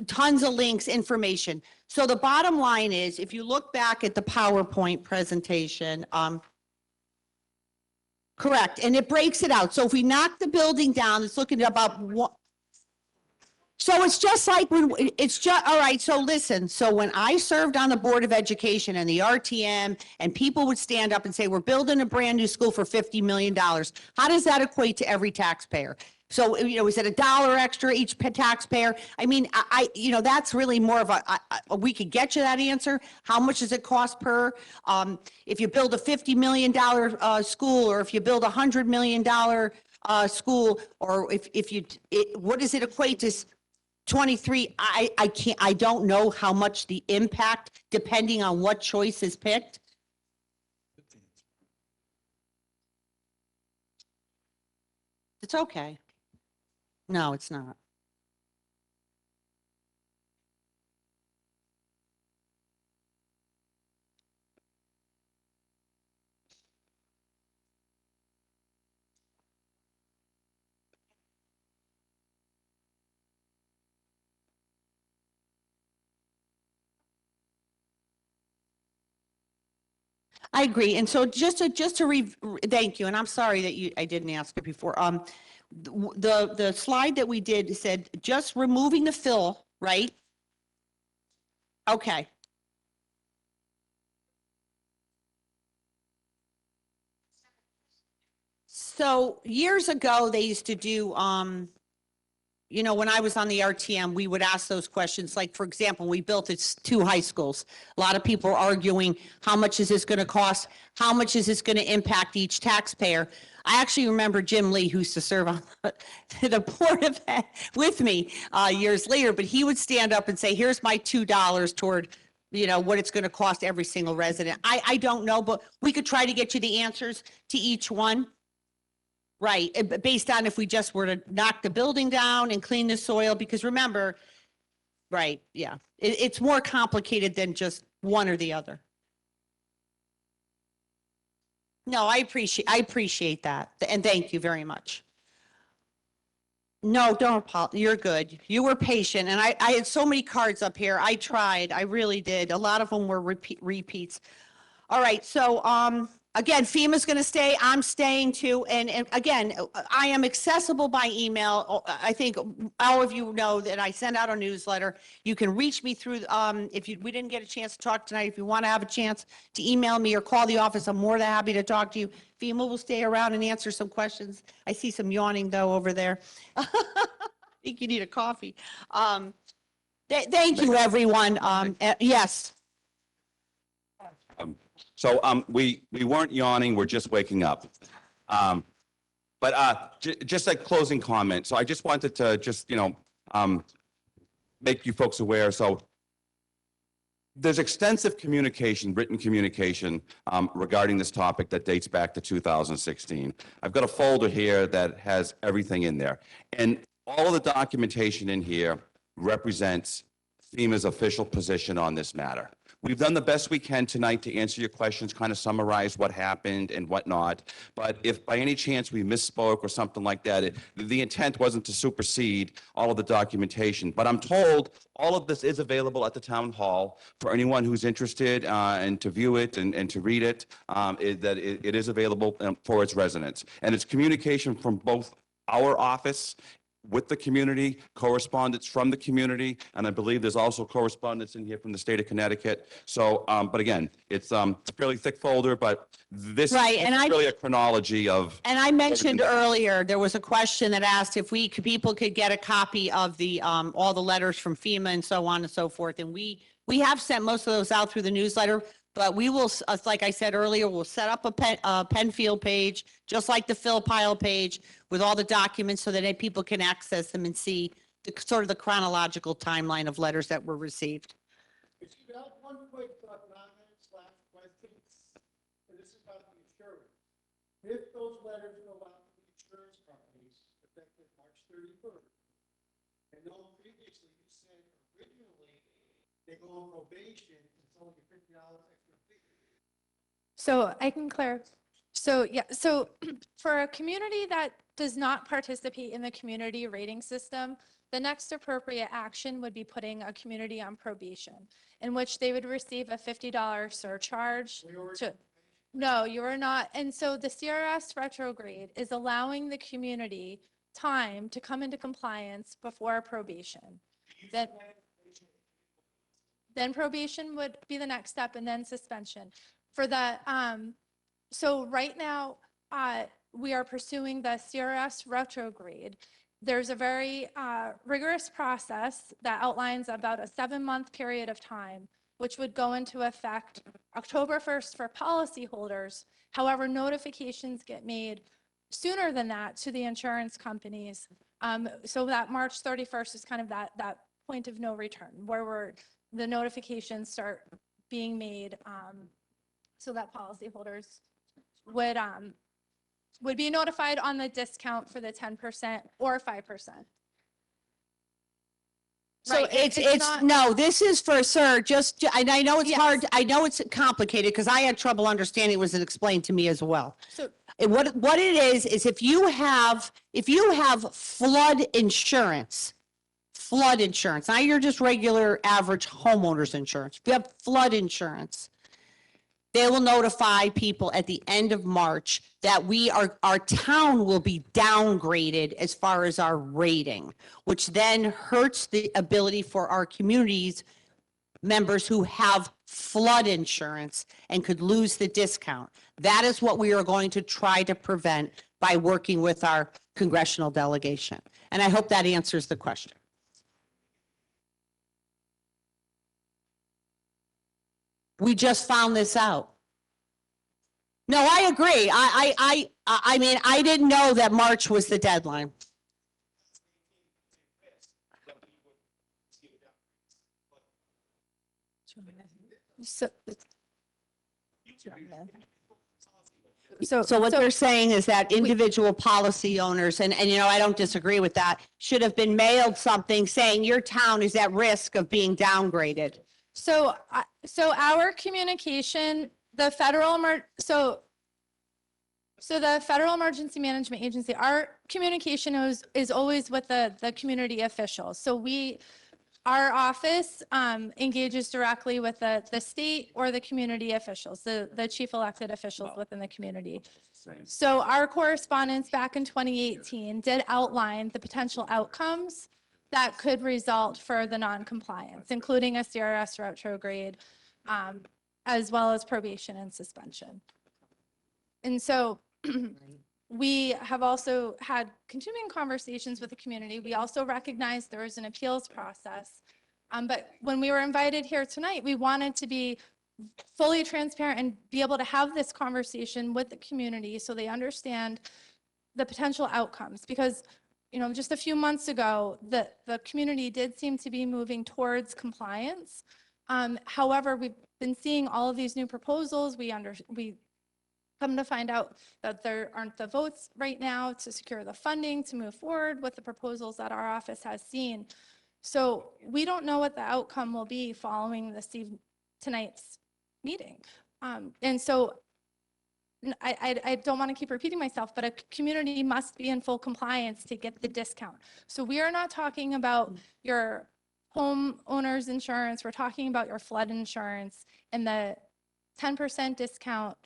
Tons of links, information. So the bottom line is, if you look back at the PowerPoint presentation, correct, and it breaks it out. So if we knock the building down, it's looking at about what. So it's just like when, it's just, all right, so listen, so when I served on the Board of Education and the RTM, and people would stand up and say, we're building a brand new school for $50 million. How does that equate to every taxpayer? So, is it $1 extra each taxpayer? I mean, that's really more of we could get you that answer. How much does it cost per? If you build a $50 million school, or if you build a $100 million school, or what does it equate to? 23, I don't know how much the impact, depending on what choice is picked. It's okay. No, it's not. I agree. And so thank you. And I'm sorry that I didn't ask it before. The slide that we did said just removing the fill, right? Okay. So years ago, they used to do, when I was on the RTM, we would ask those questions. Like, for example, we built 2 high schools. A lot of people are arguing, how much is this going to cost? How much is this going to impact each taxpayer? I actually remember Jim Lee, who used to serve on the Board of Ed with me years later, but he would stand up and say, here's my $2 toward, what it's going to cost every single resident. I don't know, but we could try to get you the answers to each one. Right, based on if we just were to knock the building down and clean the soil, because remember, right, yeah, it's more complicated than just one or the other. No, I appreciate that, and thank you very much. No, don't apologize. You're good. You were patient, and I had so many cards up here. I tried. I really did. A lot of them were repeats. All right, so, again, FEMA's gonna stay, I'm staying too, and again, I am accessible by email. I think all of you know that I send out a newsletter. You can reach me through, if we didn't get a chance to talk tonight, if you want to have a chance to email me or call the office, I'm more than happy to talk to you. FEMA will stay around and answer some questions. I see some yawning though over there. I think you need a coffee. Thank you, everyone. Yes. So we weren't yawning, we're just waking up. But just a closing comment. So I just wanted to just, make you folks aware. So there's extensive communication, written communication regarding this topic that dates back to 2016. I've got a folder here that has everything in there. And all of the documentation in here represents FEMA's official position on this matter. We've done the best we can tonight to answer your questions, kind of summarize what happened and whatnot. But if by any chance we misspoke or something like that, the intent wasn't to supersede all of the documentation. But I'm told all of this is available at the town hall for anyone who's interested and to view it and to read it, that it is available for its residents. And it's communication from both our office with the community, correspondence from the community, and I believe there's also correspondence in here from the state of Connecticut. So, but again, it's a fairly thick folder, but this is really a chronology of. And I mentioned earlier, there was a question that asked if people could get a copy of the, all the letters from FEMA and so on and so forth. And we have sent most of those out through the newsletter, but we will, like I said earlier, we'll set up a Penfield page, just like the Phil Pile page, with all the documents so that people can access them and see the sort of the chronological timeline of letters that were received. One quick question, and this is about the insurance. If those letters go out to the insurance companies effective March 31st, and no previously you said originally they go on probation, it's only $50 extra fee. So I can clarify. So yeah, so for a community that does not participate in the community rating system, the next appropriate action would be putting a community on probation, in which they would receive a $50 surcharge. No, you are not. And so the CRS retrograde is allowing the community time to come into compliance before probation. Then probation would be the next step, and then suspension. For the, so right now, we are pursuing the CRS retrograde. There's a very rigorous process that outlines about a 7-month period of time, which would go into effect October 1st for policyholders. However, notifications get made sooner than that to the insurance companies. So that March 31st is kind of that point of no return, where the notifications start being made so that policyholders would be notified on the discount for the 10% or 5%. So no, this is for, sir, and I know it's hard, I know it's complicated because I had trouble understanding, it was explained to me as well. So what it is if you have flood insurance, not your just regular average homeowner's insurance. If you have flood insurance, they will notify people at the end of March that our town will be downgraded as far as our rating, which then hurts the ability for our communities members who have flood insurance and could lose the discount. That is what we are going to try to prevent by working with our congressional delegation. And I hope that answers the question. We just found this out. No, I agree. I mean, I didn't know that March was the deadline. So what they're saying is that individual policy owners, and I don't disagree with that, should have been mailed something saying your town is at risk of being downgraded. So our communication, the federal, so So the Federal Emergency Management Agency, our communication is always with the community officials. So our office engages directly with the state or the community officials, the chief elected officials within the community. So our correspondence back in 2018 did outline the potential outcomes that could result for the non-compliance, including a CRS retrograde, as well as probation and suspension. And so we have also had continuing conversations with the community. We also recognize there is an appeals process. But when we were invited here tonight, we wanted to be fully transparent and be able to have this conversation with the community so they understand the potential outcomes. Because, just a few months ago, the community did seem to be moving towards compliance. However, we've been seeing all of these new proposals. We come to find out that there aren't the votes right now to secure the funding to move forward with the proposals that our office has seen. So we don't know what the outcome will be following tonight's meeting. And so I don't want to keep repeating myself, but a community must be in full compliance to get the discount. So we are not talking about your homeowner's insurance. We're talking about your flood insurance and the 10% discount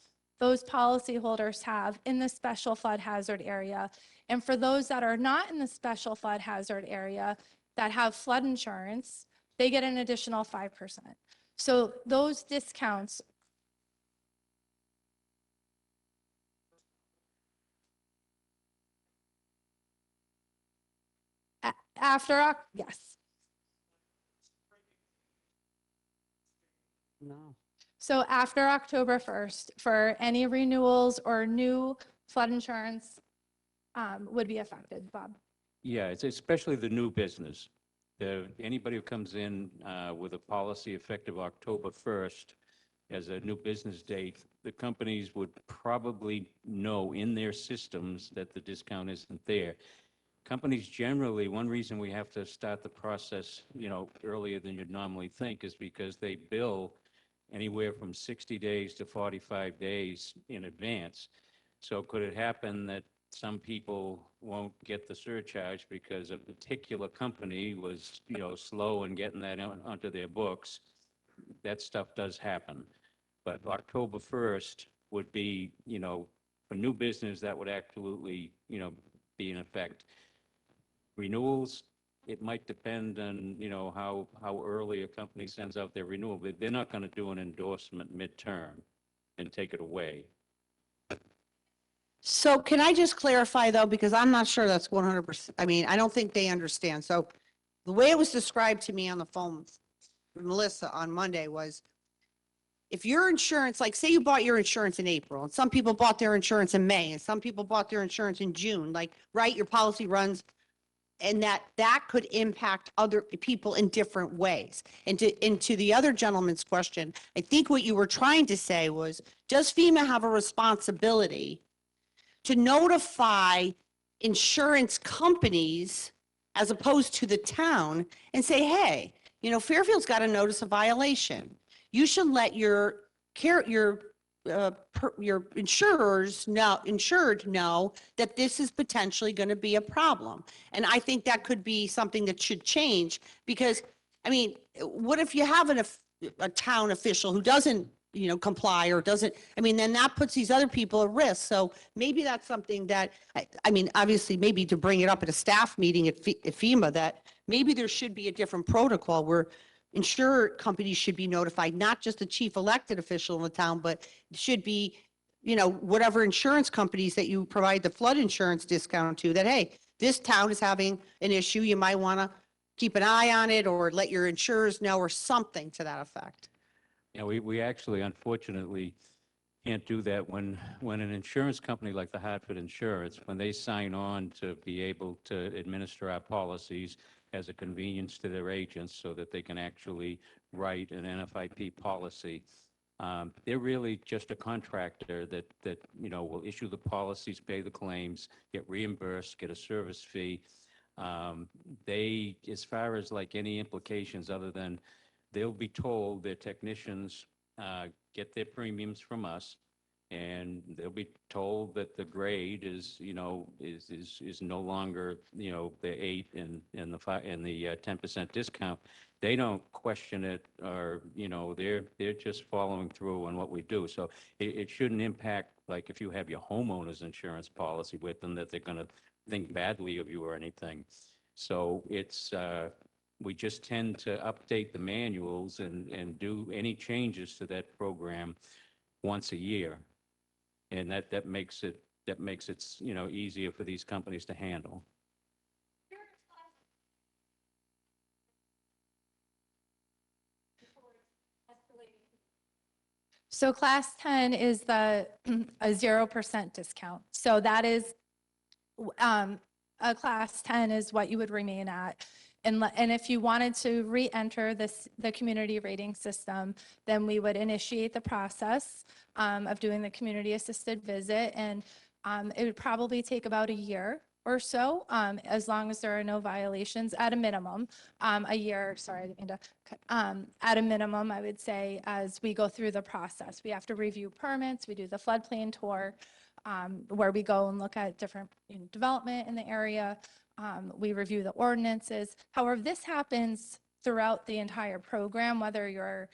those policyholders have in the special flood hazard area. And for those that are not in the special flood hazard area that have flood insurance, they get an additional 5%. So those discounts yes. No. So after October 1st, for any renewals or new flood insurance would be affected, Bob. Yeah, it's especially the new business. Anybody who comes in with a policy effective October 1st as a new business date, the companies would probably know in their systems that the discount isn't there. Companies generally, one reason we have to start the process, earlier than you'd normally think is because they bill anywhere from 60 days to 45 days in advance. So could it happen that some people won't get the surcharge because a particular company was, slow in getting that onto their books? That stuff does happen. But October 1st would be, for new business, that would absolutely, be in effect. Renewals, it might depend on, how early a company sends out their renewal, but they're not going to do an endorsement midterm and take it away. So can I just clarify though, because I'm not sure that's 100%. I mean, I don't think they understand. So the way it was described to me on the phone with Melissa on Monday was, if your insurance, like say you bought your insurance in April and some people bought their insurance in May and some people bought their insurance in June, like, right, your policy runs, and that could impact other people in different ways. And to the other gentleman's question, I think what you were trying to say was, does FEMA have a responsibility to notify insurance companies as opposed to the town and say, hey, Fairfield's got a notice of violation. You should let your insurers insured know that this is potentially going to be a problem. And I think that could be something that should change, because, I mean, what if you have a town official who doesn't, comply or doesn't, I mean, then that puts these other people at risk. So maybe that's something that, I mean, obviously maybe to bring it up at a staff meeting at FEMA, that maybe there should be a different protocol where insurer companies should be notified, not just the chief elected official in the town, but it should be, whatever insurance companies that you provide the flood insurance discount to, that, hey, this town is having an issue. You might want to keep an eye on it or let your insurers know or something to that effect. Yeah, we actually, unfortunately, can't do that when an insurance company like the Hartford Insurance, when they sign on to be able to administer our policies as a convenience to their agents so that they can actually write an NFIP policy. They're really just a contractor that will issue the policies, pay the claims, get reimbursed, get a service fee. They, as far as like any implications other than they'll be told their technicians get their premiums from us. And they'll be told that the grade is, is no longer, the 8 and the 5 and the 10% discount. They don't question it, or, they're just following through on what we do. So it shouldn't impact, like, if you have your homeowner's insurance policy with them, that they're going to think badly of you or anything. So we just tend to update the manuals and do any changes to that program once a year. And that makes it, easier for these companies to handle. So class 10 is a 0% discount. So that is, a class 10 is what you would remain at. And if you wanted to re-enter the community rating system, then we would initiate the process of doing the community assisted visit. And it would probably take about a year or so, as long as there are no violations at a minimum. A year, sorry, I didn't mean to at a minimum, I would say, as we go through the process. We have to review permits, we do the floodplain tour, where we go and look at different development in the area. We review the ordinances. However, this happens throughout the entire program, whether you're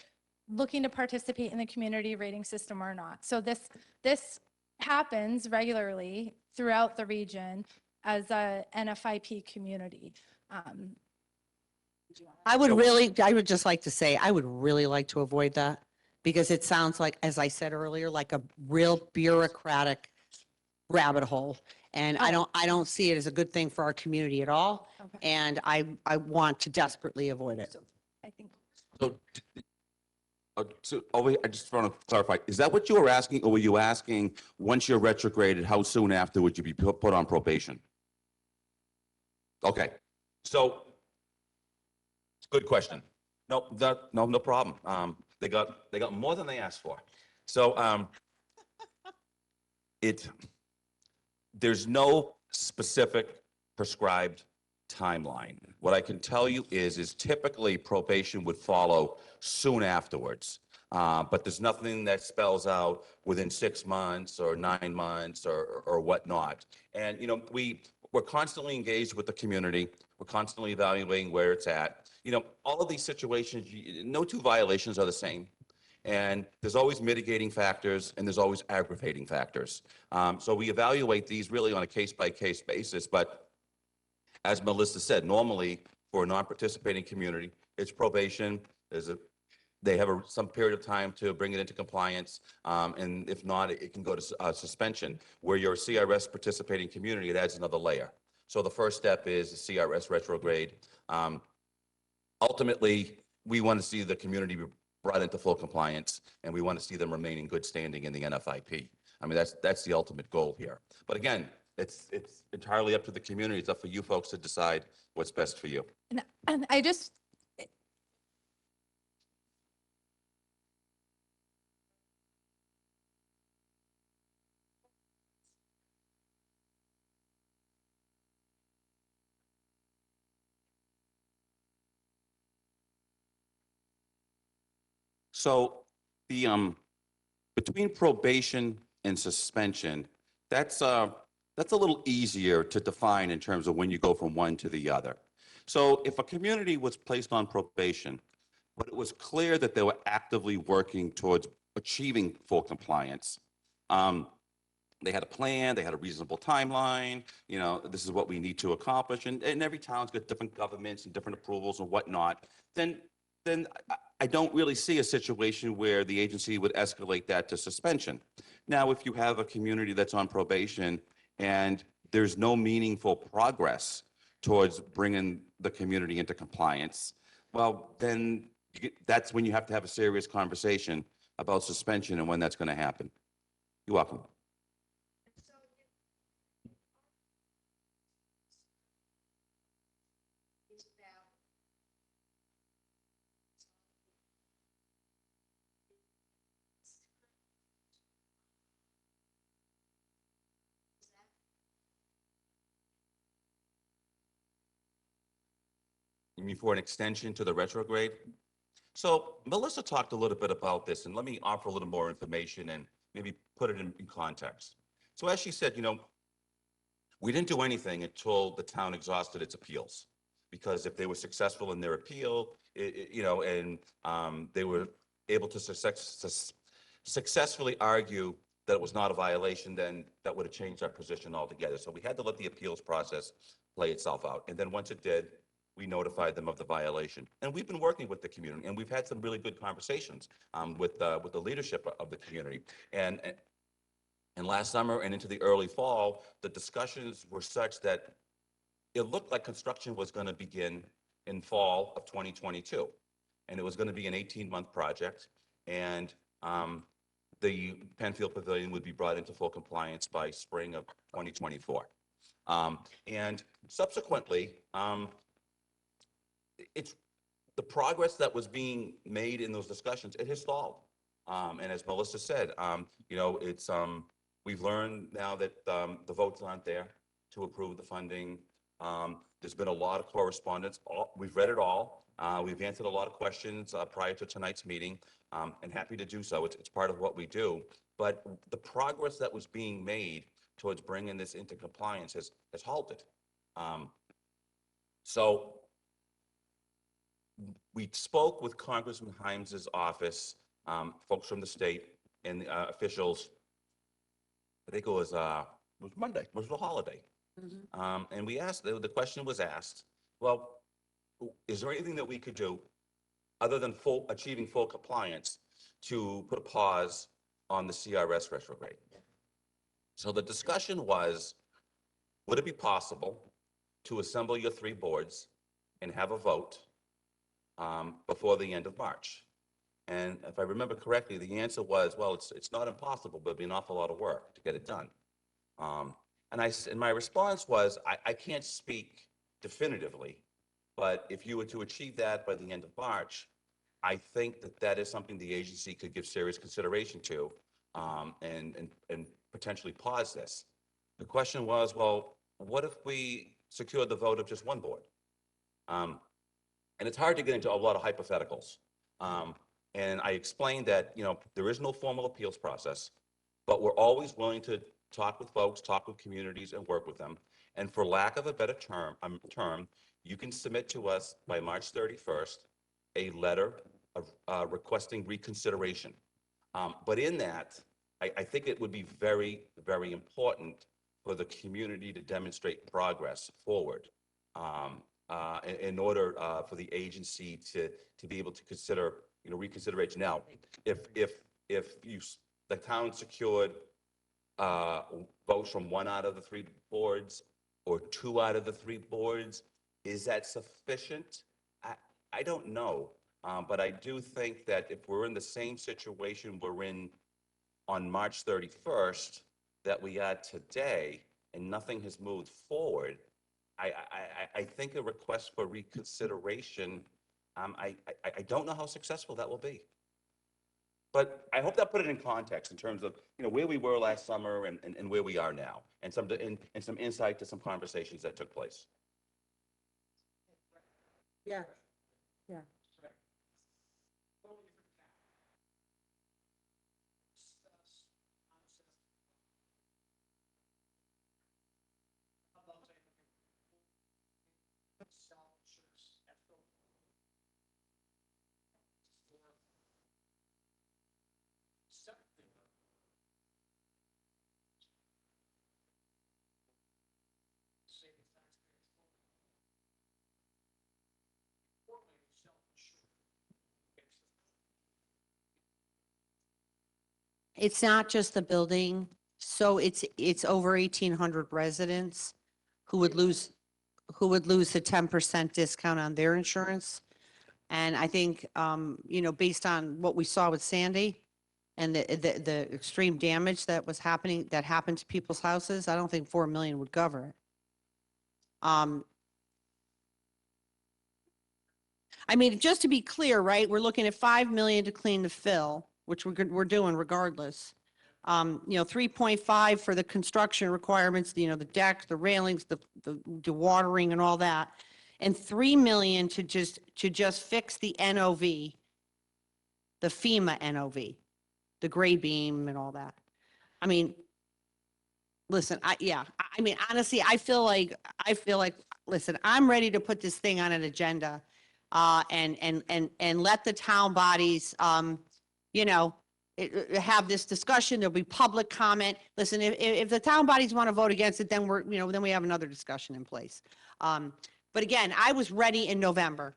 looking to participate in the community rating system or not. So this happens regularly throughout the region as a NFIP community. I would just like to say, I would really like to avoid that, because it sounds like, as I said earlier, like a real bureaucratic rabbit hole. And I don't see it as a good thing for our community at all. Okay. And I want to desperately avoid it. I think. So, I just want to clarify, is that what you were asking, or were you asking, once you're retrograded, how soon after would you be put on probation? Okay, so, good question. No problem. They got more than they asked for. So, there's no specific prescribed timeline. What I can tell you is typically probation would follow soon afterwards. But there's nothing that spells out within 6 months or 9 months or whatnot. And, we're constantly engaged with the community. We're constantly evaluating where it's at. All of these situations, no two violations are the same. And there's always mitigating factors, and there's always aggravating factors. So we evaluate these really on a case-by-case basis. But as Melissa said, normally for a non-participating community, it's probation. They have some period of time to bring it into compliance. And if not, it can go to suspension. Where you're a CRS participating community, it adds another layer. So the first step is a CRS retrograde. Ultimately, we want to see the community brought into full compliance, and we want to see them remain in good standing in the NFIP. I mean, that's the ultimate goal here. But again, it's entirely up to the community. It's up for you folks to decide what's best for you. And I just, So the between probation and suspension, that's a little easier to define in terms of when you go from one to the other. So if a community was placed on probation, but it was clear that they were actively working towards achieving full compliance, they had a plan, they had a reasonable timeline, this is what we need to accomplish, and every town's got different governments and different approvals and whatnot, then I don't really see a situation where the agency would escalate that to suspension. Now, if you have a community that's on probation and there's no meaningful progress towards bringing the community into compliance, well, then that's when you have to have a serious conversation about suspension and when that's going to happen. You're welcome. You mean for an extension to the retrograde? So Melissa talked a little bit about this, and let me offer a little more information, and maybe put it in context. So as she said, we didn't do anything until the town exhausted its appeals. Because if they were successful in their appeal, and they were able to successfully argue that it was not a violation, then that would have changed our position altogether. So we had to let the appeals process play itself out. And then once it did, we notified them of the violation. And we've been working with the community, and we've had some really good conversations with the leadership of the community. And last summer and into the early fall, the discussions were such that it looked like construction was going to begin in fall of 2022. And it was going to be an 18-month project. And the Penfield Pavilion would be brought into full compliance by spring of 2024. And subsequently, it's the progress that was being made in those discussions, it has stalled. And as Melissa said, we've learned now that the votes aren't there to approve the funding. There's been a lot of correspondence. We've read it all. We've answered a lot of questions prior to tonight's meeting, and happy to do so. It's part of what we do. But the progress that was being made towards bringing this into compliance has halted. So we spoke with Congressman Hymes's office, folks from the state, and officials. I think it was Monday. It was a holiday. And we asked, the question was asked, well, is there anything that we could do other than achieving full compliance to put a pause on the CRS retrograde? So the discussion was, would it be possible to assemble your 3 boards and have a vote before the end of March? And if I remember correctly, the answer was, well, it's not impossible, but it'd be an awful lot of work to get it done. And my response was, I can't speak definitively, but if you were to achieve that by the end of March, I think that is something the agency could give serious consideration to, and potentially pause this. The question was, well, what if we secured the vote of just 1 board? And it's hard to get into a lot of hypotheticals. And I explained that, there is no formal appeals process, but we're always willing to talk with folks, talk with communities, and work with them. And for lack of a better term, you can submit to us by March 31st a letter of requesting reconsideration. But in that, I think it would be very, very important for the community to demonstrate progress forward in order for the agency to be able to consider, reconsideration. Now, if the town secured votes from 1 out of the 3 boards or 2 out of the 3 boards, is that sufficient? I don't know, but I do think that if we're in the same situation we're in on March 31st that we are today and nothing has moved forward, I think a request for reconsideration, I don't know how successful that will be. But I hope that put it in context in terms of where we were last summer and where we are now, and some insight to some conversations that took place. Yeah. Yeah. It's not just the building. So it's over 1,800 residents who would lose the 10% discount on their insurance. And I think, based on what we saw with Sandy and the extreme damage that happened to people's houses, I don't think 4 million would cover it. I mean, just to be clear, right, we're looking at 5 million to clean the fill, which we're doing regardless. 3.5 for the construction requirements, the deck, the railings, the watering and all that. And 3 million to just fix the NOV, the FEMA NOV, the gray beam and all that. I mean, listen, I mean, honestly, I feel like, listen, I'm ready to put this thing on an agenda, and let the town bodies, you know, have this discussion. There'll be public comment. Listen, if the town bodies want to vote against it, then then we have another discussion in place. But again, I was ready in November.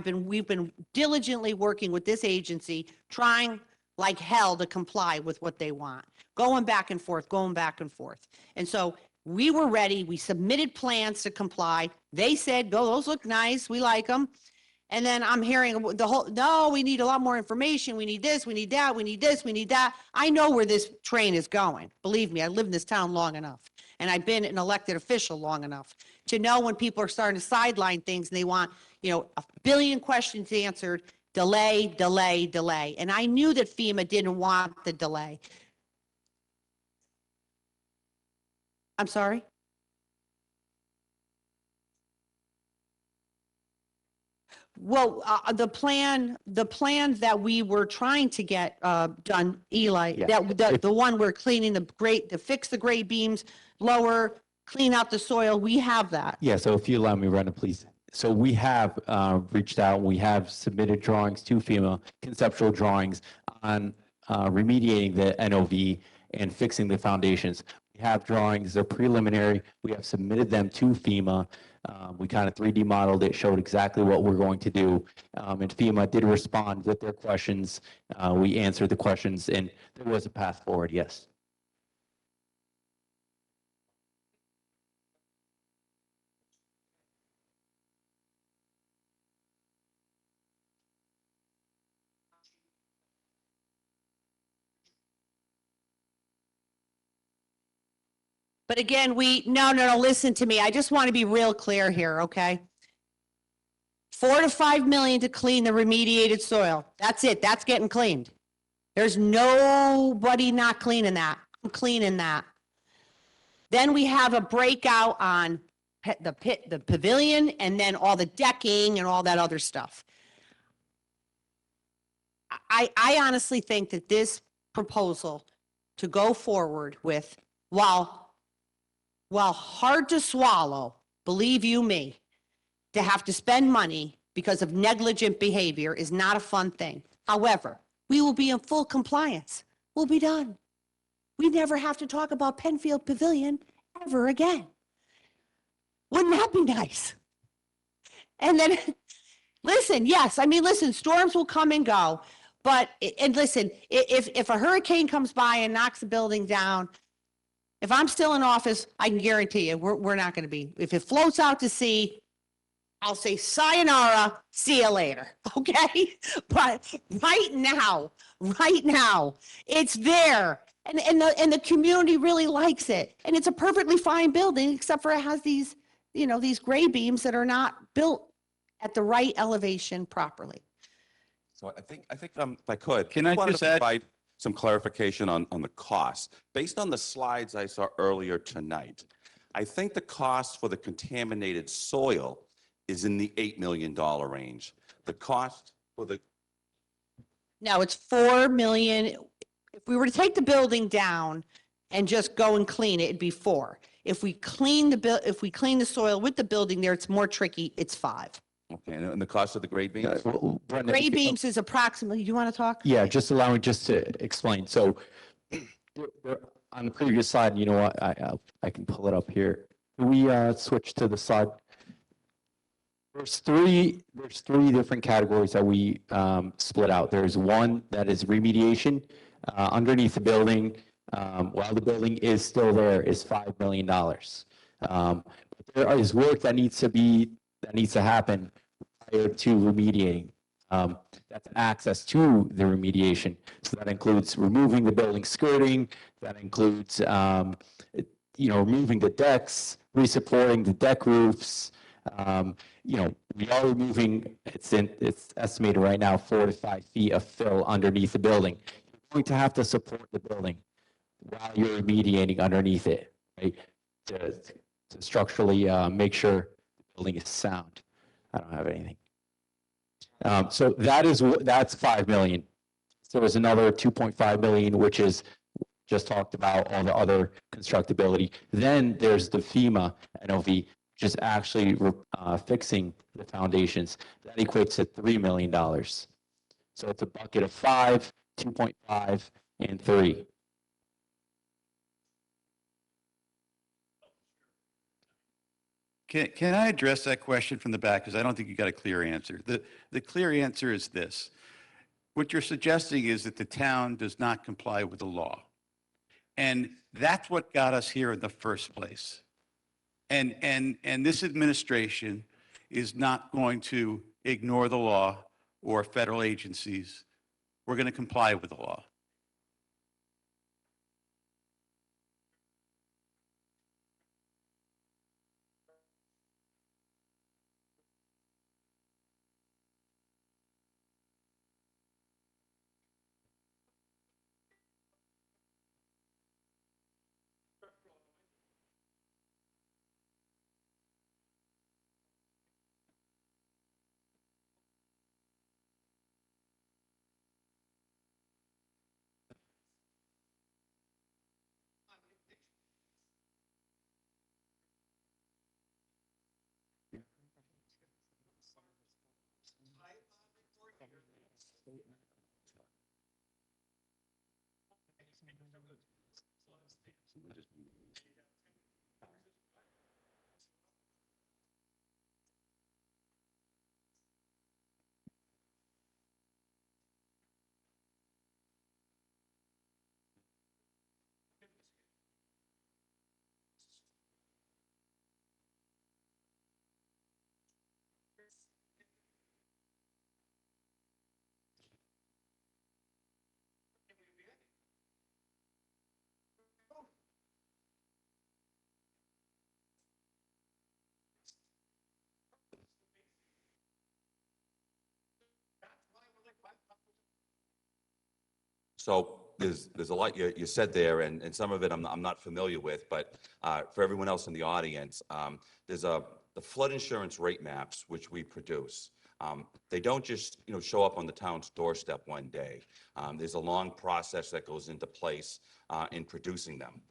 We've been diligently working with this agency, trying like hell to comply with what they want, going back and forth, going back and forth. And so we were ready. We submitted plans to comply. They said, "Go, those look nice. We like them." And then I'm hearing no, we need a lot more information. We need this, we need that, we need this, we need that. I know where this train is going. Believe me, I lived in this town long enough. And I've been an elected official long enough to know when people are starting to sideline things and they want, a billion questions answered, delay, delay, delay. And I knew that FEMA didn't want the delay. I'm sorry? Well, the plan that we were trying to get done, Eli, Yeah. the one we're cleaning to fix the grade beams, lower, clean out the soil, we have that. Yeah, so if you allow me, Brenda, please. So we have reached out, we have submitted drawings to FEMA, conceptual drawings on remediating the NOV and fixing the foundations. We have drawings, they're preliminary. We have submitted them to FEMA. We kind of 3D modeled it, showed exactly what we're going to do. And FEMA did respond with their questions. We answered the questions and there was a path forward, yes. But again, no, listen to me. I just want to be real clear here, okay? 4 to 5 million to clean the remediated soil. That's it. That's getting cleaned. There's nobody not cleaning that. I'm cleaning that. Then we have a breakout on the pavilion, and then all the decking and all that other stuff. I honestly think that this proposal to go forward with, while hard to swallow, believe you me, to have to spend money because of negligent behavior is not a fun thing. However, we will be in full compliance. We'll be done. We never have to talk about Penfield Pavilion ever again. Wouldn't that be nice? And then, listen, yes, I mean, listen, storms will come and go. But, and listen, if a hurricane comes by and knocks the building down, if I'm still in office, I can guarantee you, we're not going to be. If it floats out to sea, I'll say sayonara, see you later, okay? But right now, it's there. And the community really likes it. And it's a perfectly fine building, except for it has these, these gray beams that are not built at the right elevation properly. So I think if I could. Can I wanted just to add- provide some clarification on the cost. Based on the slides I saw earlier tonight, I think the cost for the contaminated soil is in the $8 million range. The cost for the No, it's 4 million. If we were to take the building down and just go and clean it, it'd be 4. If we clean the soil with the building there, it's more tricky, it's 5. Okay, and the cost of the grade beams? Brenda, Gray beams is approximately, you want to talk? Yeah, just allow me just to explain. So on the previous slide, you know what, I can pull it up here. We switch to the slide. There's three different categories that we split out. There's one that is remediation underneath the building. While the building is still there, is $5 million. There is work that needs to happen prior to remediating. That's access to the remediation. So that includes removing the building skirting. That includes, removing the decks, resupporting the deck roofs. We are removing, it's estimated right now, 4 to 5 feet of fill underneath the building. You're going to have to support the building while you're remediating underneath it, right? To structurally make sure the building is sound. I don't have anything. So that's $5 million. So there's another $2.5 million, which is just talked about all the other constructability. Then there's the FEMA NOV, just actually fixing the foundations. That equates to $3 million. So it's a bucket of 5, 2.5, and 3. Can I address that question from the back? Because I don't think you got a clear answer. The clear answer is this. What you're suggesting is that the town does not comply with the law. And that's what got us here in the first place. And this administration is not going to ignore the law or federal agencies. We're going to comply with the law. So there's a lot you said there, and some of it I'm not familiar with, but for everyone else in the audience, there's the flood insurance rate maps which we produce. They don't just show up on the town's doorstep one day. There's a long process that goes into place in producing them,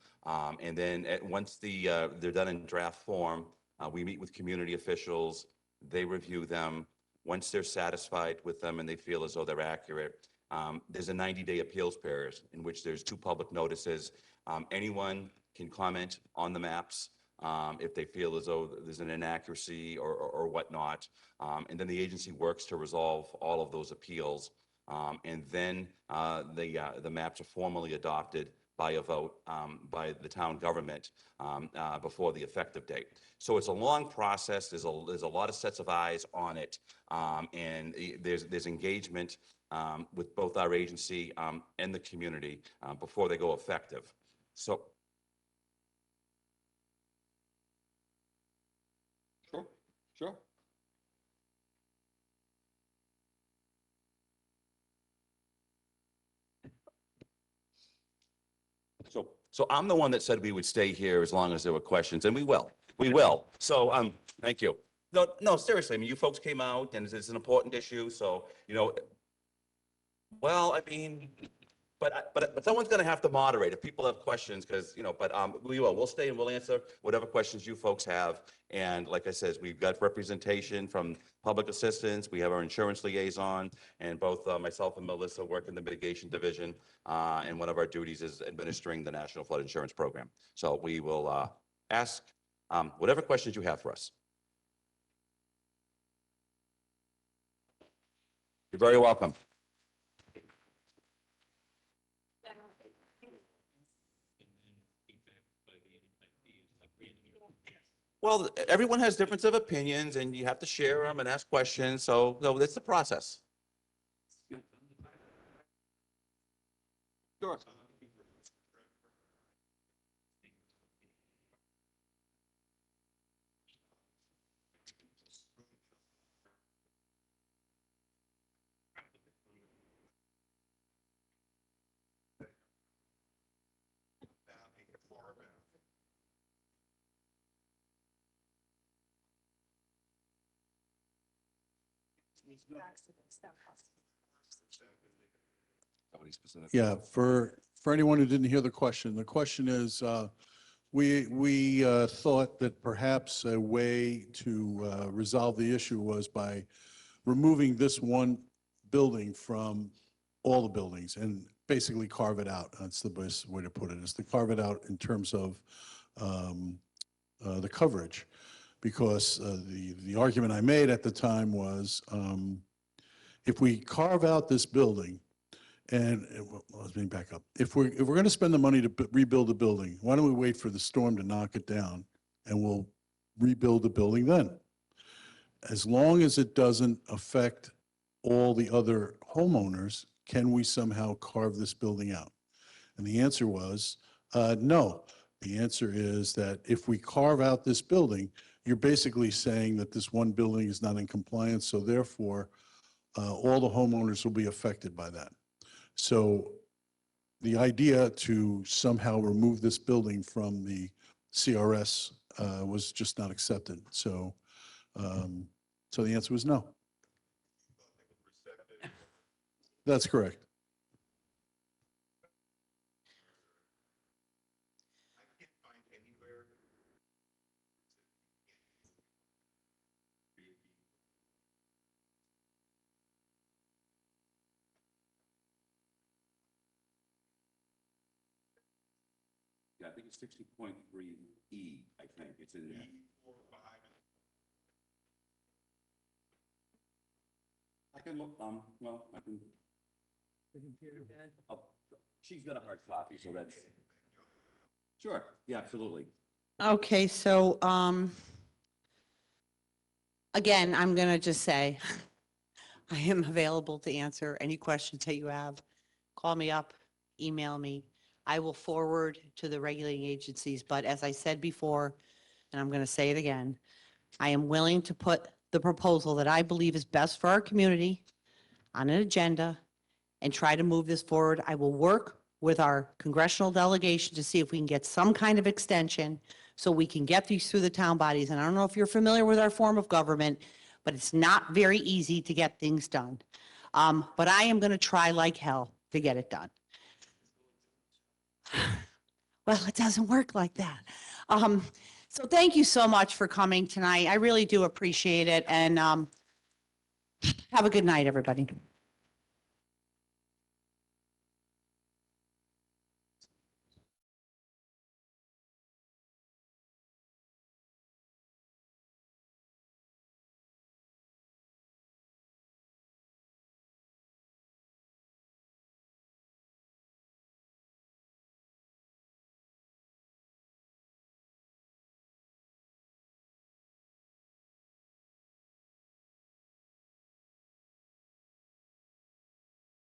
and then once they're done in draft form, we meet with community officials. They review them. Once they're satisfied with them and they feel as though they're accurate, there's a 90-day appeals period in which there's 2 public notices. Anyone can comment on the maps if they feel as though there's an inaccuracy or whatnot. And then the agency works to resolve all of those appeals. And then the maps are formally adopted by a vote by the town government before the effective date. So it's a long process. There's a lot of sets of eyes on it. And there's engagement with both our agency and the community before they go effective. So, sure. So I'm the one that said we would stay here as long as there were questions, and we will. We will. So, thank you. No, seriously. I mean, you folks came out, and it's an important issue. So, well, I mean, but someone's going to have to moderate if people have questions, because but we will. We'll stay and we'll answer whatever questions you folks have. And like I said, we've got representation from public assistance. We have our insurance liaison, and both myself and Melissa work in the mitigation division. And one of our duties is administering the National Flood Insurance Program. So we will ask whatever questions you have for us. You're very welcome. Well, everyone has difference of opinions, and you have to share them and ask questions. So that's the process. Sure. Somebody specific. Yeah, for anyone who didn't hear the question is, we thought that perhaps a way to resolve the issue was by removing this one building from all the buildings and basically carve it out. That's the best way to put it, is to carve it out in terms of the coverage. Because the argument I made at the time was, if we carve out this building, and let me back up. If we're going to spend the money to rebuild the building, why don't we wait for the storm to knock it down, and we'll rebuild the building then? As long as it doesn't affect all the other homeowners, can we somehow carve this building out? And the answer was no. The answer is that if we carve out this building, you're basically saying that this one building is not in compliance, so therefore all the homeowners will be affected by that. So the idea to somehow remove this building from the CRS was just not accepted. So, so the answer was no. That's correct. Yeah, I think it's 60.3E, I think, it's in there. I can look, well, I can. Oh, she's got a hard copy, so that's. Sure, yeah, absolutely. Okay, so, again, I'm going to just say, I am available to answer any questions that you have. Call me up, email me. I will forward to the regulating agencies, but as I said before, and I'm going to say it again, I am willing to put the proposal that I believe is best for our community on an agenda and try to move this forward. I will work with our congressional delegation to see if we can get some kind of extension so we can get these through the town bodies. And I don't know if you're familiar with our form of government, but it's not very easy to get things done. But I am going to try like hell to get it done. Well, it doesn't work like that. So thank you so much for coming tonight. I really do appreciate it. And have a good night, everybody.